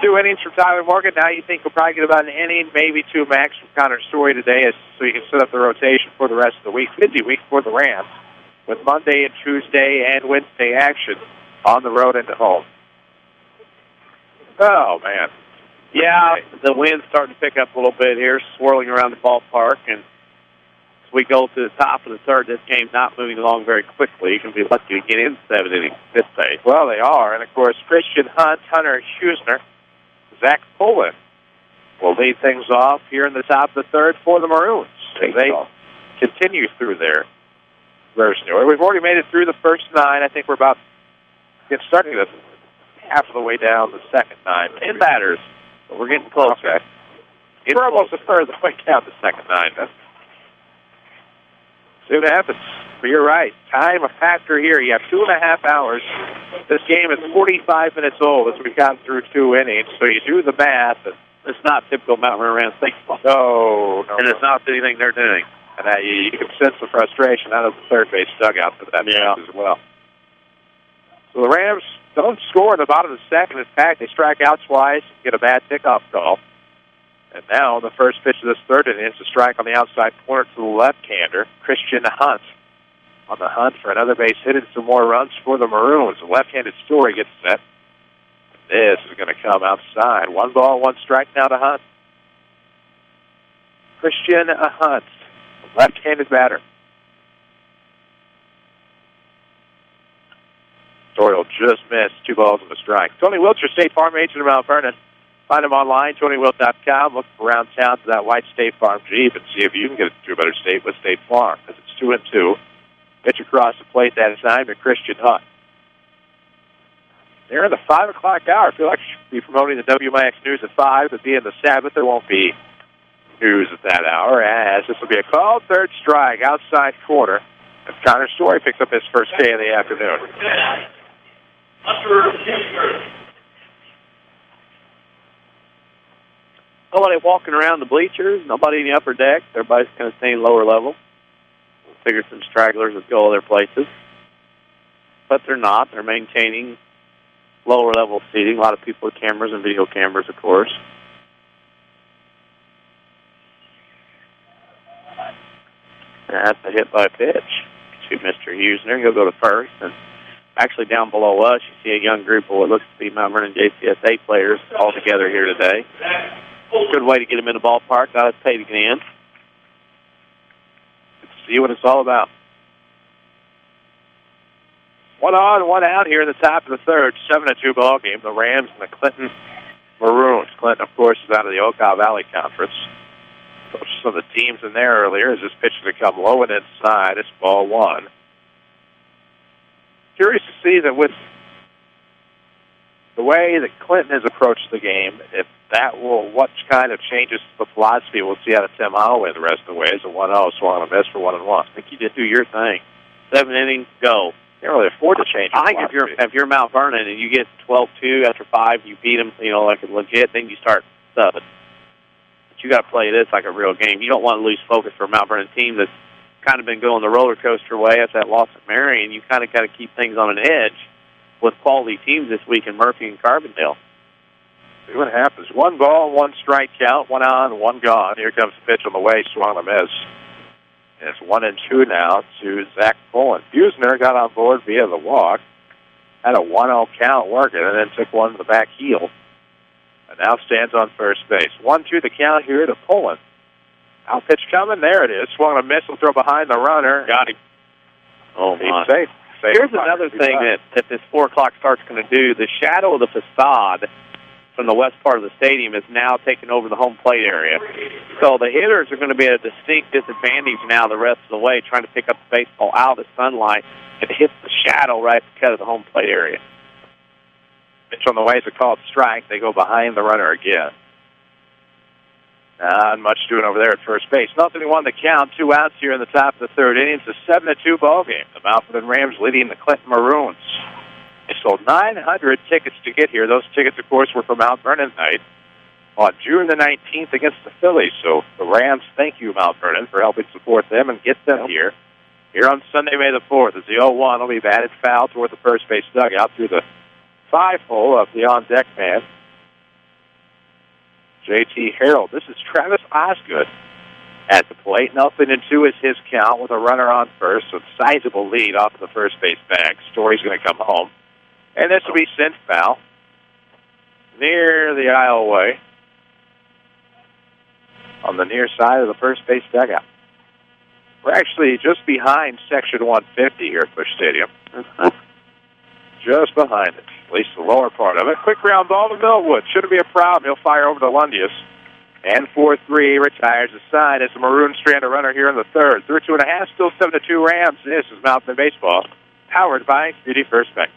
C: 2 innings from Tyler Morgan. Now you think we'll probably get about an inning, maybe 2 max from Connor Story today, so you can set up the rotation for the rest of the week. Busy week for the Rams, with Monday and Tuesday and Wednesday action on the road into home. Oh, man.
D: Yeah, the wind's starting to pick up a little bit here, swirling around the ballpark, and as we go to the top of the third, this game's not moving along very quickly. You can be lucky to get in 7 innings this pace.
C: Well, they are, and of course, Christian Hunt, Hunter Schusner, Zach Pullen will lead things off here in the top of the third for the Maroons. They continue through their version. We've already made it through the first 9. I think we're about starting to half of the way down the second 9.
D: 10 batters, but we're getting close.
C: Okay. We're almost a third of the way down the second 9. See what happens. But you're right. Time a factor here. You have 2.5 hours. This game is 45 minutes old as we've gotten through 2 innings. So you do the math.
D: It's not typical Mount Vernon Rams baseball.
C: No.
D: And it's not anything they're doing.
C: And you can sense the frustration out of the third base dugout for that as well. So the Rams don't score in the bottom of the second. In fact, they strike out twice, get a bad pickoff call. And now the first pitch of this third inning is a strike on the outside corner to the left-hander, Christian Hunt. On the hunt for another base hit and some more runs for the Maroons. The left-handed Story gets set. This is going to come outside. 1 ball, 1 strike now to Hunt. Christian Hunt, left-handed batter. Story will just miss 2 balls and a strike. Tony Wiltshire, State Farm agent of Mount Vernon. Find him online, TonyWilt.com. Look around town for that white State Farm Jeep and see if you can get it to a better state with State Farm, because it's 2-2. Pitch across the plate that time to Christian Hunt. They're in the 5 o'clock hour. I feel like I should be promoting the WMIX News at 5, but being the Sabbath, there won't be news at that hour, as this will be a called third strike, outside corner, and Connor Story picks up his first K of the afternoon.
D: Nobody walking around the bleachers, nobody in the upper deck. Everybody's kind of staying lower level. We'll figure some stragglers would go other places. But they're not. They're maintaining lower level seating. A lot of people with cameras and video cameras, of course. That's a hit by pitch to Mr. Huesner. He'll go to first. And actually down below us, you see a young group of what looks to be Mount Vernon JCSA players all together here today. Good way to get them in the ballpark. Got us paid again. Let's see what it's all about. 1 on, 1 out here in the top of the third. 7-2 ball game. The Rams and the Clinton Maroons. Clinton, of course, is out of the Okaw Valley Conference. Some of the teams in there earlier as this pitch to come low and inside. It's ball 1. Curious to see that with the way that Clinton has approached the game, if that will, what kind of changes the philosophy we'll see out of Tim Holloway the rest of the way. It's a 1-0, swung and a miss for 1-1. I think you did do your thing. 7 innings, go. You can't really afford to change. I think if you're Mount Vernon and you get 12-2 after 5, you beat them, like a legit, then you start subbing. But you got to play this like a real game. You don't want to lose focus for a Mount Vernon team that's kind of been going the roller coaster way after that loss at Marion. You kind of got to keep things on an edge with quality teams this week in Murphy and Carbondale.
C: See what happens. 1 ball, 1 strike count, 1 on, 1 gone. Here comes the pitch on the way, swung and a miss. And it's 1-2 now to Zach Pullen. Huesner got on board via the walk, had a 1-0 count working, and then took one to the back heel. And now stands on first base. 1-2 the count here to Pullen. Out pitch coming. There it is. Swung and a miss. Will throw behind the runner. Got him.
D: Oh, my.
C: Safe.
D: Here's another thing that this 4 o'clock start's going to do. The shadow of the facade from the west part of the stadium is now taking over the home plate area. So the hitters are going to be at a distinct disadvantage now the rest of the way, trying to pick up the baseball out of the sunlight and hit the shadow right at the cut of the home plate area.
C: Pitch on the way is a called strike. They go behind the runner again. Not much doing over there at first base. 0-1 the count. 2 outs here in the top of the third inning. It's a 7-2 ball game. The Mount Vernon Rams leading the Clinton Maroons. They sold 900 tickets to get here. Those tickets, of course, were for Mount Vernon night on June the 19th against the Phillies. So the Rams, thank you, Mount Vernon, for helping support them and get them here. Here on Sunday, May the 4th, as the 0-1 will be batted foul toward the first base dugout through the 5-hole of the on-deck man, J.T. Harold. This is Travis Osgood at the plate. 0-2 is his count with a runner on first, so sizable lead off of the first base bag. Story's going to come home. And this will be sent foul near the aisleway on the near side of the first base dugout. We're actually just behind Section 150 here at Busch Stadium. Just behind it, at least the lower part of it. Quick ground ball to Millwood. Shouldn't be a problem. He'll fire over to Lundius. And 4-3 retires the side as the Maroons strand a runner here in the third. Through 2.5, still 7-2 Rams. This is Mount Vernon Baseball, powered by Beauty First Bank.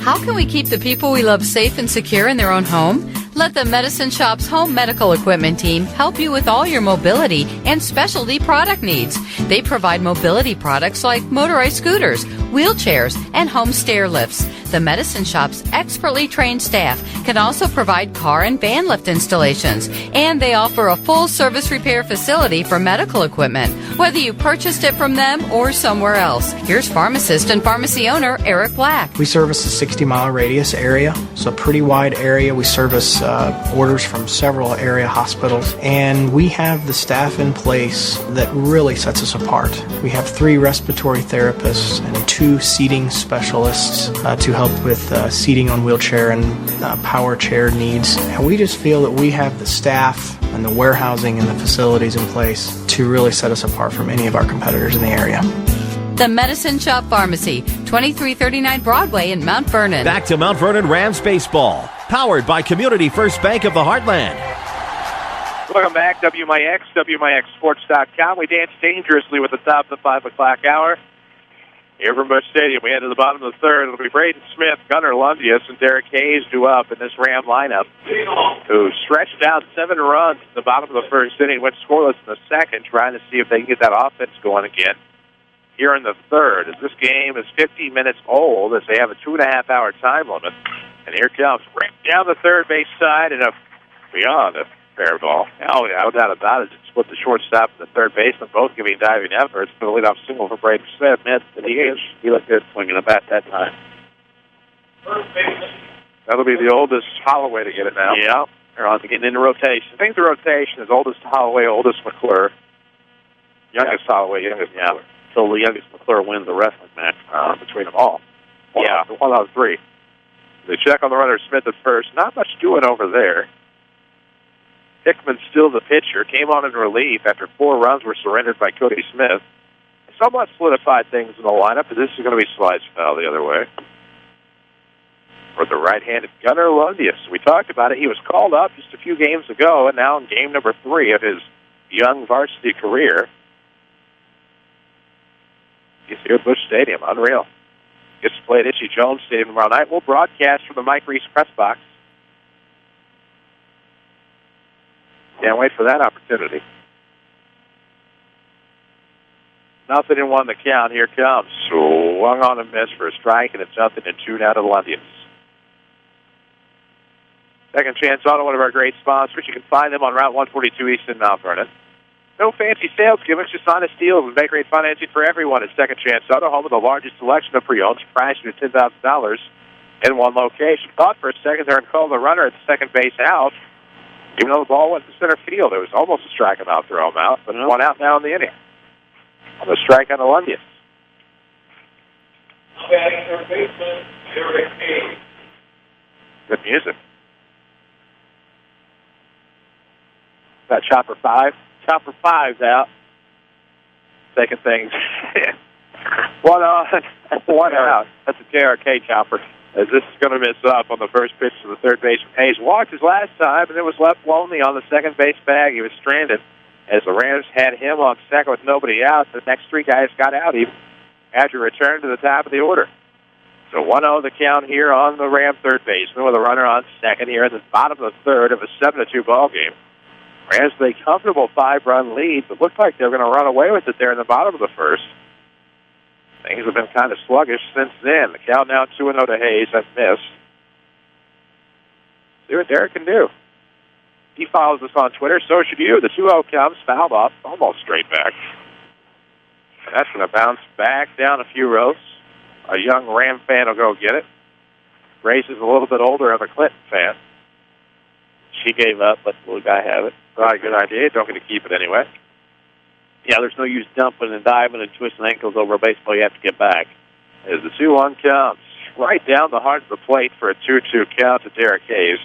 R: How can we keep the people we love safe and secure in their own home? Let the Medicine Shop's home medical equipment team help you with all your mobility and specialty product needs. They provide mobility products like motorized scooters, wheelchairs, and home stair lifts. The Medicine Shop's expertly trained staff can also provide car and van lift installations, and they offer a full service repair facility for medical equipment, whether you purchased it from them or somewhere else. Here's pharmacist and pharmacy owner Eric Black.
S: We service a 60-mile radius area. It's a pretty wide area. We service orders from several area hospitals, and we have the staff in place that really sets us apart. We have 3 respiratory therapists and 2 seating specialists to help with seating on wheelchair and power chair needs. And we just feel that we have the staff and the warehousing and the facilities in place to really set us apart from any of our competitors in the area.
R: The Medicine Shop Pharmacy, 2339 Broadway in Mount Vernon.
A: Back to Mount Vernon Rams Baseball, powered by Community First Bank of the Heartland.
C: Welcome back, WMIX, WMIXSports.com. We dance dangerously with the top of the 5 o'clock hour. Here from Busch Stadium, we head to the bottom of the third. It'll be Braden Smith, Gunnar Lundius, and Derek Hayes due up in this Ram lineup, who stretched out 7 runs at the bottom of the first inning, went scoreless in the second, trying to see if they can get that offense going again here in the third, as this game is 15 minutes old, as they have a 2.5-hour time limit. And here comes right down the third base side and beyond a fair ball. Oh, yeah, no doubt about it. It's with the shortstop and the third baseman both giving diving efforts for the leadoff single for Braden Smith. And he looked good swinging the bat that time. That'll be the oldest Holloway to get it now.
D: Yeah, they're on getting into rotation.
C: I think the rotation is oldest Holloway, oldest McClure. Youngest Holloway, youngest McClure.
D: So the youngest McClure wins the wrestling match
C: between them all. One out of three. They check on the runner, Smith at first. Not much doing over there. Hickman, still the pitcher, came on in relief after 4 runs were surrendered by Cody Smith. Somewhat solidified things in the lineup, but this is going to be slice foul the other way. For the right-handed Gunnar Lundius. We talked about it. He was called up just a few games ago, and now in game number 3 of his young varsity career. He's here at Busch Stadium. Unreal. Gets to play at Itchy Jones Stadium tomorrow night. We'll broadcast from the Mike Reese press box. Can't wait for that opportunity. 0-1 the count. Here comes. Swung on and missed for a strike, and it's 0-2 now to Lundius. Second Chance Auto, one of our great sponsors. You can find them on Route 142 East in Mount Vernon. No fancy sales gimmicks, just honest deals and bank rate financing for everyone at Second Chance Auto, home of the largest selection of pre-owns, priced at $10,000 in one location. Thought for a second there and called the runner at the second base out. Even though the ball went to center field, it was almost a strike him out, throw him out, but 1 out now in the inning. On the strike on Lundius. Good music. That Chopper 5.
D: Chopper 5's out.
C: Taking things 1 on, 1 out.
D: That's a JRK chopper.
C: As this is going to miss up on the first pitch to the third baseman. Hayes walked his last time, and it was left lonely on the second base bag. He was stranded as the Rams had him on second with nobody out. The next 3 guys got out even after return to the top of the order. So 1-0 the count here on the Ram third baseman with a runner on second here in the bottom of the third of a 7-2 ball game. Rams with a comfortable 5-run lead, but looked like they were going to run away with it there in the bottom of the first. Things have been kind of sluggish since then. The count now 2-0 to Hayes. That's missed. See what Derek can do. He follows us on Twitter. So should you. The 2-0 comes. Fouled off. Almost straight back. That's going to bounce back down a few rows. A young Ram fan will go get it. Grace is a little bit older of a Clinton fan.
D: She gave up. Let the little guy have it.
C: Probably a good idea. Don't get to keep it anyway.
D: Yeah, there's no use dumping and diving and twisting ankles over a baseball. You have to get back.
C: As the 2-1 comes, right down the heart of the plate for a 2-2 count to Derek Hayes.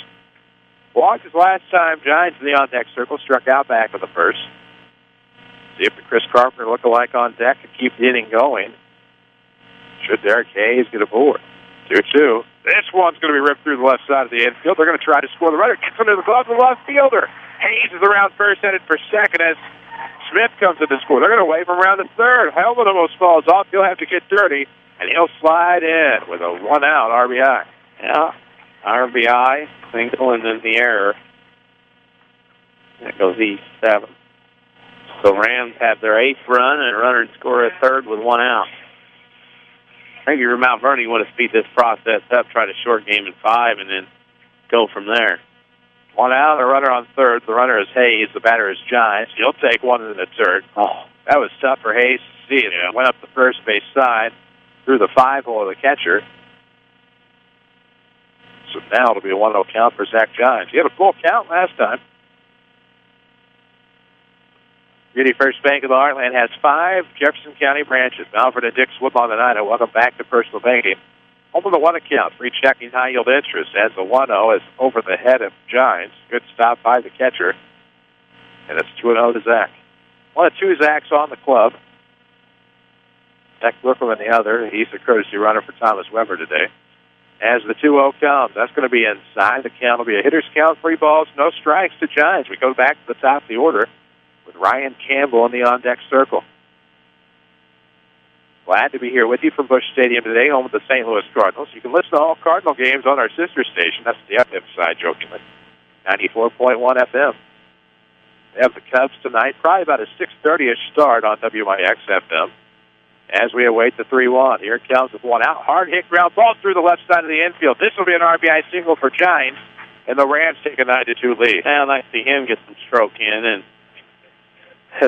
C: Walked his last time. Giants in the on-deck circle. Struck out back of the first. See if the Chris Carpenter look-alike on deck to keep the inning going. Should Derek Hayes get aboard? 2-2. This one's going to be ripped through the left side of the infield. They're going to try to score. The runner gets under the glove of the left fielder. Hayes is around first, headed for second as Smith comes to the score. They're going to wave him around the third. Helmet almost falls off. He'll have to get dirty, and he'll slide in with a 1-out RBI.
D: Yeah, RBI, single, and then the error. That goes E7. So Rams have their 8th run, and a runner score at third with 1 out. I think if you're Mount Vernon, you want to speed this process up, try to short game in 5, and then go from there.
C: 1 out, a runner on third. The runner is Hayes. The batter is Giants. He'll take one in the third. Oh, that was tough for Hayes to see. It went up the first base side through the 5-hole of the catcher. So now it'll be a 1-0 count for Zach Giants. He had a full count last time. Beauty First Bank of the Heartland has 5 Jefferson County branches. Alfred and Dick Woodlawn tonight. Welcome back to Personal Banking. Home of the 1 account. Free checking high-yield interest as the 1-0 is over the head of Giants. Good stop by the catcher. And it's 2-0 to Zach. 1 of 2 Zachs on the club. Zach Brooklyn the other. He's the courtesy runner for Thomas Weber today. As the 2-0 comes, that's going to be inside. The count will be a hitter's count, 3 balls, no strikes to Giants. We go back to the top of the order with Ryan Campbell in the on-deck circle. Glad to be here with you from Busch Stadium today, home of the St. Louis Cardinals. You can listen to all Cardinal games on our sister station. That's the FM side, jokingly. 94.1 FM. They have the Cubs tonight, probably about a 6:30-ish start on WMIX FM. As we await the 3-1, here it comes with 1 out. Hard hit ground ball through the left side of the infield. This will be an RBI single for Giants. And the Rams take a 9-2 lead.
D: And I see him get some stroke in, and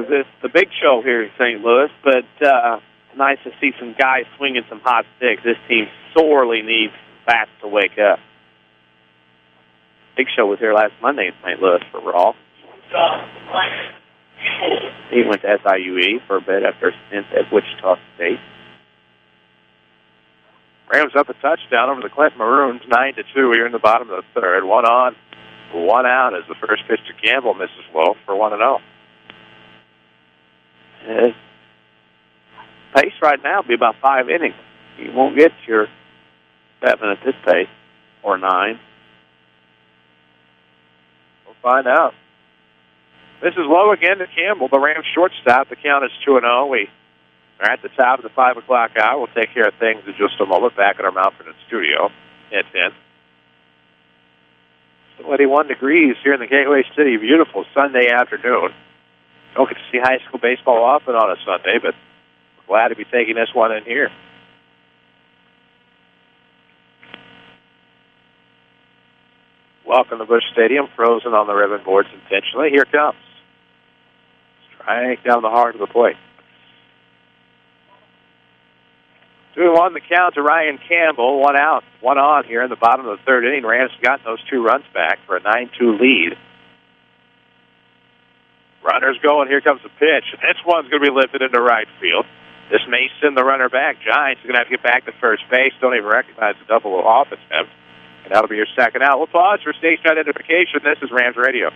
D: this the big show here in St. Louis, but nice to see some guys swinging some hot sticks. This team sorely needs bats to wake up. Big Show was here last Monday in St. Louis for Raw. He went to SIUE for a bit after a stint at Wichita State.
C: Rams up a touchdown over the Clinton Maroons, 9-2 here in the bottom of the third. 1 on, 1 out as the first pitch to Campbell misses low for 1-0.
D: Pace right now will be about 5 innings. You won't get your 7 at this pace, or 9.
C: We'll find out. This is low again to Campbell, the Rams shortstop. The count is 2-0. We are at the top of the 5 o'clock hour. We'll take care of things in just a moment back at our Mount Vernon studio at 10. Still 81 degrees here in the Gateway City. Beautiful Sunday afternoon. Don't get to see high school baseball often on a Sunday, but glad to be taking this one in here. Welcome to Busch Stadium, frozen on the ribbon boards intentionally. Here it comes. Strike down the heart of the plate. 2-1 the count to Ryan Campbell. 1 out, 1 on here in the bottom of the third inning. Rams got those 2 runs back for a 9-2 lead. Runners going. Here comes the pitch. This one's going to be lifted into right field. This may send the runner back. Giants are going to have to get back to first base. Don't even recognize the double off attempt. And that'll be your second out. We'll pause for station identification. This is Rams Radio.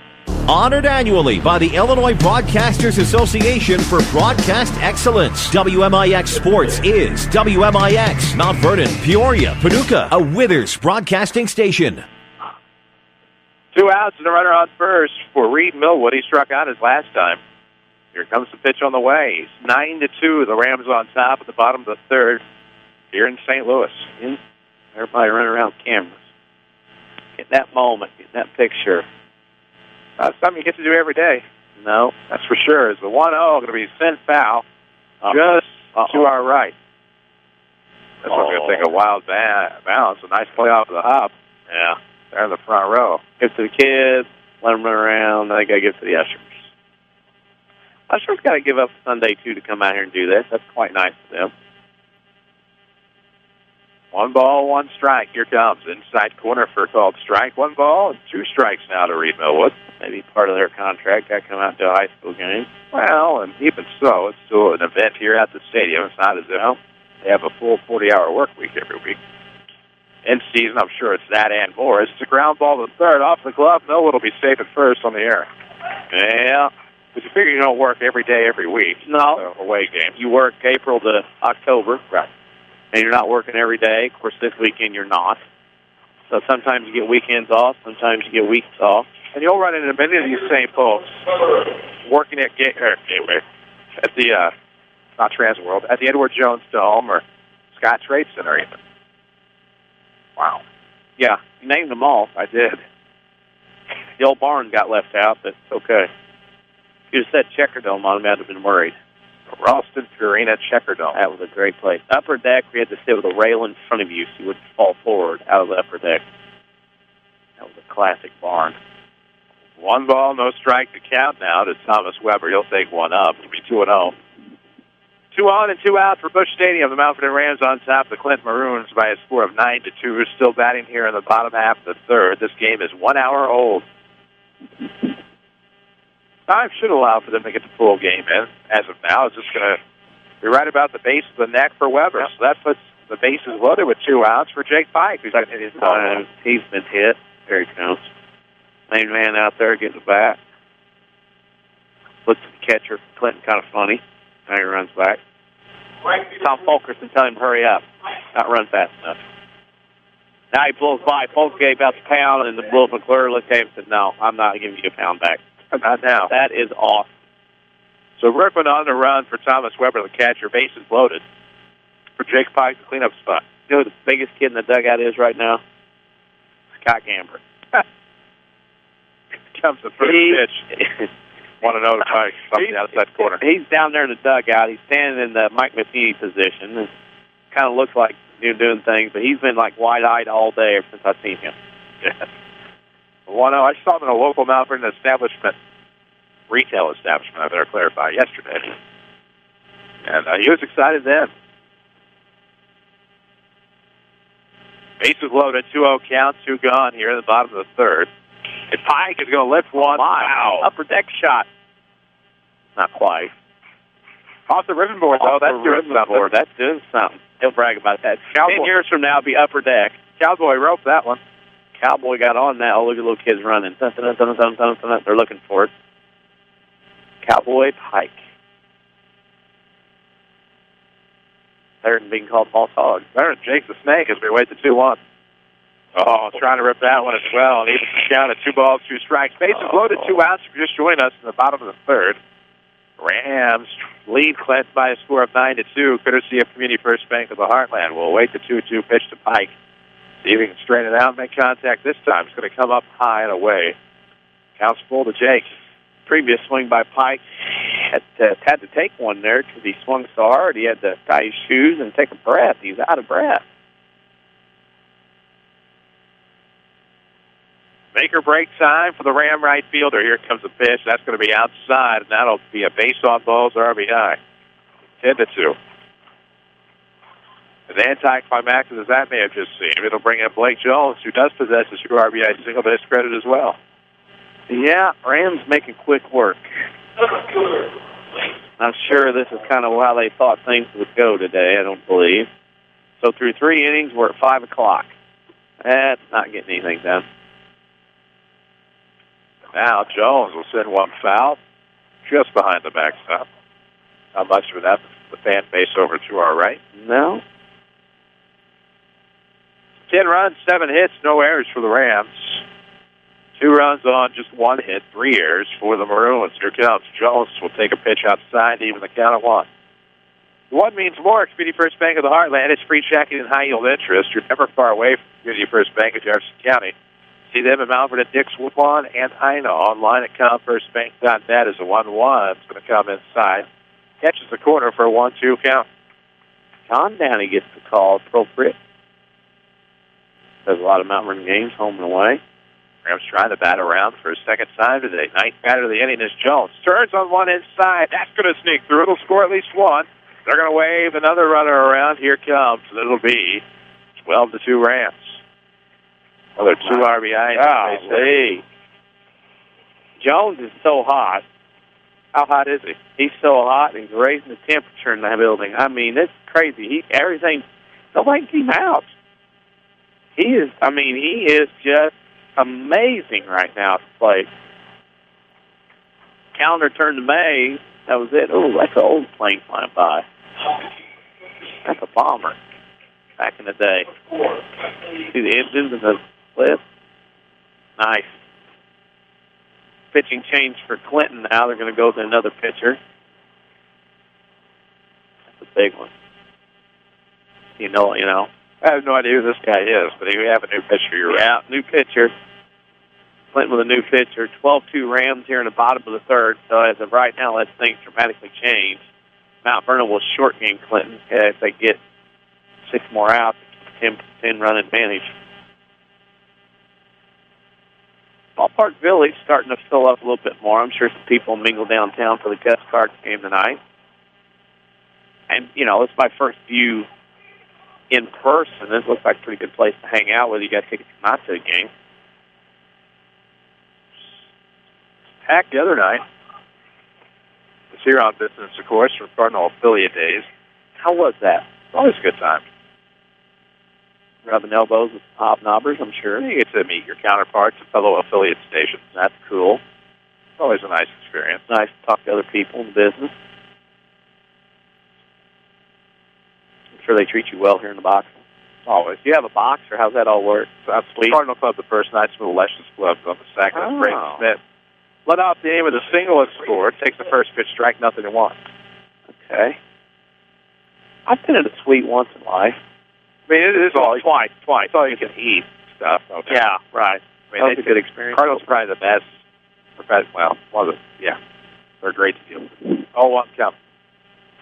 A: Honored annually by the Illinois Broadcasters Association for broadcast excellence. WMIX Sports is WMIX, Mount Vernon, Peoria, Paducah, a Withers broadcasting station.
C: 2 outs and a runner on first for Reed Millwood. He struck out his last time. Here comes the pitch on the way. It's 9-2. The Rams on top at the bottom of the third here in St. Louis.
D: Everybody running around cameras. Get that moment, get that picture.
C: That's something you get to do every day.
D: No.
C: That's for sure. Is the 1-0 going to be sent foul just to our right. This one's going to take a wild bounce. A nice play off of the hop.
D: Yeah.
C: There in the front row.
D: Give it to the kids, let them run around. They got to give it to the ushers. Ushers got to give up Sunday, too, to come out here and do this. That's quite nice of them.
C: 1 ball, 1 strike. Here comes inside corner for a called strike. 1 ball and 2 strikes now to Reed Millwood.
D: Maybe part of their contract. Got to come out to a high school game.
C: Well, and even so, it's still an event here at the stadium. It's not as if they have a full 40-hour work week every week. In season, I'm sure it's that and more. It's a ground ball to third off the glove. Millwood will be safe at first on the air.
D: Yeah.
C: But you figure you don't work every day, every week.
D: No.
C: So away game.
D: You work April to October.
C: Right.
D: And you're not working every day. Of course, this weekend you're not. So sometimes you get weekends off. Sometimes you get weeks off.
C: And you'll run into many of these same folks working at Gateway, at the, not Transworld, at the Edward Jones Dome or Scott Trade Center even. Wow.
D: Yeah, you named them all.
C: I did.
D: The old barn got left out, but it's okay. If you just said Checkerdome on them, I'd have been worried.
C: Ralston Purina Checkerdome.
D: That was a great place. Upper deck, we had to sit with a rail in front of you so you wouldn't fall forward out of the upper deck. That was a classic barn.
C: 1 ball, no strike to count now to Thomas Weber. He'll take 1 up. It'll be 2-0. 2 on and 2 out for Busch Stadium. The Mount Vernon Rams on top of the Clinton Maroons by a score of 9-2. We're still batting here in the bottom half of the third. This game is 1 hour old. Time should allow for them to get the full game in. As of now, it's just going to be right about the base of the neck for Weber. Yep. So that puts the bases loaded with 2 outs for Jake Pike, who's hit his ball.
D: He's been hit. There he comes. Main man out there getting the bat. Looks at the catcher, Clinton, kind of funny. Now he runs back. Tom Fulkerson tell him to hurry up, not run fast enough. Now he blows by. Fulkerson gave out the pound, and the Will McClure looked at him and said, "No, I'm not giving you a pound back."
C: Not now.
D: That is awesome.
C: So Rickman on the run for Thomas Weber, the catcher. Bases loaded for Jake Pike, the cleanup spot.
D: You know who the biggest kid in the dugout is right now? Scott Gamber.
C: Comes the first pitch. 1-0 to Pike, something outside corner.
D: He's down there in the dugout. He's standing in the Mike Matheny position. It kind of looks like doing things, but he's been like wide-eyed all day ever since I've seen him.
C: Yes. 1-0. I saw him in a local Mount Vernon establishment, retail establishment, I better clarify, yesterday. And he was excited then. Bases loaded, 2-0 count, 2 gone here in the bottom of the third. And Pike is going to lift one. Wow. Upper deck shot. Not quite. Off the ribbon board, though. That's doing something. That's doing something. He'll brag about that. 10 years from now, it'll be upper deck. Cowboy roped that one. Cowboy got on now. Look at little kids running. They're looking for it. Cowboy Pike. Third being called false hog. Jake the Snake as we wait the 2-1. Oh, trying to rip that one as well. And even down at 2 balls, 2 strikes. Bases loaded, 2 outs. If you just join us in the bottom of the third. Rams lead Clinton by a score of 9-2, courtesy of Community First Bank of the Heartland. We'll wait the 2-2 pitch to Pike. See if he can straighten it out and make contact this time. It's going to come up high and away. Counts full to Jake. Previous swing by Pike had to take one there because he swung so hard he had to tie his shoes and take a breath. He's out of breath. Make or break time for the Ram right fielder. Here comes the pitch. That's going to be outside, and that'll be a base on balls or RBI. 10-2. As anticlimactic as that may have just seemed, it'll bring in Blake Jones, who does possess a 2 RBI single to his credit as well. Yeah, Rams making quick work. I'm sure this is kind of how they thought things would go today, I don't believe. So through 3 innings, we're at 5 o'clock. That's not getting anything done. Now Jones will send one foul just behind the backstop. How much of that the fan base over to our right? No. 10 runs, 7 hits, no errors for the Rams. 2 runs on, just 1 hit, 3 errors for the Maroons. Here comes Jones. Will take a pitch outside, even the count of 1. 1 means more. Community First Bank of the Heartland. It's free checking and high yield interest. You're never far away from Community First Bank of Jefferson County. See them in Mount Vernon, Dix, Woodlawn, and Ina. Online at ComFirstBank.net is a 1-1. It's going to come inside. Catches the corner for a 1-2 count. John Downey gets the call. Appropriate. Does a lot of Mount Vernon games, home and away. Rams trying to bat around for his second time today. Ninth batter of the inning is Jones. Turns on one inside. That's going to sneak through. It'll score at least 1. They're going to wave another runner around. Here comes. It'll be 12-2 Rams. Another 2 RBI. Hey. Jones is so hot. How hot is he? He's so hot, and he's raising the temperature in the building. I mean, it's crazy. Nobody can keep him out. He is just amazing right now at the plate. Calendar turned to May. That was it. Oh, that's an old plane flying by. That's a bomber back in the day. See the engines and the lift? Nice. Pitching change for Clinton now. They're going to go to another pitcher. That's a big one. You know. I have no idea who this guy is, but we have a new pitcher. You're right. Yeah, new pitcher. Clinton with a new pitcher. 12-2 Rams here in the bottom of the third. So as of right now, unless things dramatically change, Mount Vernon will short game Clinton if they get 6 more outs, 10-run advantage. Ballpark Village starting to fill up a little bit more. I'm sure some people mingle downtown for the Gus Cards game tonight. And, it's my first view in person. This looks like a pretty good place to hang out with. You got tickets to come out to the game. Packed the other night. It's here on business, of course, from Cardinal affiliate days. How was that? Always a good time. Rubbing elbows with hobnobbers, I'm sure. You get to meet your counterparts at fellow affiliate stations. That's cool. It's always a nice experience. Nice to talk to other people in business. I'm sure they treat you well here in the box. Always. Do you have a box, or how's that all work? That's sweet. Cardinal Club the first night, with the Lesh's Club on the second. Oh. Brayden Smith. Let off the aim with a single and scored. Takes the first pitch, strike nothing and 1. Okay. I've been at a suite once in life. I mean, it is all twice. It's all you can eat stuff. Okay. Yeah, right. I mean, that's a good experience. Cardinals probably the best. Well, one of the, they're great to deal with. All 1 count.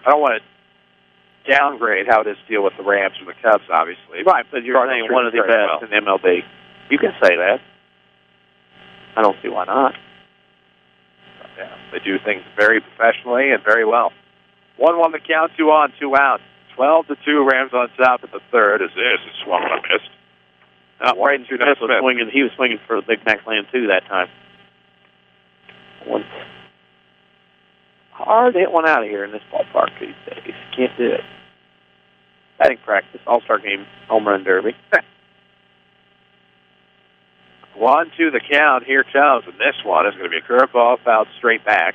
C: I don't want to downgrade how it is to deal with the Rams or the Cubs, obviously. Right, but you're saying one of the best in MLB. You can say that.
D: I don't see why not.
C: Yeah, they do things very professionally and very well. 1-1 the count, 2 on, 2 out. 12-2, Rams on top of the third. This is swung and a missed.
D: Braden Smith was swinging. He was swinging for the Big Mac Land 2 that time. One hard to hit one out of here in this ballpark these days. Can't do it. Batting practice, All-Star game, home run derby.
C: 1-2 the count. Here comes, and this one is going to be a curveball, fouled straight back.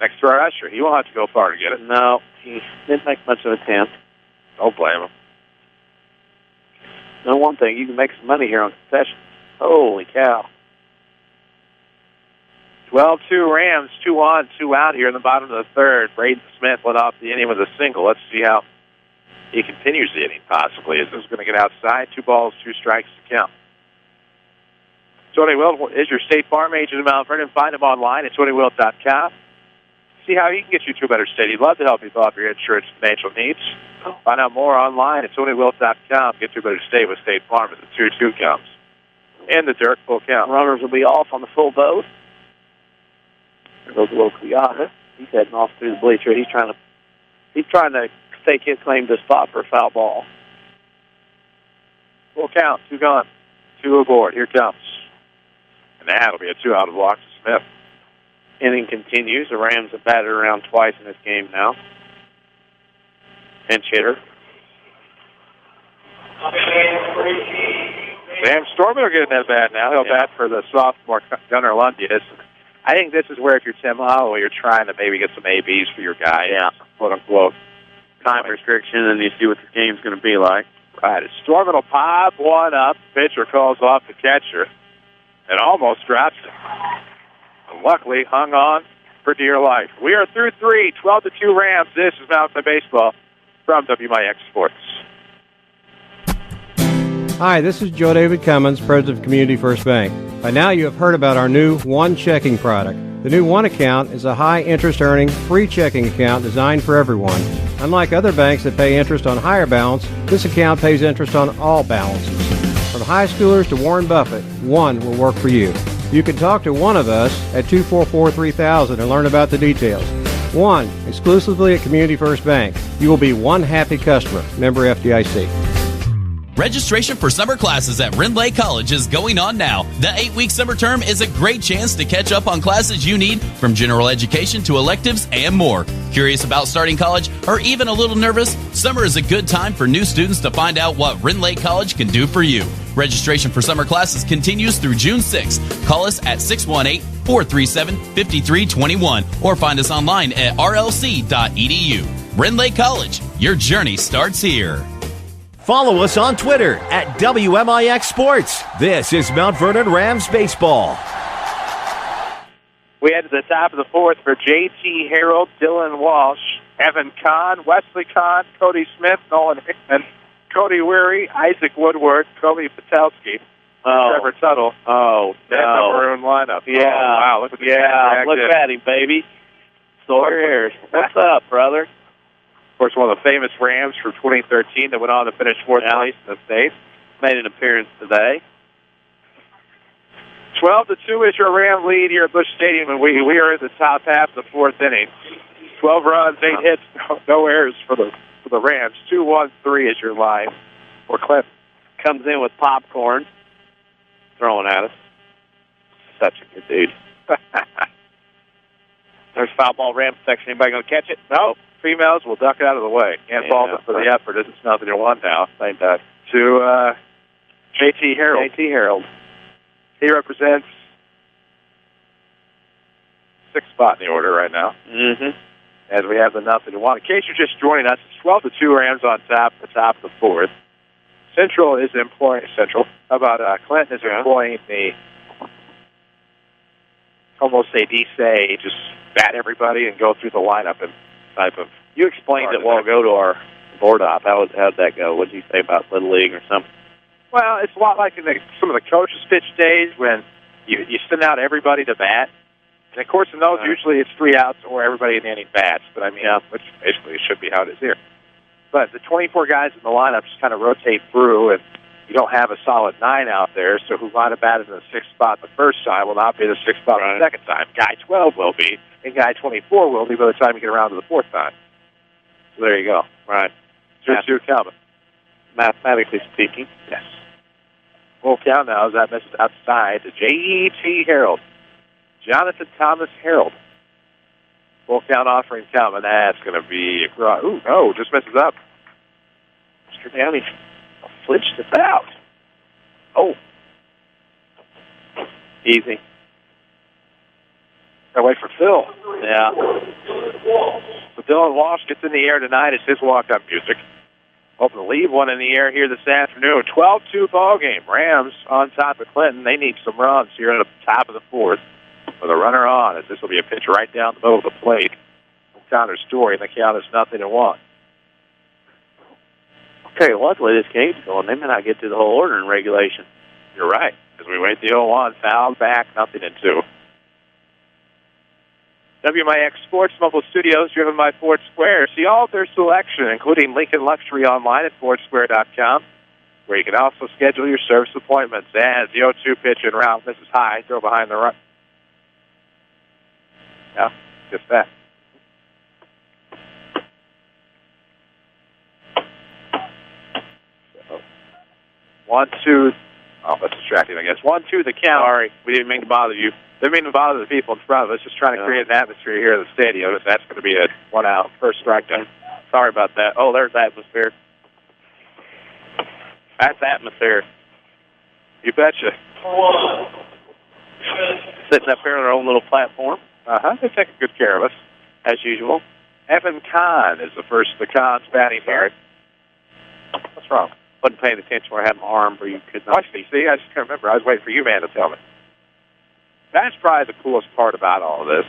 C: Next to our Usher. He won't have to go far to get it.
D: No, he didn't make much of an attempt.
C: Don't blame him.
D: No, one thing, you can make some money here on concessions. Holy cow.
C: 12-2 Rams, 2 on, 2 out here in the bottom of the third. Braden Smith led off the inning with a single. Let's see how he continues the inning, possibly. Is this going to get outside? 2 balls, 2 strikes to count. Tony Wilt is your State Farm agent in Mount Vernon. Find him online at TonyWilt.com. See how he can get you to a better state. He'd love to help you fill out your insurance and financial needs. Find out more online at TonyWilt.com. Get to a better state with State Farm as the 2-2 comes. And the dirt full count.
D: Runners will be off on the full boat. There goes Will Kuyata. He's heading off through the bleacher. He's trying to stake his claim to spot for a foul ball.
C: Full count. 2 gone. 2 aboard. Here comes. And that'll be a 2 out of walk to Smith.
D: Inning continues. The Rams have batted around twice in this game now. Pinch hitter.
C: Sam Stormy will get in that bat now. He'll bat for the sophomore Gunnar Lundius. I think this is where, if you're Tim Holloway, you're trying to maybe get some ABs for your guy.
D: Yeah.
C: Quote unquote.
D: Time restriction, and you see what the game's going to be like.
C: Right. Stormy will pop one up. Pitcher calls off the catcher. And almost drops him. Luckily, hung on for dear life. We are through 3, 12-2 Rams. This is Mountain Baseball from WMIX Sports.
E: Hi, this is Joe David Cummins, President of Community First Bank. By now you have heard about our new One Checking product. The new One Account is a high-interest earning, free checking account designed for everyone. Unlike other banks that pay interest on higher balance, this account pays interest on all balances. From high schoolers to Warren Buffett, One will work for you. You can talk to one of us at 244-3000 and learn about the details. One, exclusively at Community First Bank. You will be one happy customer. Member FDIC.
F: Registration for summer classes at Rindley College is going on now. The 8-week summer term is a great chance to catch up on classes you need, from general education to electives and more. Curious about starting college or even a little nervous? Summer is a good time for new students to find out what Rindley College can do for you. Registration for summer classes continues through June 6th. Call us at 618-437-5321 or find us online at rlc.edu. Rindley College, your journey starts here.
A: Follow us on Twitter at WMIX Sports. This is Mount Vernon Rams Baseball.
C: We head to the top of the fourth for J.T. Harold, Dylan Walsh, Evan Kahn, Wesley Kahn, Cody Smith, Nolan Hickman, Cody Weary, Isaac Woodward, Kobe Patelski, Trevor Tuttle.
D: Oh, no.
C: That's the Maroon lineup.
D: Yeah.
C: Oh, wow, look at the
D: look at him, baby. Sawyer Harris. What's up, brother?
C: Of course, one of the famous Rams from 2013 that went on to finish fourth place in the state.
D: Made an appearance today.
C: 12-2 is your Ram lead here at Busch Stadium, and we are in the top half of the fourth inning. 12 runs, 8 hits, no errors for the Rams. 2-1-3 is your line for Clinton.
D: Comes in with popcorn, throwing at us. Such a good dude. There's foul ball Ram section. Anybody going to catch it?
C: No. Females will duck it out of the way. Can't fault it for the effort. It's nothing to one now.
D: Thank that.
C: To J.T. Harold.
D: J.T. Harold.
C: He represents 6th spot in the order right now.
D: Mm-hmm.
C: As we have the nothing to one. In case you're just joining us, it's 12-2 Rams on top at the top of the fourth. Central is employing Clinton is employing the almost a say just bat everybody and go through the lineup and type of.
D: You explained it a while ago to our board op. How'd that go? What did you say about Little League or something?
C: Well, it's a lot like in some of the coaches' pitch days when you send out everybody to bat. And, of course, in those, usually it's 3 outs or everybody in the inning bats. But, I mean, which basically should be how it is here. But the 24 guys in the lineup just kind of rotate through, and you don't have a solid 9 out there, so who might have batted in the 6th spot the first time will not be the 6th spot the second time. Guy 12 will be, and guy 24 will be by the time you get around to the 4th time. So there you go.
D: Right.
C: 2-2 Calvin.
D: Mathematically speaking.
C: Yes. Full count now as that misses outside to J.E.T. Harold. Jonathan Thomas Harold. Full count offering coming. That's going to be a cross. Ooh, no, just misses up.
D: Mr. Downey flinched it out. Oh. Easy.
C: Gotta wait for Phil.
D: Yeah.
C: So Dylan Walsh gets in the air tonight. It's his walk-up music. Hoping to leave one in the air here this afternoon. 12-2 ball game. Rams on top of Clinton. They need some runs here at the top of the 4th with a runner on, as this will be a pitch right down the middle of the plate. Counter Story, and the count is 0-1.
D: Okay, luckily this game's going. They may not get to the whole order in regulation.
C: You're right. As we wait the 0-1, fouled back, 0-2. WMIX Sports Mobile Studios, driven by Ford Square. See all of their selection, including Lincoln Luxury, online at FordSquare.com, where you can also schedule your service appointments. And the 0-2 pitch in round misses high, throw behind the run. Yeah, just that. So, 1-2. Oh, that's distracting, I guess. 1-2 the count.
D: Sorry, we didn't mean to bother you.
C: Didn't mean to bother the people in front of us, just trying to create an atmosphere here at the stadium. That's going to be a 1-out, first strike down.
D: Sorry about that. Oh, there's atmosphere. That's atmosphere.
C: You betcha.
D: Sitting up here on our own little platform.
C: They're taking good care of us,
D: as usual.
C: Evan Kahn is the first of the Kahns batting here. What's wrong?
D: Wasn't paying attention where I had my arm where you could not
C: see. I just can't remember. I was waiting for you, man, to tell me. That's probably the coolest part about all of this.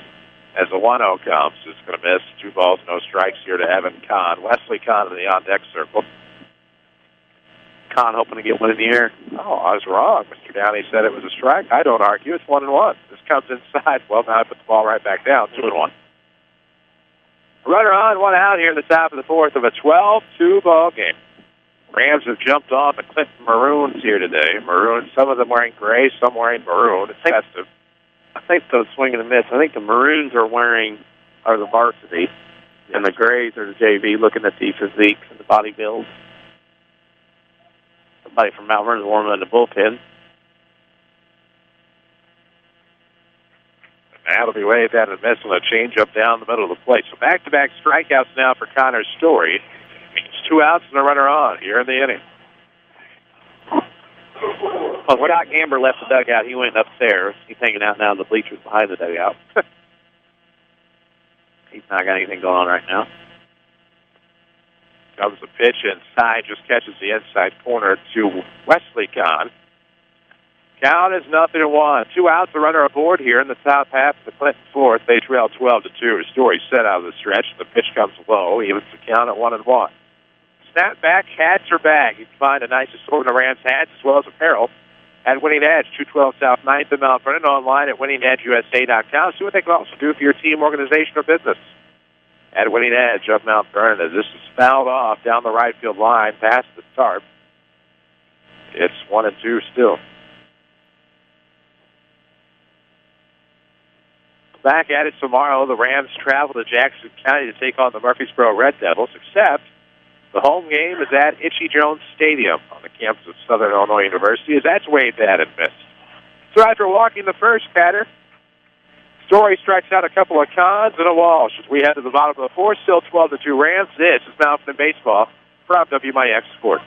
C: As the 1-0 comes, it's going to miss. 2 balls, no strikes here to Evan Kahn. Wesley Kahn in the on-deck circle.
D: Kahn hoping to get one in the air.
C: Oh, I was wrong. Mr. Downey said it was a strike. I don't argue. It's 1-1. This comes inside. Well, now I put the ball right back down. 2-1. Runner on, 1 out here in the top of the 4th of a 12-2 ball game. Rams have jumped on the Clinton Maroons here today. Maroons, some of them wearing gray, some wearing maroon. It's festive.
D: I think the swing and a miss. I think the Maroons are the varsity, and the Grays are the JV, looking at the physiques and the body builds. Somebody from Mount Vernon's warming in the bullpen.
C: That'll be waved at and miss on a change-up down the middle of the plate. So back-to-back strikeouts now for Connor Story. Means 2 outs and a runner on here in the inning.
D: Well, Scott Gamber left the dugout. He went upstairs. He's hanging out now in the bleachers behind the dugout. He's not got anything going on right now.
C: Comes the pitch inside, just catches the inside corner to Wesley Kahn. Count is 0-1. 2 outs, a runner aboard here in the top half of the Clinton 4th. They trail 12-2. Story set out of the stretch. The pitch comes low. Evens the count at 1-1. Snap back, hats are back. You can find a nice assortment of Rams hats as well as apparel at Winning Edge, 212 South 9th in Mount Vernon, online at winningedgeusa.com. See what they can also do for your team, organization, or business. At Winning Edge of Mount Vernon, as this is fouled off down the right field line past the tarp. It's 1-2 still. Back at it tomorrow, the Rams travel to Jackson County to take on the Murfreesboro Red Devils, except the home game is at Itchy Jones Stadium on the campus of Southern Illinois University, as that's waved at and missed. So after walking the first batter, Story strikes out a couple of Kahns and a Walsh. As we head to the bottom of the 4th, still 12-2 Rams. This is Mountain Baseball from WMIX Sports.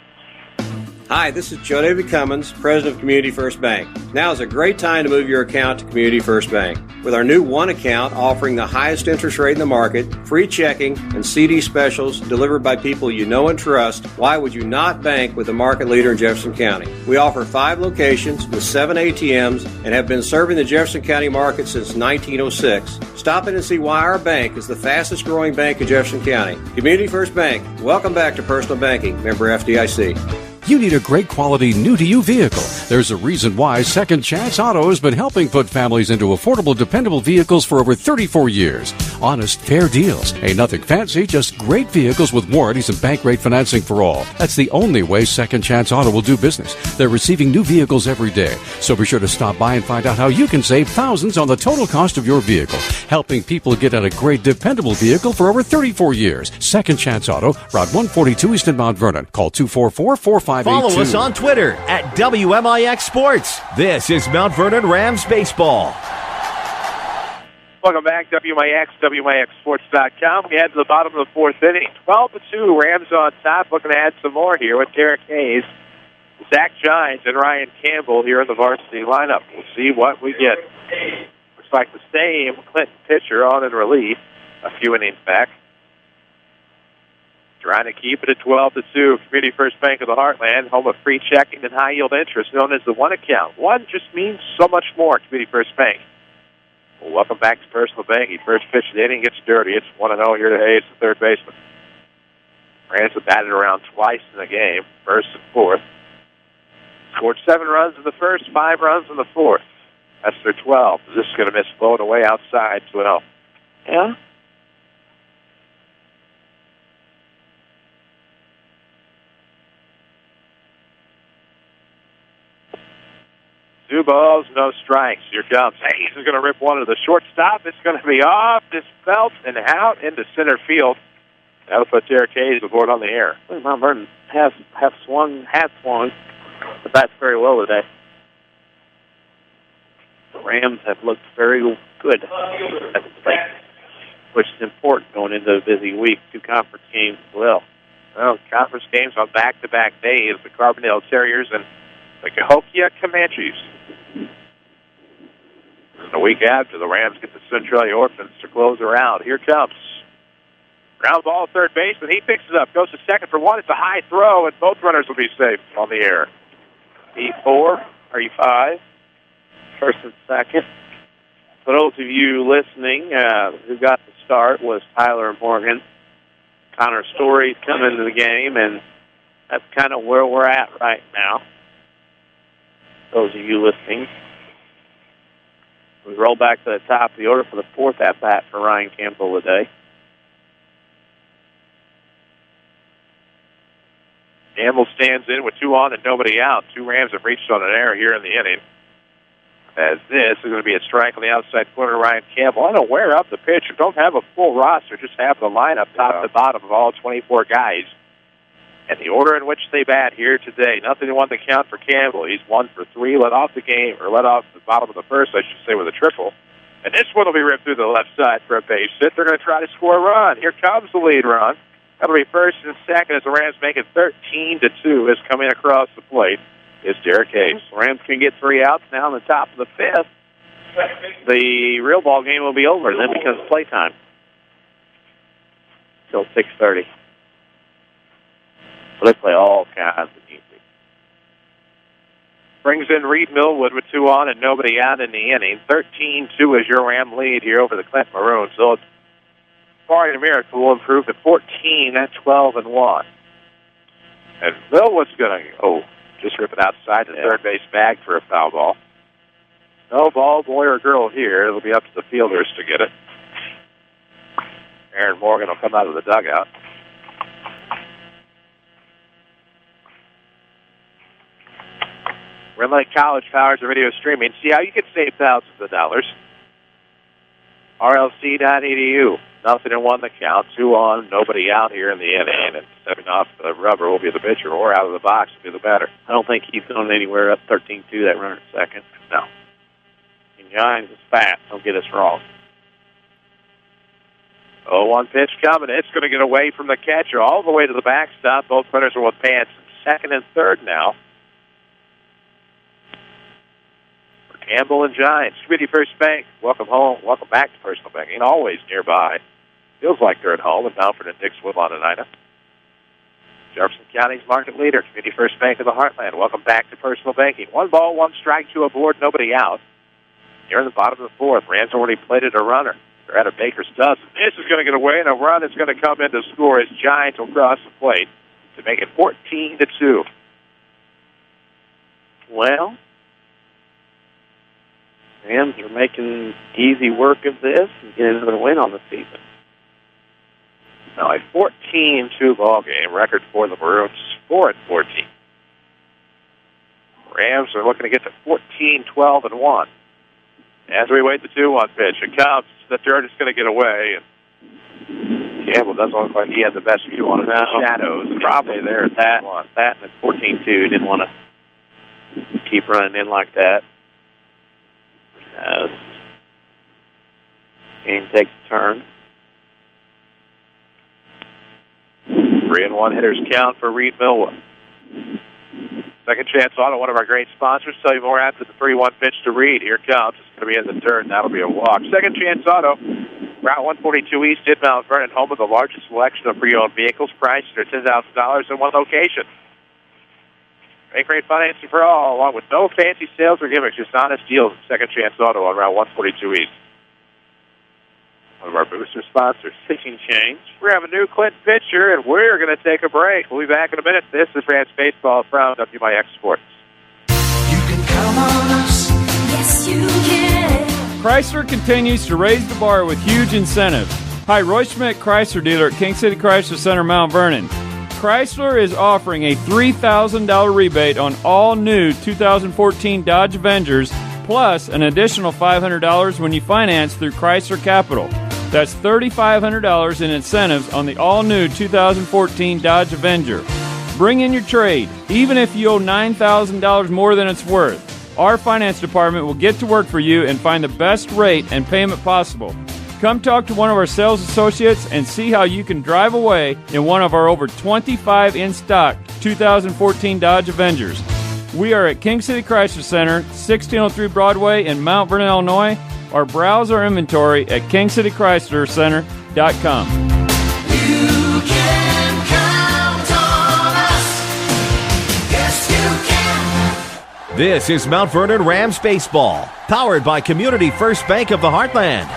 E: Hi, this is Joe David Cummins, President of Community First Bank. Now is a great time to move your account to Community First Bank. With our new One account offering the highest interest rate in the market, free checking, and CD specials delivered by people you know and trust, why would you not bank with the market leader in Jefferson County? We offer 5 locations with 7 ATMs and have been serving the Jefferson County market since 1906. Stop in and see why our bank is the fastest growing bank in Jefferson County. Community First Bank. Welcome back to Personal Banking. Member FDIC.
H: You need a great quality, new-to-you vehicle. There's a reason why Second Chance Auto has been helping put families into affordable, dependable vehicles for over 34 years. Honest, fair deals. Ain't nothing fancy, just great vehicles with warranties and bank rate financing for all. That's the only way Second Chance Auto will do business. They're receiving new vehicles every day. So be sure to stop by and find out how you can save thousands on the total cost of your vehicle. Helping people get out a great, dependable vehicle for over 34 years. Second Chance Auto, Route 142 East in Mount Vernon. Call 244-4582.
A: Follow us on Twitter at WMIX Sports. This is Mount Vernon Rams Baseball.
C: Welcome back, WMIX, WMIXSports.com. We head to the bottom of the fourth inning. 12-2, Rams on top. Looking to add some more here with Derek Hayes, Zach Gines, and Ryan Campbell here in the varsity lineup. We'll see what we get. Looks like the same Clinton pitcher on in relief a few innings back. Trying to keep it at 12-2. Community First Bank of the Heartland, home of free checking and high-yield interest, known as the One Account. One just means so much more. Community First Bank. Well, welcome back to Personal Banking. First pitch of the inning gets dirty. It's 1-0 here to Hayes, the third baseman. Rams have batted around twice in the game, first and fourth. Scored 7 runs in the first, 5 runs in the fourth. That's their 12. This is going to miss floating away outside 2-0.
D: Yeah?
C: 2 balls, no strikes. Here comes Hayes. Is going to rip one to the shortstop. It's going to be off this belt and out into center field. That'll put Derek Hayes aboard on the air.
D: Mount Vernon has swung, but that's very well today. The Rams have looked very good at the plate, which is important going into a busy week. 2 conference games as well.
C: Well, conference games on back-to-back days. The Carbondale Terriers and the Cahokia Comanches. And the week after, the Rams get the Centralia Orphans to close her out. Here comes. Ground ball, third baseman. He picks it up. Goes to second for one. It's a high throw, and both runners will be safe on the air.
D: E4, are you 5? First and second. For those of you listening, who got the start was Tyler Morgan. Connor Story's come into the game, and that's kind of where we're at right now. Those of you listening. We roll back to the top of the order for the 4th at-bat for Ryan Campbell today.
C: Campbell stands in with 2 on and nobody out. 2 Rams have reached on an error here in the inning. As this is going to be a strike on the outside corner, Ryan Campbell. Unaware of the pitch. Don't have a full roster, just have the lineup top to bottom of all 24 guys. And the order in which they bat here today, nothing to 1 to count for Campbell. He's 1 for 3, let off the game, or let off the bottom of the first, I should say, with a triple. And this one will be ripped through the left side for a base hit. They're going to try to score a run. Here comes the lead run. That'll be first and second as the Rams make it 13-2 as coming across the plate is Derek Hayes.
D: The Rams can get 3 outs now in the top of the 5th. The real ball game will be over, and then becomes playtime till 6:30. So they play all kinds of music.
C: Brings in Reed Millwood with 2 on and nobody out in the inning. 13-2 is your Ram lead here over the Clinton Maroons. So it's barring a miracle, will improve to 14 at 12-1. And Millwood's going to just rip it outside the third base bag for a foul ball. No ball, boy or girl here. It'll be up to the fielders to get it. Aaron Morgan will come out of the dugout. Red Lake College powers the video streaming. See how you can save thousands of dollars. RLC.edu. Nothing in 1 to count. 2 on, nobody out here in the inning. And stepping off the rubber will be the pitcher, or out of the box will be the batter.
D: I don't think he's going anywhere up 13-2, that runner at second.
C: No.
D: And Gines is fast. Don't get us wrong.
C: 0-1 pitch coming. It's going to get away from the catcher all the way to the backstop. Both runners will advance second and third now. Campbell and Giants. Community First Bank, welcome home. Welcome back to Personal Banking. Always nearby. Feels like they're at home in Mountford and Dixwood, Oneida. Jefferson County's market leader, Community First Bank of the Heartland. Welcome back to Personal Banking. 1 ball, 1 strike, 2 aboard, nobody out. Here in the bottom of the 4th, Rams already plated a runner. They're at a Baker's dozen. This is going to get away, and a run is going to come in to score as Giants will cross the plate to make it 14-2.
D: Well, Rams are making easy work of this and getting another win on the season.
C: Now a 14-2 ball game, record for the Maroons, 4-14. Rams are looking to get to 14-12-1. As we wait the 2-1 pitch, it counts that they're just going to get away. And Campbell doesn't look like he had the best view on the shadows. Probably there at that and at 14-2. Didn't want to keep running in like that. As game takes a turn. 3-1 hitters count for Reed Millwood. Second Chance Auto, one of our great sponsors. Tell you more after the 3-1 pitch to Reed. Here it comes. It's going to be in the dirt, and that'll be a walk. Second Chance Auto, Route 142 East in Mount Vernon, home of the largest selection of pre-owned vehicles, priced at $10,000 in one location. Bank rate financing for all, along with no fancy sales or gimmicks, just honest deals at Second Chance Auto on Route 142 East. One of our booster sponsors, Pitching Change. We have a new Clinton pitcher, and we're going to take a break. We'll be back in a minute. This is Rams Baseball from WMIX Sports.
T: You can count on us. Yes, you can.
I: Chrysler continues to raise the bar with huge incentives. Hi, Roy Schmidt, Chrysler dealer at King City Chrysler Center, Mount Vernon. Chrysler is offering a $3,000 rebate on all new 2014 Dodge Avengers, plus an additional $500 when you finance through Chrysler Capital. That's $3,500 in incentives on the all-new 2014 Dodge Avenger. Bring in your trade, even if you owe $9,000 more than it's worth. Our finance department will get to work for you and find the best rate and payment possible. Come talk to one of our sales associates and see how you can drive away in one of our over 25 in-stock 2014 Dodge Avengers. We are at King City Chrysler Center, 1603 Broadway in Mount Vernon, Illinois, or browse our inventory at kingcitychryslercenter.com.
T: You can count on us. Yes, you can.
A: This is Mount Vernon Rams Baseball, powered by Community First Bank of the Heartland.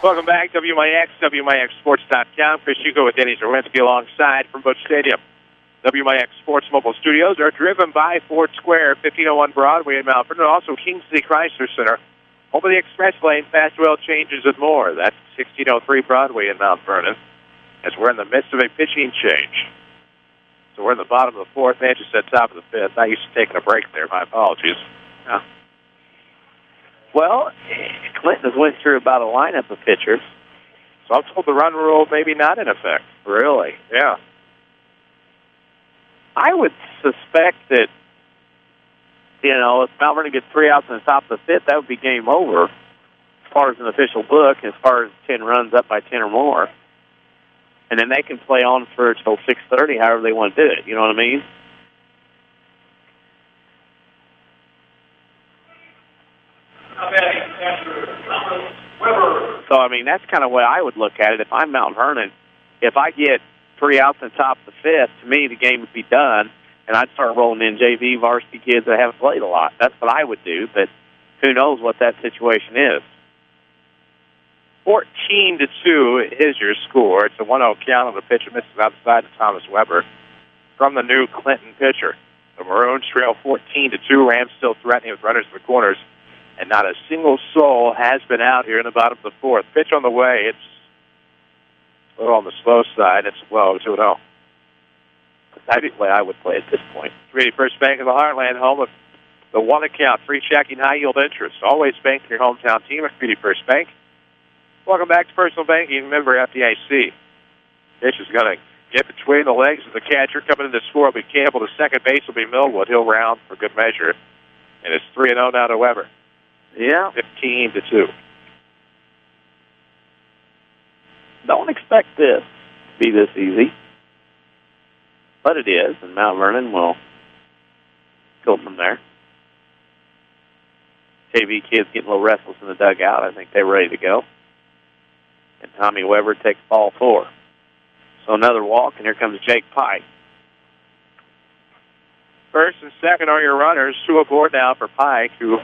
C: Welcome back, WMIX, WMIXSports.com. Chris Hugo with Denny Czerwinski alongside from Busch Stadium. WMIX Sports Mobile Studios are driven by Ford Square, 1501 Broadway in Mount Vernon, also King City Chrysler Center, home of the Express Lane, fast oil changes and more. That's 1603 Broadway in Mount Vernon, as we're in the midst of a pitching change. So we're in the bottom of the fourth, man just said top of the fifth. I used to taking a break there. My apologies. Yeah.
D: Well, Clinton has went through about a lineup of pitchers.
C: So I'm told the run rule maybe not in effect.
D: Really?
C: Yeah.
D: I would suspect that, if Mount Vernon gets 3 outs in the top of the fifth, that would be game over as far as an official book, as far as 10 runs up by 10 or more. And then they can play on for until 6:30, however they want to do it. You know what I mean? So, that's kind of the way I would look at it. If I'm Mount Vernon, if I get 3 outs in the top of the fifth, to me, the game would be done, and I'd start rolling in JV varsity kids that haven't played a lot. That's what I would do, but who knows what that situation is.
C: 14-2 is your score. It's a 1-0 count on the pitch that misses outside to Thomas Weber from the new Clinton pitcher. The Maroons trail 14-2. Rams still threatening with runners in the corners, and not a single soul has been out here in the bottom of the fourth. Pitch on the way. It's a little on the slow side. It's low, 2-0. That's the way I would play at this point. Community First Bank of the Heartland, home of the one account, free checking, high-yield interest. Always bank your hometown team at Community First Bank. Welcome back to Personal Banking, member FDIC. Pitch is going to get between the legs of the catcher. Coming in to score will be Campbell. The second base will be Millwood. He'll round for good measure. And it's 3-0 now to Weber.
D: Yeah.
C: 15-2.
D: Don't expect this to be this easy. But it is, and Mount Vernon will go from there. JV kids getting a little restless in the dugout. I think they're ready to go. And Tommy Weber takes ball 4. So another walk, and here comes Jake Pike.
C: First and second are your runners. 2 aboard now for Pike, who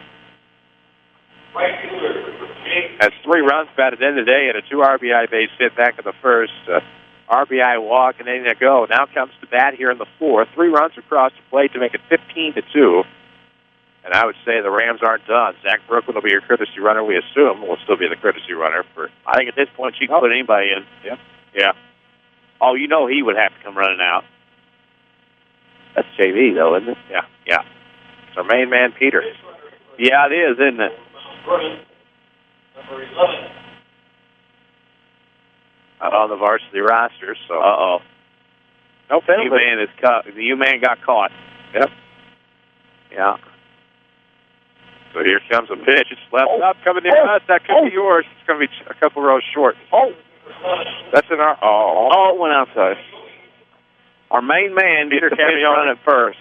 C: has 3 runs batted in today and a 2 RBI base hit back in the first. RBI walk, and then they go. Now comes to bat here in the fourth. 3 runs across the plate to make it 15-2. And I would say the Rams aren't done. Zach Brooklyn will be your courtesy runner, we assume. Will still be the courtesy runner.
D: I think at this point you can put anybody in.
C: Yeah.
D: Oh, you know he would have to come running out. That's JV, though, isn't it?
C: Yeah. It's our main man, Peter.
D: Yeah, it is, isn't it?
T: Number 11.
C: Not on the varsity roster, so.
D: Uh-oh.
C: No penalty.
D: The U-Man got caught.
C: Yep.
D: Yeah.
C: So here comes a pitch. It's left up, coming near us. That could be yours. It's going to be a couple rows short. That's in our...
D: Oh, it went outside. Our main man, Peter Camione at first.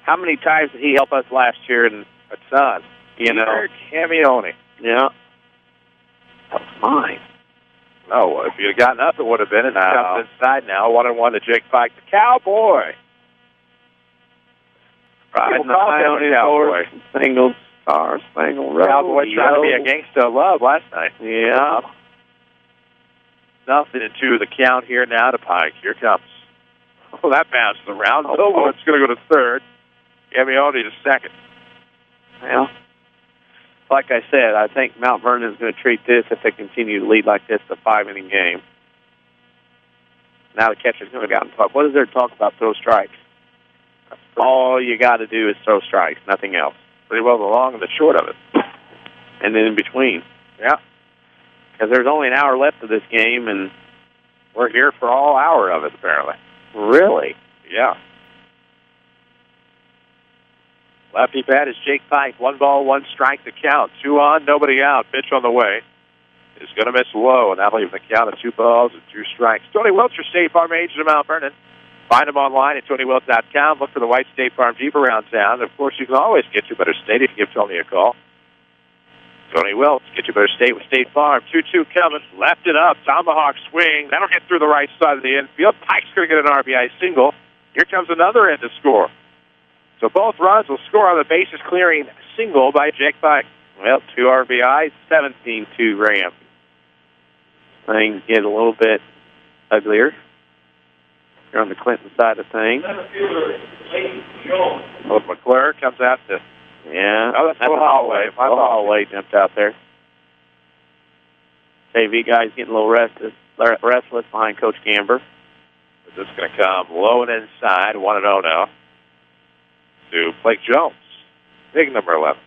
D: How many times did he help us last year in a ton?
C: Peter Camione.
D: Yeah. That was mine.
C: No, if you'd have gotten up, it would have been. And comes inside now. 1-1 to Jake Pike, the Cowboy.
D: Riding the high on his horse. Single star, single road.
C: Cowboy trying to be a gangsta of love last night.
D: Yeah.
C: 0-2 the count here now to Pike. Here comes. Oh, that bounces around. Oh, it's going to go to third. Camione to second.
D: Well, like I said, I think Mount Vernon is going to treat this, if they continue to lead like this, a 5-inning game. Now the catcher's going to go out and talk. What is there to talk about? Throw strikes. All you got to do is throw strikes, nothing else.
C: Pretty well the long and the short of it.
D: And then in between.
C: Yeah.
D: Because there's only an hour left of this game, and
C: we're here for all hour of it, apparently.
D: Really?
C: Yeah. Lefty bat is Jake Pike. 1 ball, 1 strike to count. 2 on, nobody out. Pitch on the way. Is going to miss low, and that'll leave the count of 2 balls and 2 strikes. Tony Welch, your State Farm agent of Mount Vernon. Find him online at TonyWelch.com. Look for the white State Farm Jeep around town. And of course, you can always get to Better State if you give Tony a call. Tony Welch, get you Better State with State Farm. 2-2 coming. Left it up. Tomahawk swing. That'll hit through the right side of the infield. Pike's going to get an RBI single. Here comes another in to score. So both runs will score on the bases clearing single by Jake Pike. Well, 2 RBIs, 17-2 Rams. Things get a little bit uglier. Here on the Clinton side of things. Well, McClure comes out to... Yeah, that's the hallway. My hallway jumped out there. JV guy's getting a little restless behind Coach Gamber. This is going to come low and inside, 1-0 now. To Blake Jones, big number 11.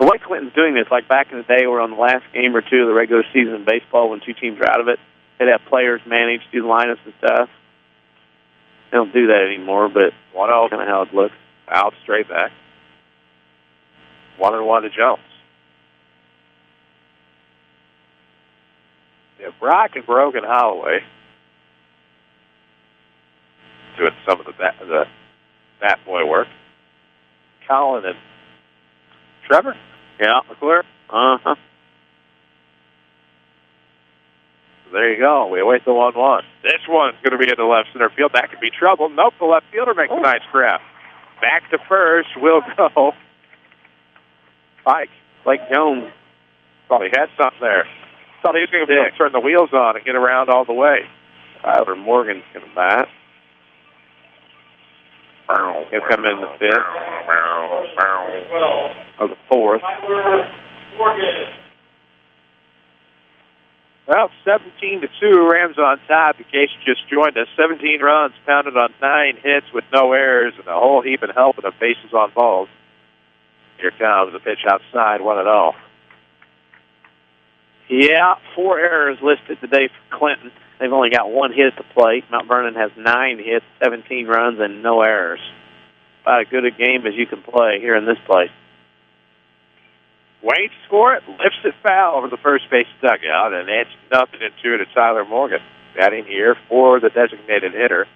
C: The way Clinton's doing this, like back in the day, where on the last game or two of the regular season in baseball, when 2 teams are out of it, they'd have players manage, do the lineups and stuff. They don't do that anymore, but 1-0 kind of how it looks. Out straight back. 1-1 to Jones. Yeah, Brock and Brogan Holloway doing some of the bat boy work. Colin and Trevor? Yeah, McClure? Uh-huh. So there you go. We await the 1-1. This one's going to be in the left center field. That could be trouble. Nope, the left fielder makes a nice grab. Back to first will go Pike. Blake Jones probably had something there. Thought he was going to be able to turn the wheels on and get around all the way. Tyler Morgan's going to bat. He'll come in the 5th. Or the 4th. Well, 17-2, Rams on top. In case you just joined us, 17 runs pounded on 9 hits with no errors and a whole heap of help and the bases on balls. Here comes the pitch outside, 1-0. Yeah, 4 errors listed today for Clinton. They've only got 1 hit at the plate. Mount Vernon has 9 hits, 17 runs, and no errors. About as good a game as you can play here in this place. Waits for it, lifts it foul over the first base dugout, and it's 0-2 to Tyler Morgan. Batting here for the designated hitter,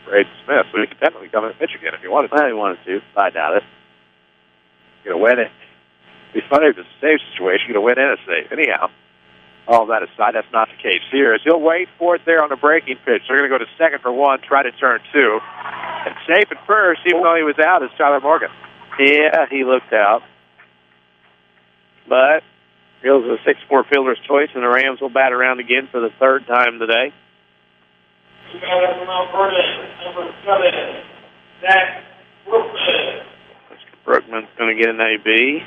C: Braden Smith. So he could technically come in and pitch again if he wanted to. Well, he wanted to. I doubt it. Going to win it. It'd be funny if it's a save situation. Going to win and a save. Anyhow, all that aside, that's not the case here. As he'll wait for it there on the breaking pitch. They're going to go to second for 1, try to turn 2. And safe at first, even though he was out, is Tyler Morgan. Yeah, he looked out. But
D: Fields is a 6-4 fielder's choice, and the Rams will bat around again for the third time today. Brookman's going to get an AB.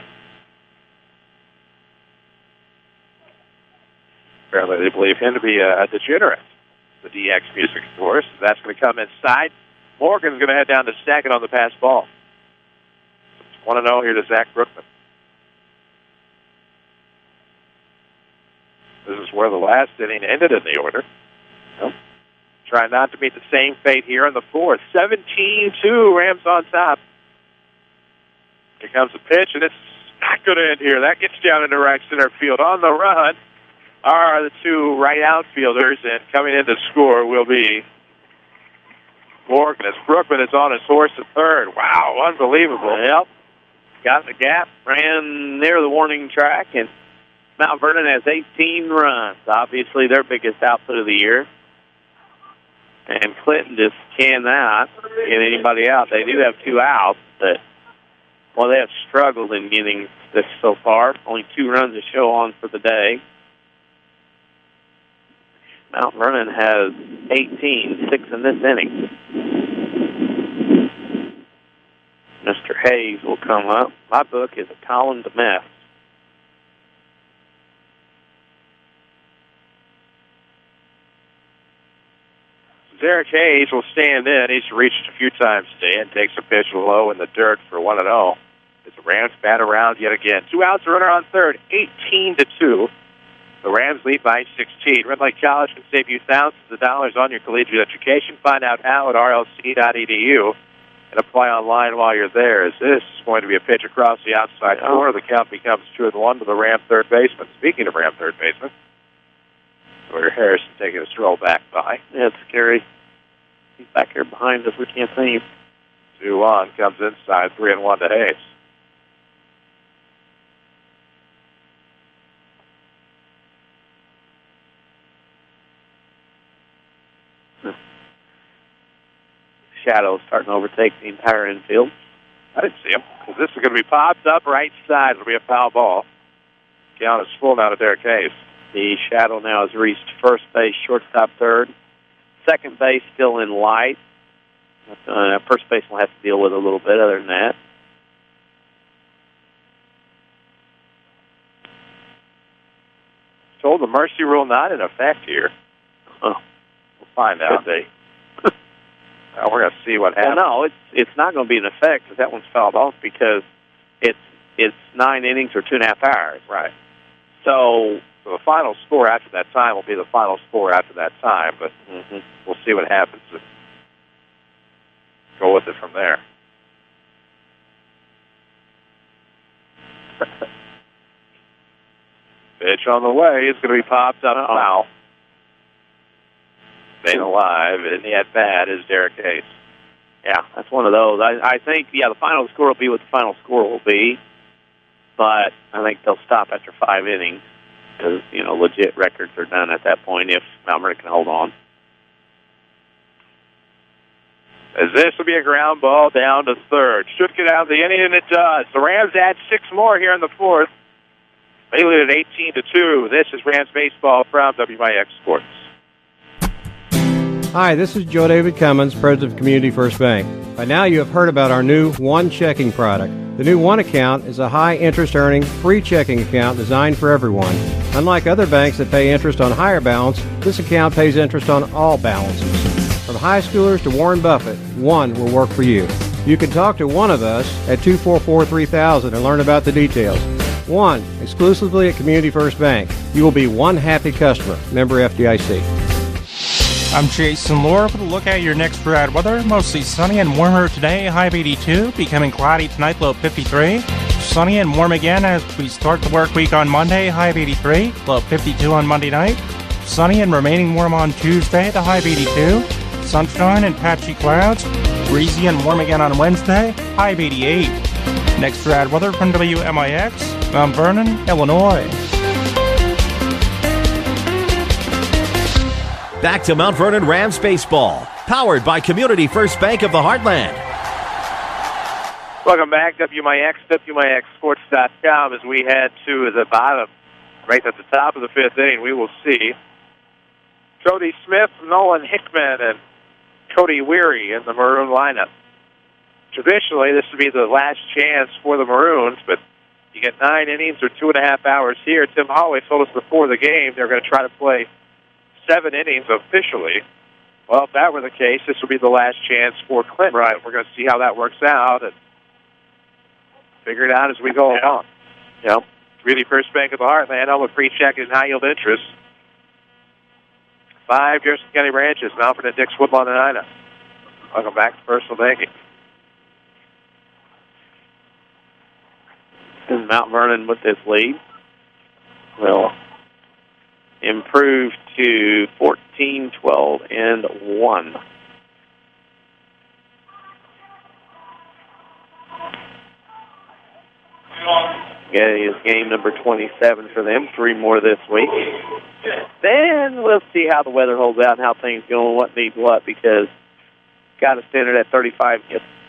C: Apparently they believe him to be a degenerate. The DX music, of course. That's going to come inside. Morgan's going to head down to second on the pass ball. 1-0 here to Zach Brookman. This is where the last inning ended in the order. Well, try not to meet the same fate here in the fourth. 17-2, Rams on top. Here comes the pitch, and it's not going to end here. That gets down into right center field. On the run are the two right outfielders, and coming in to score will be Morgan as Brookman is on his horse at third. Wow, unbelievable.
D: Yep. Got the gap, ran near the warning track, and Mount Vernon has 18 runs. Obviously, their biggest output of the year. And Clinton just cannot get anybody out. They do have 2 outs, but, well, they have struggled in getting this so far. Only 2 runs to show on for the day. Mount Vernon has 18, 6 in this inning. Mr. Hayes will come up. My book is a Colin DeMess.
C: Derek Hayes will stand in. He's reached a few times today and takes a pitch low in the dirt for 1-0. As the Rams bat around yet again. 2 outs, a runner on third, 18-2. The Rams lead by 16. Red Lake College can save you thousands of dollars on your collegiate education. Find out how at rlc.edu and apply online while you're there. As this is going to be a pitch across the outside corner. The count becomes 2-1 to the Ram third baseman. Speaking of Ram third baseman, Sawyer Harrison taking a stroll back by.
D: Yeah, it's scary. He's back here behind us. We can't see him.
C: 2-1 comes inside, 3-1 to Hayes.
D: Shadow starting to overtake the entire infield.
C: I didn't see him, because this is going to be popped up right side. It'll be a foul ball. Count is full now to Derek Hayes.
D: The shadow now has reached first base, shortstop third. Second base still in light. First base will have to deal with a little bit other than that.
C: Told the mercy rule not in effect here.
D: Oh.
C: We'll find out. We're going to see what happens.
D: Well, no, it's not going to be in effect because that one's fouled off because it's 9 innings or 2.5 hours.
C: Right.
D: So
C: the final score after that time will be the final score after that time, but we'll see what happens. Go with it from there. Pitch on the way is going to be popped up foul. Staying alive, and the at-bat is Derek Hayes.
D: Yeah, that's one of those. I think, the final score will be what the final score will be, but I think they'll stop after 5 innings because, legit records are done at that point if Mount Vernon can hold on.
C: As this will be a ground ball down to third. Should get out of the inning, and it does. The Rams add 6 more here in the fourth. They lead at 18-2. This is Rams Baseball from WMIX Sports.
E: Hi, this is Joe David Cummins, President of Community First Bank. By now you have heard about our new One Checking product. The new One Account is a high-interest earning, free checking account designed for everyone. Unlike other banks that pay interest on higher balance, this account pays interest on all balances. From high schoolers to Warren Buffett, One will work for you. You can talk to one of us at 244-3000 and learn about the details. One, exclusively at Community First Bank. You will be one happy customer. Member FDIC.
U: I'm Jason Laura with a look at your next rad weather. Mostly sunny and warmer today, high of 82, becoming cloudy tonight, low of 53. Sunny and warm again as we start the work week on Monday, high of 83, low of 52 on Monday night. Sunny and remaining warm on Tuesday, the high of 82. Sunshine and patchy clouds. Breezy and warm again on Wednesday, high of 88. Next rad weather from WMIX, Mount Vernon, Illinois.
A: Back to Mount Vernon Rams Baseball, powered by Community First Bank of the Heartland.
C: Welcome back, WMIX, WMIXsports.com, as we head to the bottom Right at the top of the fifth inning, we will see Cody Smith, Nolan Hickman, and Cody Weary in the Maroon lineup. Traditionally, this would be the last chance for the Maroons, but you get 9 innings or 2.5 hours here. Tim Holloway told us before the game they're going to try to play 7 innings officially. Well, if that were the case, this would be the last chance for Clinton. Right. We're going to see how that works out and figure it out as we go along. You know, Community First Bank of the Heartland, home of free checking and high-yield interest. 5 Jefferson County branches, Mountford and Dix, Woodlawn and Ina. Welcome back to Personal Banking.
D: And Mount Vernon with this lead will improve to 14, 12, and 1. It is game number 27 for them. 3 more this week. Then we'll see how the weather holds out and how things go and what needs what, because got to stand at 35,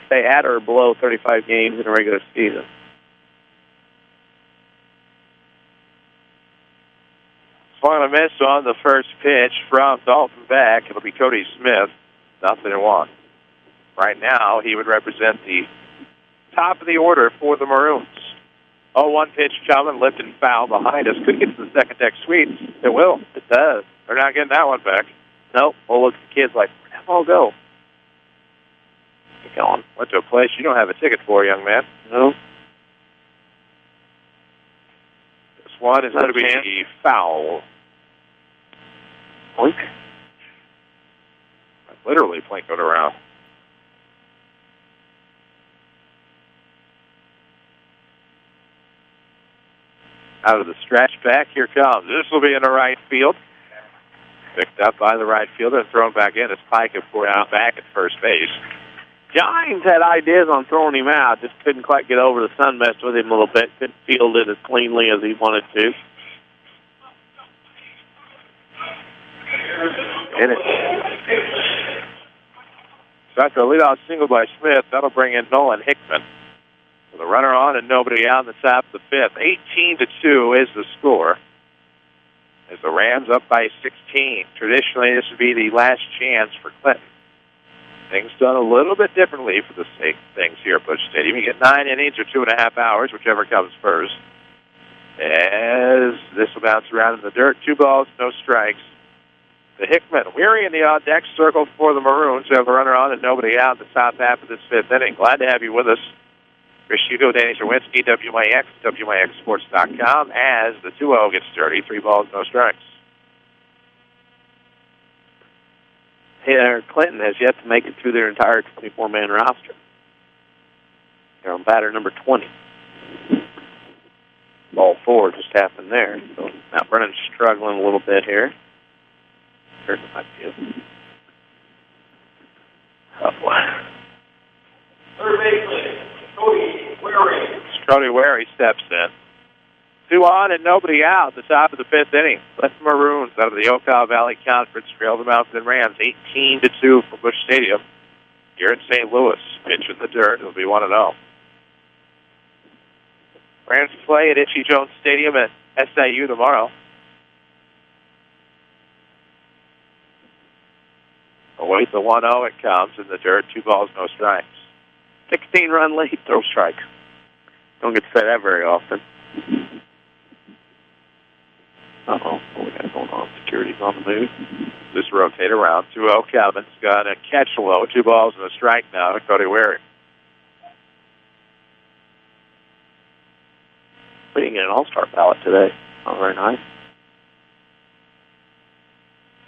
D: stay at or below 35 games in a regular season.
C: Swung and a miss on the first pitch from Dalton Beck. It'll be Cody Smith. 0-1. Right now, he would represent the top of the order for the Maroons. 0-1 pitch coming, lifted foul behind us. Could get to the second deck suites. It will. It does. They're not getting that one back.
D: Nope. Well, look, the kid's like, where'd that ball go?
C: Get going. Went to a place you don't have a ticket for, young man.
D: No.
C: This one is going to be foul.
D: Blink.
C: Literally plinkoed around. Out of the stretch back, here comes. This will be in the right field. Picked up by the right fielder and thrown back in as Pike, of course, is back at first base.
D: Giants had ideas on throwing him out, just couldn't quite get over. The sun messed with him a little bit, couldn't field it as cleanly as he wanted to.
C: In it. So after a leadoff single by Smith, that'll bring in Nolan Hickman. With a runner on and nobody out in the top of the fifth. 18-2 is the score. As the Rams up by 16. Traditionally, this would be the last chance for Clinton. Things done a little bit differently for the things here at Busch Stadium. You get 9 innings or 2.5 hours, whichever comes first. As this will bounce around in the dirt. 2 balls, no strikes. The Hickman, Weary in the on-deck circle for the Maroons. We have a runner on and nobody out in the top half of this fifth inning. Glad to have you with us. Chris Hugo, Danny Czerwinski, WMIX, WMIXsports.com, as the 2-0 gets dirty. 3 balls, no strikes.
D: Here, Clinton has yet to make it through their entire 24-man roster. They're on batter number 20. Ball 4 just happened there. So Mount Vernon's struggling a little bit here. Here's my view. Oh, boy.
C: Third baseman, Cody Weary. Cody Weary steps in. 2 on and nobody out at the top of the fifth inning. Let the Maroons out of the Ocala Valley Conference trail the Mountain Rams 18-2 from Busch Stadium here in St. Louis. Pitch in the dirt. It'll be 1-0. Rams play at Itchy Jones Stadium at SIU tomorrow. Await the 1-0. It comes in the dirt. 2 balls, no strikes.
D: 16-run lead, throw strike. Don't get to say that very often. Uh-oh, what we got going on? Security's on the move.
C: Just rotate around. 2-0, Calvin's got a catch low. 2 balls and a strike now to Cody Weary.
D: We didn't get an all-star ballot today. Not very nice.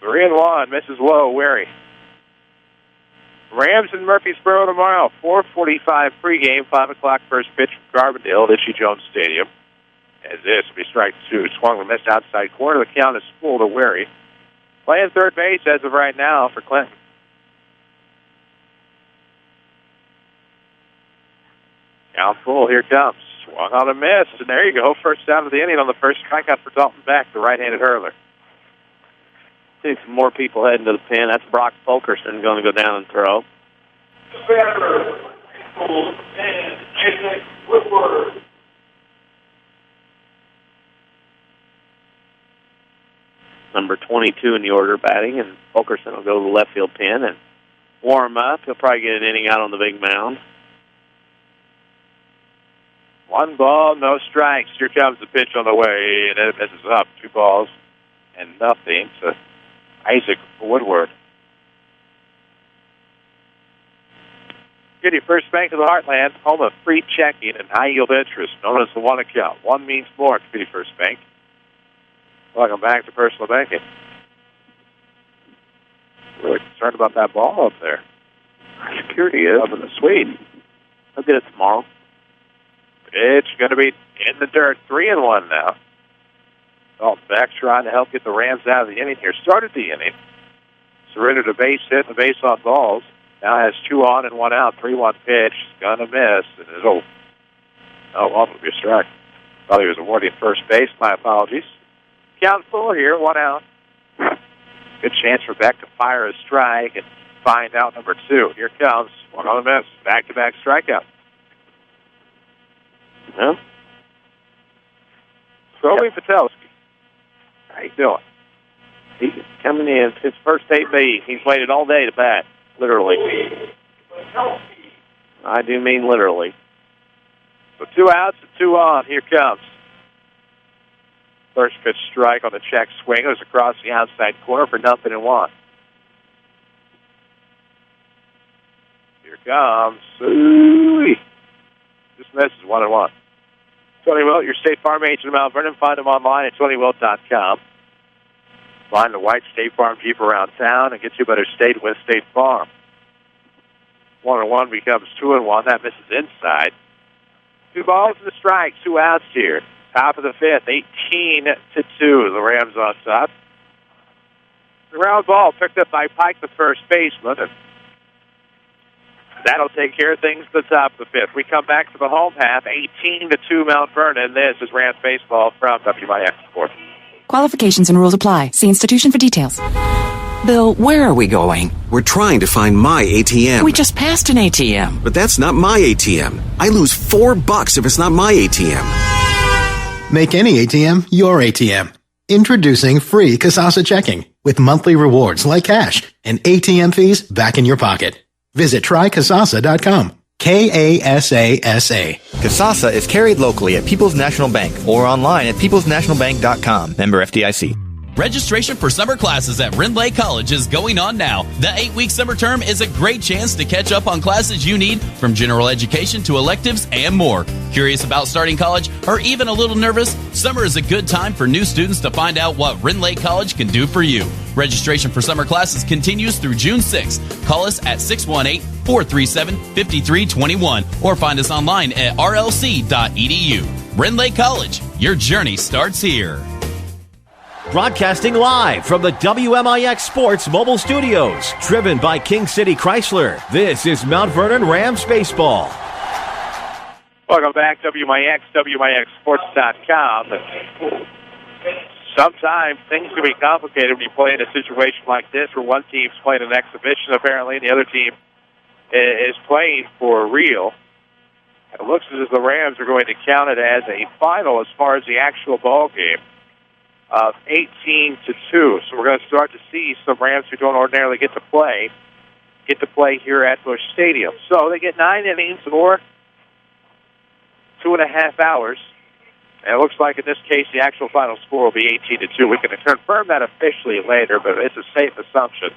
C: 3-1, misses low, Weary. Rams in Murfreesboro tomorrow, 4:45 pregame, 5 o'clock first pitch from Carbondale at Itchy Jones Stadium. As this will be strike 2. Swung and missed outside corner. The count is full to Weary. Playing third base as of right now for Clinton. Count full. Here comes. Swung on a miss. And there you go. First down of the inning on the first strikeout for Dalton Beck, the right-handed hurler.
D: See some more people heading to the pen. That's Brock Fulkerson going to go down and throw. number 22 in the order batting, and Fulkerson will go to the left field pin and warm up. He'll probably get an inning out on the big mound.
C: 1 ball, no strikes. Here comes the pitch on the way, and it misses up. 2 balls and nothing to Isaac Woodward. City First Bank of the Heartland, home of free checking and high-yield interest, known as the One Account. One means more at City First Bank. Welcome back to Personal Banking. Really concerned about that ball up there. Security is. Up in the suite.
D: He'll get it tomorrow.
C: It's going to be in the dirt. 3-1 now. Dalton Beck trying to help get the Rams out of the inning here. Started the inning. Surrendered a base hit and a base on balls. Now has 2 on and 1 out. 3-1 pitch. Gonna miss. And it'll be a strike. Thought he was awarding first base. My apologies. Count full here. 1 out. Good chance for Beck to fire a strike and find out number 2. Here comes 1 on the miss. Back-to-back strikeout.
D: Yeah.
C: Roby Patelski. How you doing?
D: He's coming in. His first 8 Bs. He's waited all day to bat. Literally. I do mean literally.
C: So 2 outs and 2 on. Here comes. First pitch strike on the check swing. It was across the outside corner for 0-1. Here comes. Ooh-wee. Just misses 1-1. Tony Wilt, your State Farm agent in Mount Vernon. Find him online at TonyWilt.com. Find the white State Farm Jeep around town and get you a better state with State Farm. 1-1 becomes 2-1. That misses inside. 2 balls and a strike. 2 outs here. Top of the 5th. 18-2. The Rams on top. The ground ball picked up by Pike, the first baseman, and that'll take care of things at the top of the 5th. We come back to the home half. 18-2 Mount Vernon. This is Rams Baseball from WMIX Sports.
L: Qualifications and rules apply. See institution for details.
M: Bill, where are we going? We're trying to find my ATM.
L: We just passed an ATM.
M: But that's not my ATM. I lose $4 if it's not my ATM.
O: Make any ATM your ATM. Introducing free Kasasa Checking with monthly rewards like cash and ATM fees back in your pocket. Visit trykasasa.com. Kasasa.
P: Kasasa is carried locally at People's National Bank or online at peoplesnationalbank.com. Member FDIC.
F: Registration for summer classes at Rendley College is going on now. The 8-week summer term is a great chance to catch up on classes you need, from general education to electives and more. Curious about starting college or even a little nervous? Summer is a good time for new students to find out what Rendley College can do for you. Registration for summer classes continues through June 6th. Call us at 618-437-5321 or find us online at rlc.edu. Rendley College, your journey starts here.
A: Broadcasting live from the WMIX Sports Mobile Studios, driven by King City Chrysler. This is Mount Vernon Rams Baseball.
C: Welcome back, WMIX, WMIXSports.com. Sometimes things can be complicated when you play in a situation like this where one team's playing an exhibition, apparently, and the other team is playing for real. It looks as if the Rams are going to count it as a final as far as the actual ball game of 18-2. So we're going to start to see some Rams who don't ordinarily get to play here at Busch Stadium. So they get 9 innings or 2.5 hours. And it looks like in this case the actual final score will be 18-2. We can confirm that officially later, but it's a safe assumption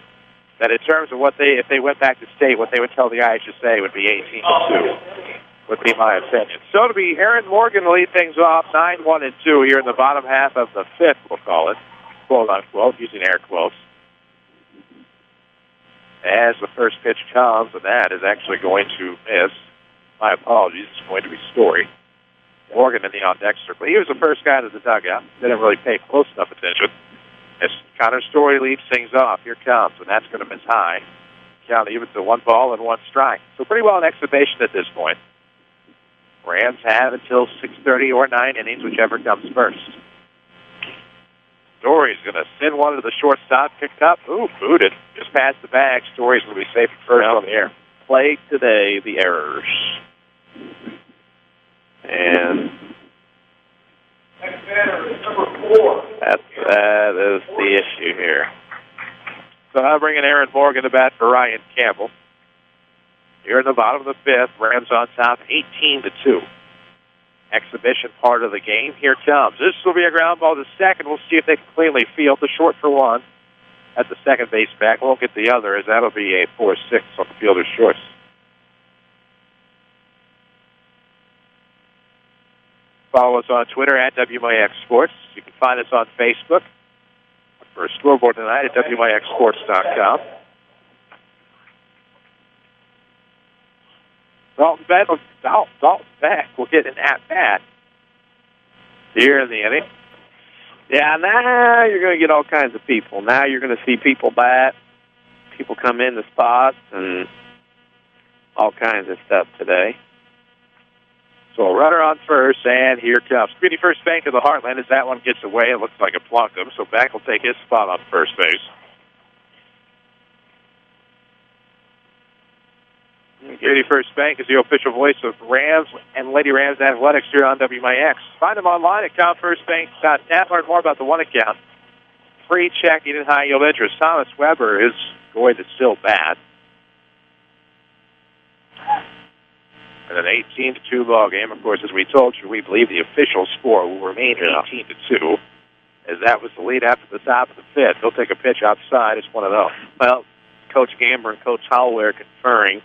C: that in terms of if they went back to state, what they would tell the IHSA would be 18-2. Would be my opinion. So it'll be Aaron Morgan to lead things off, 9-1-2 here in the bottom half of the 5th, we'll call it, quote unquote, using air quotes. As the first pitch comes, and that is actually going to miss. My apologies, it's going to be Story. Morgan in the on-deck circle. He was the first guy to the dugout. Didn't really pay close enough attention. As Connor Story leads things off, here comes, and that's going to miss high. Count even to 1 ball and 1 strike. So pretty well an exhibition at this point. Rams have until 6:30 or 9 innings, whichever comes first. Story's going to send one to the shortstop, picked up. Ooh, booted. Just past the bag. Story's going to be safe at first on the air.
D: Play today, the errors. And That is the issue here.
C: So I'm bringing Aaron Morgan to bat for Ryan Campbell. Here in the bottom of the fifth, Rams on top, 18-2. Exhibition part of the game. Here comes. This will be a ground ball to second. We'll see if they can cleanly field the short for one at the second base back. Won't get the other, as that'll be a 4-6 on the fielder's choice. Follow us on Twitter at WMIX Sports. You can find us on Facebook. For a scoreboard tonight at WMIXsports.com. Dalton Beck will get an at-bat here in the inning.
D: Yeah, now you're going to get all kinds of people. Now you're going to see people bat, people come in the spots, and all kinds of stuff today.
C: So a runner on first, and here comes Speedy First Bank of the Heartland. As that one gets away, it looks like a plunkum, so Beck will take his spot on first base. Speedy First Bank is the official voice of Rams and Lady Rams Athletics here on WMIX. Find them online at countfirstbank.net. Learn more about the one account. Free checking and high yield interest. Thomas Weber is going to still bat. And an 18-2 ball game. Of course, as we told you, we believe the official score will remain 18-2, as that was the lead after the top of the fifth. He'll take a pitch outside. It's 1-0.
D: Well, Coach Gamber and Coach Holloway are conferring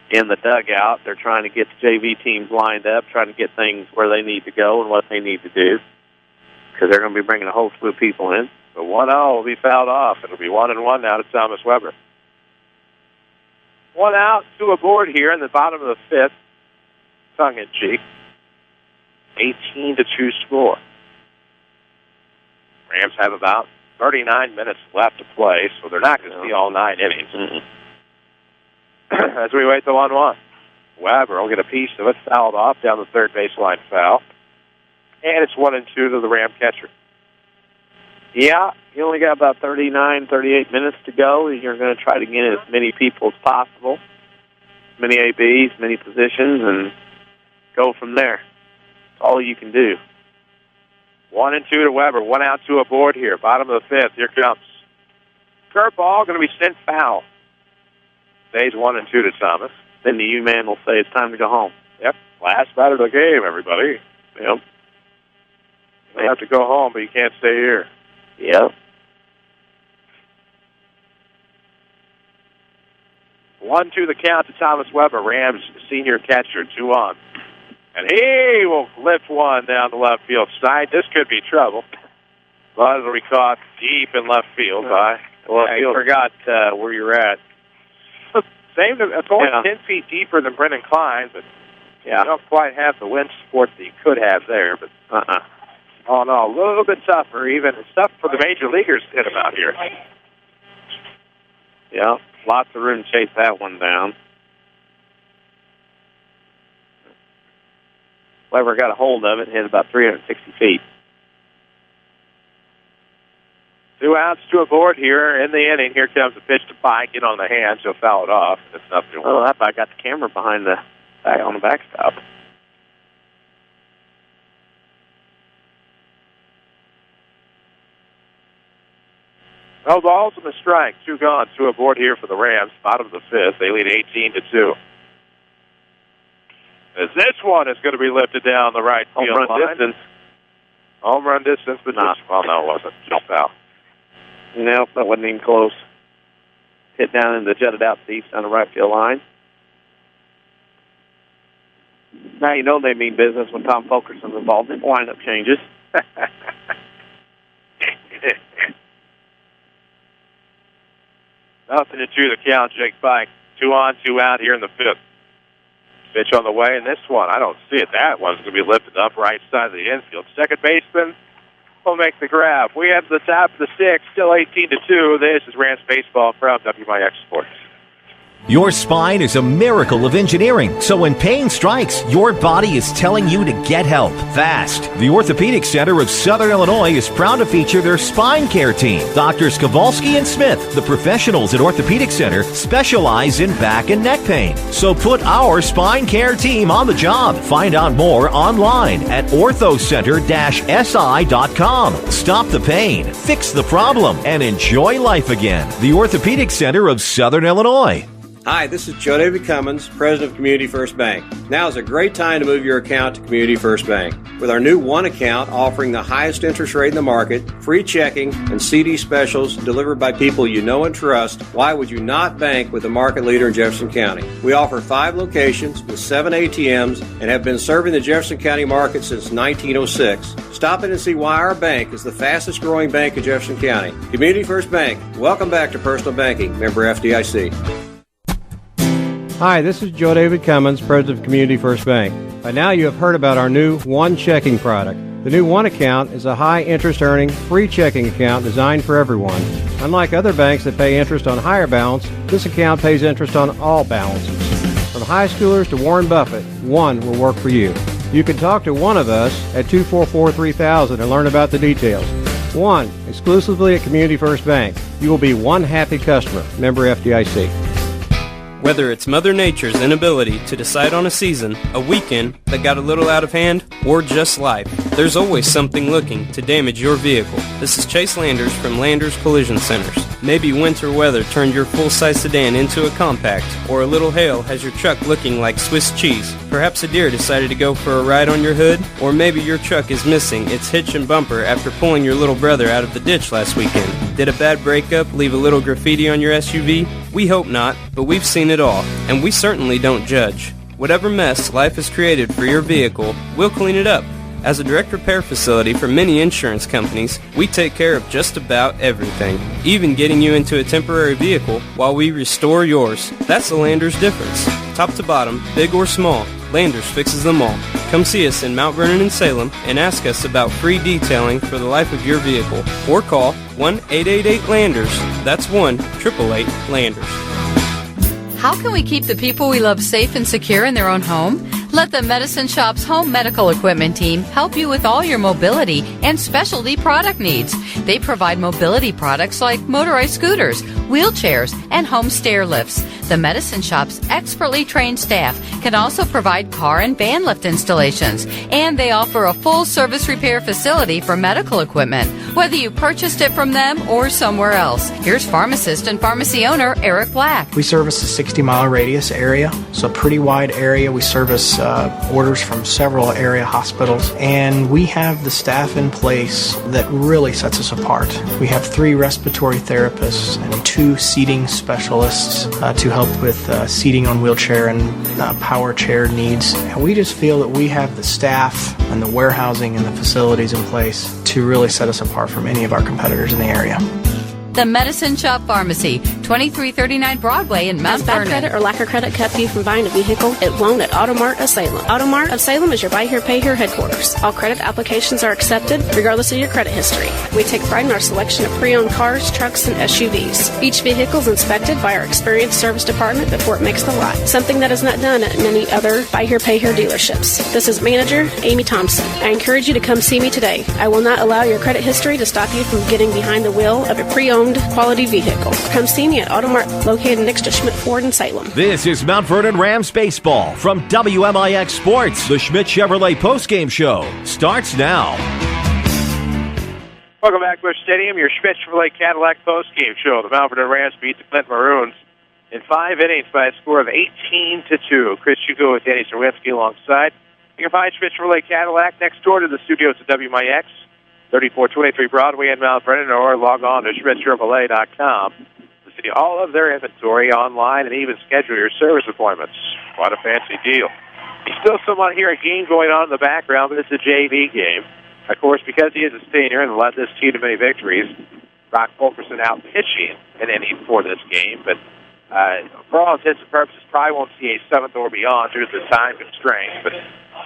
D: in the dugout. They're trying to get the JV teams lined up, trying to get things where they need to go and what they need to do, because they're going to be bringing a whole slew of people in.
C: So 1-0 will be fouled off. It'll be 1-1 now to Thomas Weber. 1 out, 2 aboard here in the bottom of the fifth. Tongue-in-cheek. 18-2 score. Rams have about 39 minutes left to play, so they're not going to see all 9 innings. As we wait the 1-1. Weber will get a piece of it, fouled off down the third baseline foul. And it's 1-2 to the Ram catcher.
D: Yeah, you only got about 39, 38 minutes to go. You're going to try to get as many people as possible, many ABs, many positions, and go from there. That's all you can do.
C: 1-2 to Weber. 1 out, 2 aboard here. Bottom of the fifth. Here comes. Curveball going to be sent foul. Stays 1-2 to Thomas.
D: Then the U-man will say it's time to go home.
C: Yep. Last batter of the game, everybody.
D: Yep.
C: You have to go home, but you can't stay here.
D: Yep.
C: 1-2 the count to Thomas Weber, Rams senior catcher, 2 on. And he will lift one down the left field side. This could be trouble. But it'll be caught deep in left field by the left field.
D: I forgot where you're at.
C: It's only 10 feet deeper than Brendan Klein, but you don't quite have the wind support that you could have there. But oh, no, a little bit tougher. Even it's tough for the major leaguers to hit about here.
D: Yeah, lots of room to chase that one down. Weber got a hold of it, hit about 360 feet.
C: 2 outs, 2 aboard here in the inning. Here comes the pitch to Pike. Get on the hands. He'll foul it off. It's nothing.
D: Oh, that guy got the camera behind the back on the backstop.
C: No balls and a strike. 2 gone, 2 aboard here for the Rams. Bottom of the fifth. They lead 18-2. As this one is going to be lifted down the right field line.
D: Home run distance.
C: Home run distance, but no, it wasn't. Just foul.
D: No, that wasn't even close. Hit down in the jutted out deep on the right field line. Now you know they mean business when Tom Fulkerson's involved in lineup changes.
C: Nothing to the count, Jake Pike. 2 on, 2 out here in the fifth. Pitch on the way, and this one, I don't see it. That one's going to be lifted up right side of the infield. Second baseman will make the grab. We have the top of the sixth, still 18-2. This is Rams Baseball from WMIX Sports.
A: Your spine is a miracle of engineering, so when pain strikes, your body is telling you to get help fast. The Orthopedic Center of Southern Illinois is proud to feature their spine care team. Doctors Kowalski and Smith, the professionals at Orthopedic Center, specialize in back and neck pain. So put our spine care team on the job. Find out more online at orthocenter-si.com. Stop the pain, fix the problem, and enjoy life again. The Orthopedic Center of Southern Illinois.
E: Hi, this is Joe David Cummins, President of Community First Bank. Now is a great time to move your account to Community First Bank. With our new One account offering the highest interest rate in the market, free checking, and CD specials delivered by people you know and trust, why would you not bank with the market leader in Jefferson County? We offer 5 locations with 7 ATMs and have been serving the Jefferson County market since 1906. Stop in and see why our bank is the fastest growing bank in Jefferson County. Community First Bank. Welcome back to Personal Banking. Member FDIC. Hi, this is Joe David Cummins, President of Community First Bank. By now you have heard about our new One checking product. The new One account is a high interest earning, free checking account designed for everyone. Unlike other banks that pay interest on higher balance, this account pays interest on all balances. From high schoolers to Warren Buffett, One will work for you. You can talk to one of us at 244-3000 and learn about the details. One, exclusively at Community First Bank. You will be one happy customer. Member FDIC.
G: Whether it's Mother Nature's inability to decide on a season, a weekend that got a little out of hand, or just life, there's always something looking to damage your vehicle. This is Chase Landers from Landers Collision Centers. Maybe winter weather turned your full-size sedan into a compact, or a little hail has your truck looking like Swiss cheese. Perhaps a deer decided to go for a ride on your hood, or maybe your truck is missing its hitch and bumper after pulling your little brother out of the ditch last weekend. Did a bad breakup leave a little graffiti on your SUV? We hope not, but we've seen it all, and we certainly don't judge. Whatever mess life has created for your vehicle, we'll clean it up. As a direct repair facility for many insurance companies, we take care of just about everything, even getting you into a temporary vehicle while we restore yours. That's the Landers difference. Top to bottom, big or small, Landers fixes them all. Come see us in Mount Vernon and Salem and ask us about free detailing for the life of your vehicle. Or call 1-888-LANDERS. That's 1-888-LANDERS.
R: How can we keep the people we love safe and secure in their own home? Let the Medicine Shop's home medical equipment team help you with all your mobility and specialty product needs. They provide mobility products like motorized scooters, wheelchairs, and home stair lifts. The Medicine Shop's expertly trained staff can also provide car and van lift installations, and they offer a full service repair facility for medical equipment, whether you purchased it from them or somewhere else. Here's pharmacist and pharmacy owner Eric Black.
S: We service a 60-mile radius area, so a pretty wide area. We service orders from several area hospitals, and we have the staff in place that really sets us apart. We have 3 respiratory therapists and 2 seating specialists to help with seating on wheelchair and power chair needs. And we just feel that we have the staff and the warehousing and the facilities in place to really set us apart from any of our competitors in the area.
R: The Medicine Shop Pharmacy, 2339 Broadway in Mount Vernon.
B: Has bad credit or lack of credit kept you from buying a vehicle? It won't at Automart of Salem. Automart of Salem is your buy here, pay here headquarters. All credit applications are accepted, regardless of your credit history. We take pride in our selection of pre-owned cars, trucks, and SUVs. Each vehicle is inspected by our experienced service department before it makes the lot, something that is not done at many other buy here, pay here dealerships. This is Manager Amy Thompson. I encourage you to come see me today. I will not allow your credit history to stop you from getting behind the wheel of a pre-owned quality vehicle. Come see me at Automart, located next to Schmidt Ford in Salem.
A: This is Mount Vernon Rams Baseball from WMIX Sports. The Schmidt Chevrolet postgame show starts now.
C: Welcome back to Busch Stadium, your Schmidt Chevrolet Cadillac postgame show. The Mount Vernon Rams beat the Clinton Maroons in 5 innings by a score of 18-2. Chris Hugo with Danny Czerwinski alongside. You can find Schmidt Chevrolet Cadillac next door to the studios at WMIX. 3423 Broadway in Mount Vernon, or log on to SchmidtChevrolet.com to see all of their inventory online and even schedule your service appointments. What a fancy deal. He's still somewhat hear a game going on in the background, but it's a JV game. Of course, because he is a senior and led this team to many victories, Brock Fulkerson out pitching an inning for this game, but for all intents and purposes, probably won't see a 7th or beyond due to the time constraints, but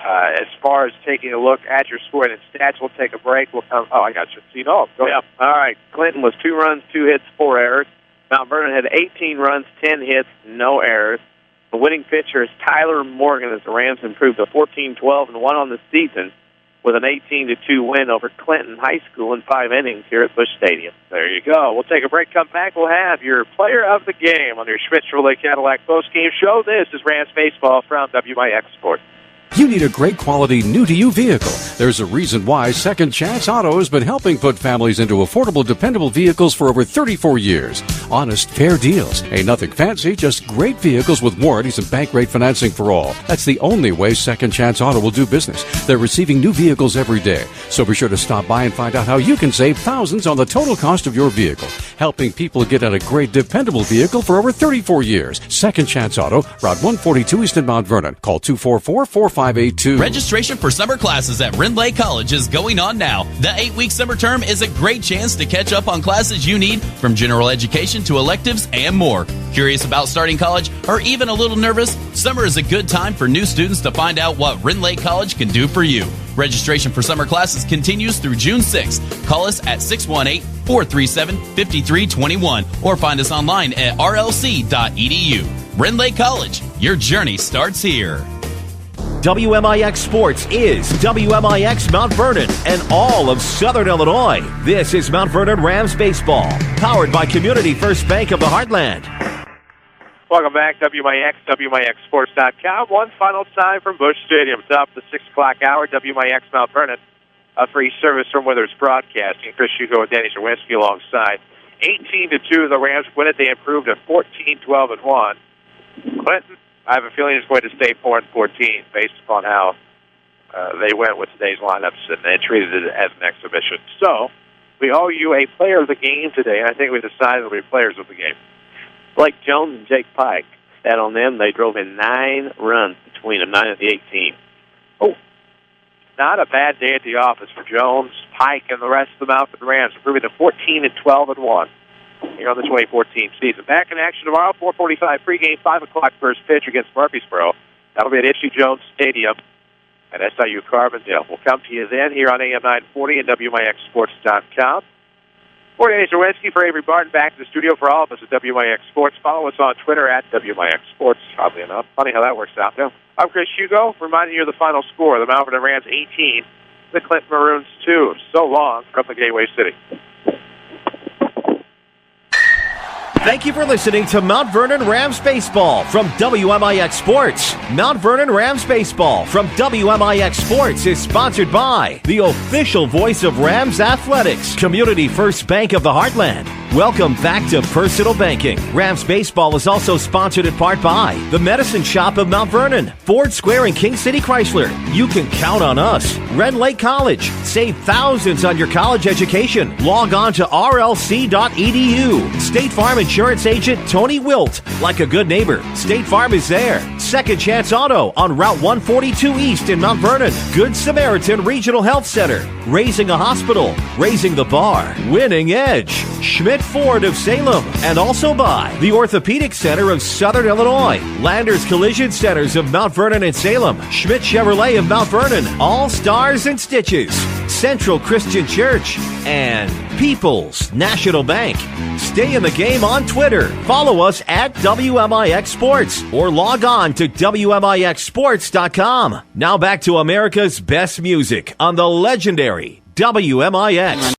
C: as far as taking a look at your score and stats, we'll take a break. We'll come. Oh, I got you. See, no, go ahead.
D: All right. Clinton was 2 runs, 2 hits, 4 errors. Mount Vernon had 18 runs, 10 hits, no errors. The winning pitcher is Tyler Morgan as the Rams improved to 14-12 and won on the season with an 18-2 win over Clinton High School in 5 innings here at Busch Stadium.
C: There you go. We'll take a break, come back. We'll have your player of the game on your Schmidt-Chevrolet Cadillac postgame show. This is Rams Baseball from WMIX Sports.
H: You need a great quality new-to-you vehicle. There's a reason why Second Chance Auto has been helping put families into affordable, dependable vehicles for over 34 years. Honest, fair deals. Ain't nothing fancy, just great vehicles with warranties and bank rate financing for all. That's the only way Second Chance Auto will do business. They're receiving new vehicles every day. So be sure to stop by and find out how you can save thousands on the total cost of your vehicle. Helping people get a great, dependable vehicle for over 34 years. Second Chance Auto, Route 142 East in Mount Vernon. Call 244-4582.
F: Registration for summer classes at Rendley College is going on now. The 8-week summer term is a great chance to catch up on classes you need, from general education to electives and more. Curious about starting college or even a little nervous? Summer is a good time for new students to find out what Rendley College can do for you. Registration for summer classes continues through June 6th. Call us at 618-437-5321 or find us online at rlc.edu. Rendley College, your journey starts here.
A: WMIX Sports is WMIX Mount Vernon and all of Southern Illinois. This is Mount Vernon Rams Baseball, powered by Community First Bank of the Heartland.
C: Welcome back, WMIX, WMIXSports.com. One final time from Busch Stadium. Top of the 6 o'clock hour, WMIX Mount Vernon. A free service from Withers Broadcasting. Chris Hugo and Danny Czerwinski alongside. 18-2, the Rams win it. They improved to 14-12-1. Clinton, I have a feeling it's going to stay 4-14 based upon how they went with today's lineups and treated it as an exhibition. So, we owe you a player of the game today, and I think we decided we'll be players of the game.
D: Blake Jones and Jake Pike. That on them, they drove in 9 runs between them, 9 of the 18.
C: Oh, not a bad day at the office for Jones, Pike, and the rest of the Mount Vernon Rams, improving to 14-12-1. Here on the 2014 season. Back in action tomorrow, 4:45 pregame, 5 o'clock first pitch against Murfreesboro. That'll be at Itchy Jones Stadium at SIU Carbondale. We'll come to you then here on AM 940 and WMIXSports.com. For Danny Czerwinski, for Avery Barton, back to the studio for all of us at WMIX Sports. Follow us on Twitter at WMIX Sports, oddly enough. Funny how that works out. Yeah. I'm Chris Hugo, reminding you of the final score. The Mount Vernon Rams 18, the Clinton Maroons 2. So long from the Gateway City.
A: Thank you for listening to Mount Vernon Rams Baseball from WMIX Sports. Mount Vernon Rams Baseball from WMIX Sports is sponsored by the official voice of Rams Athletics, Community First Bank of the Heartland. Welcome back to Personal Banking. Rams Baseball is also sponsored in part by the Medicine Shop of Mount Vernon, Ford Square and King City Chrysler. You can count on us. Ren Lake College. Save thousands on your college education. Log on to rlc.edu. State Farm Insurance Agent Tony Wilt. Like a good neighbor, State Farm is there. Second Chance Auto on Route 142 East in Mount Vernon. Good Samaritan Regional Health Center. Raising a Hospital. Raising the Bar. Winning Edge. Schmidt Ford of Salem. And also by the Orthopedic Center of Southern Illinois. Landers Collision Centers of Mount Vernon and Salem. Schmidt Chevrolet of Mount Vernon. All Stars and Stitches. Central Christian Church. And People's National Bank. Stay in the game on Twitter. Follow us at WMIX Sports or log on to WMIXSports.com. Now back to America's best music on the legendary WMIX.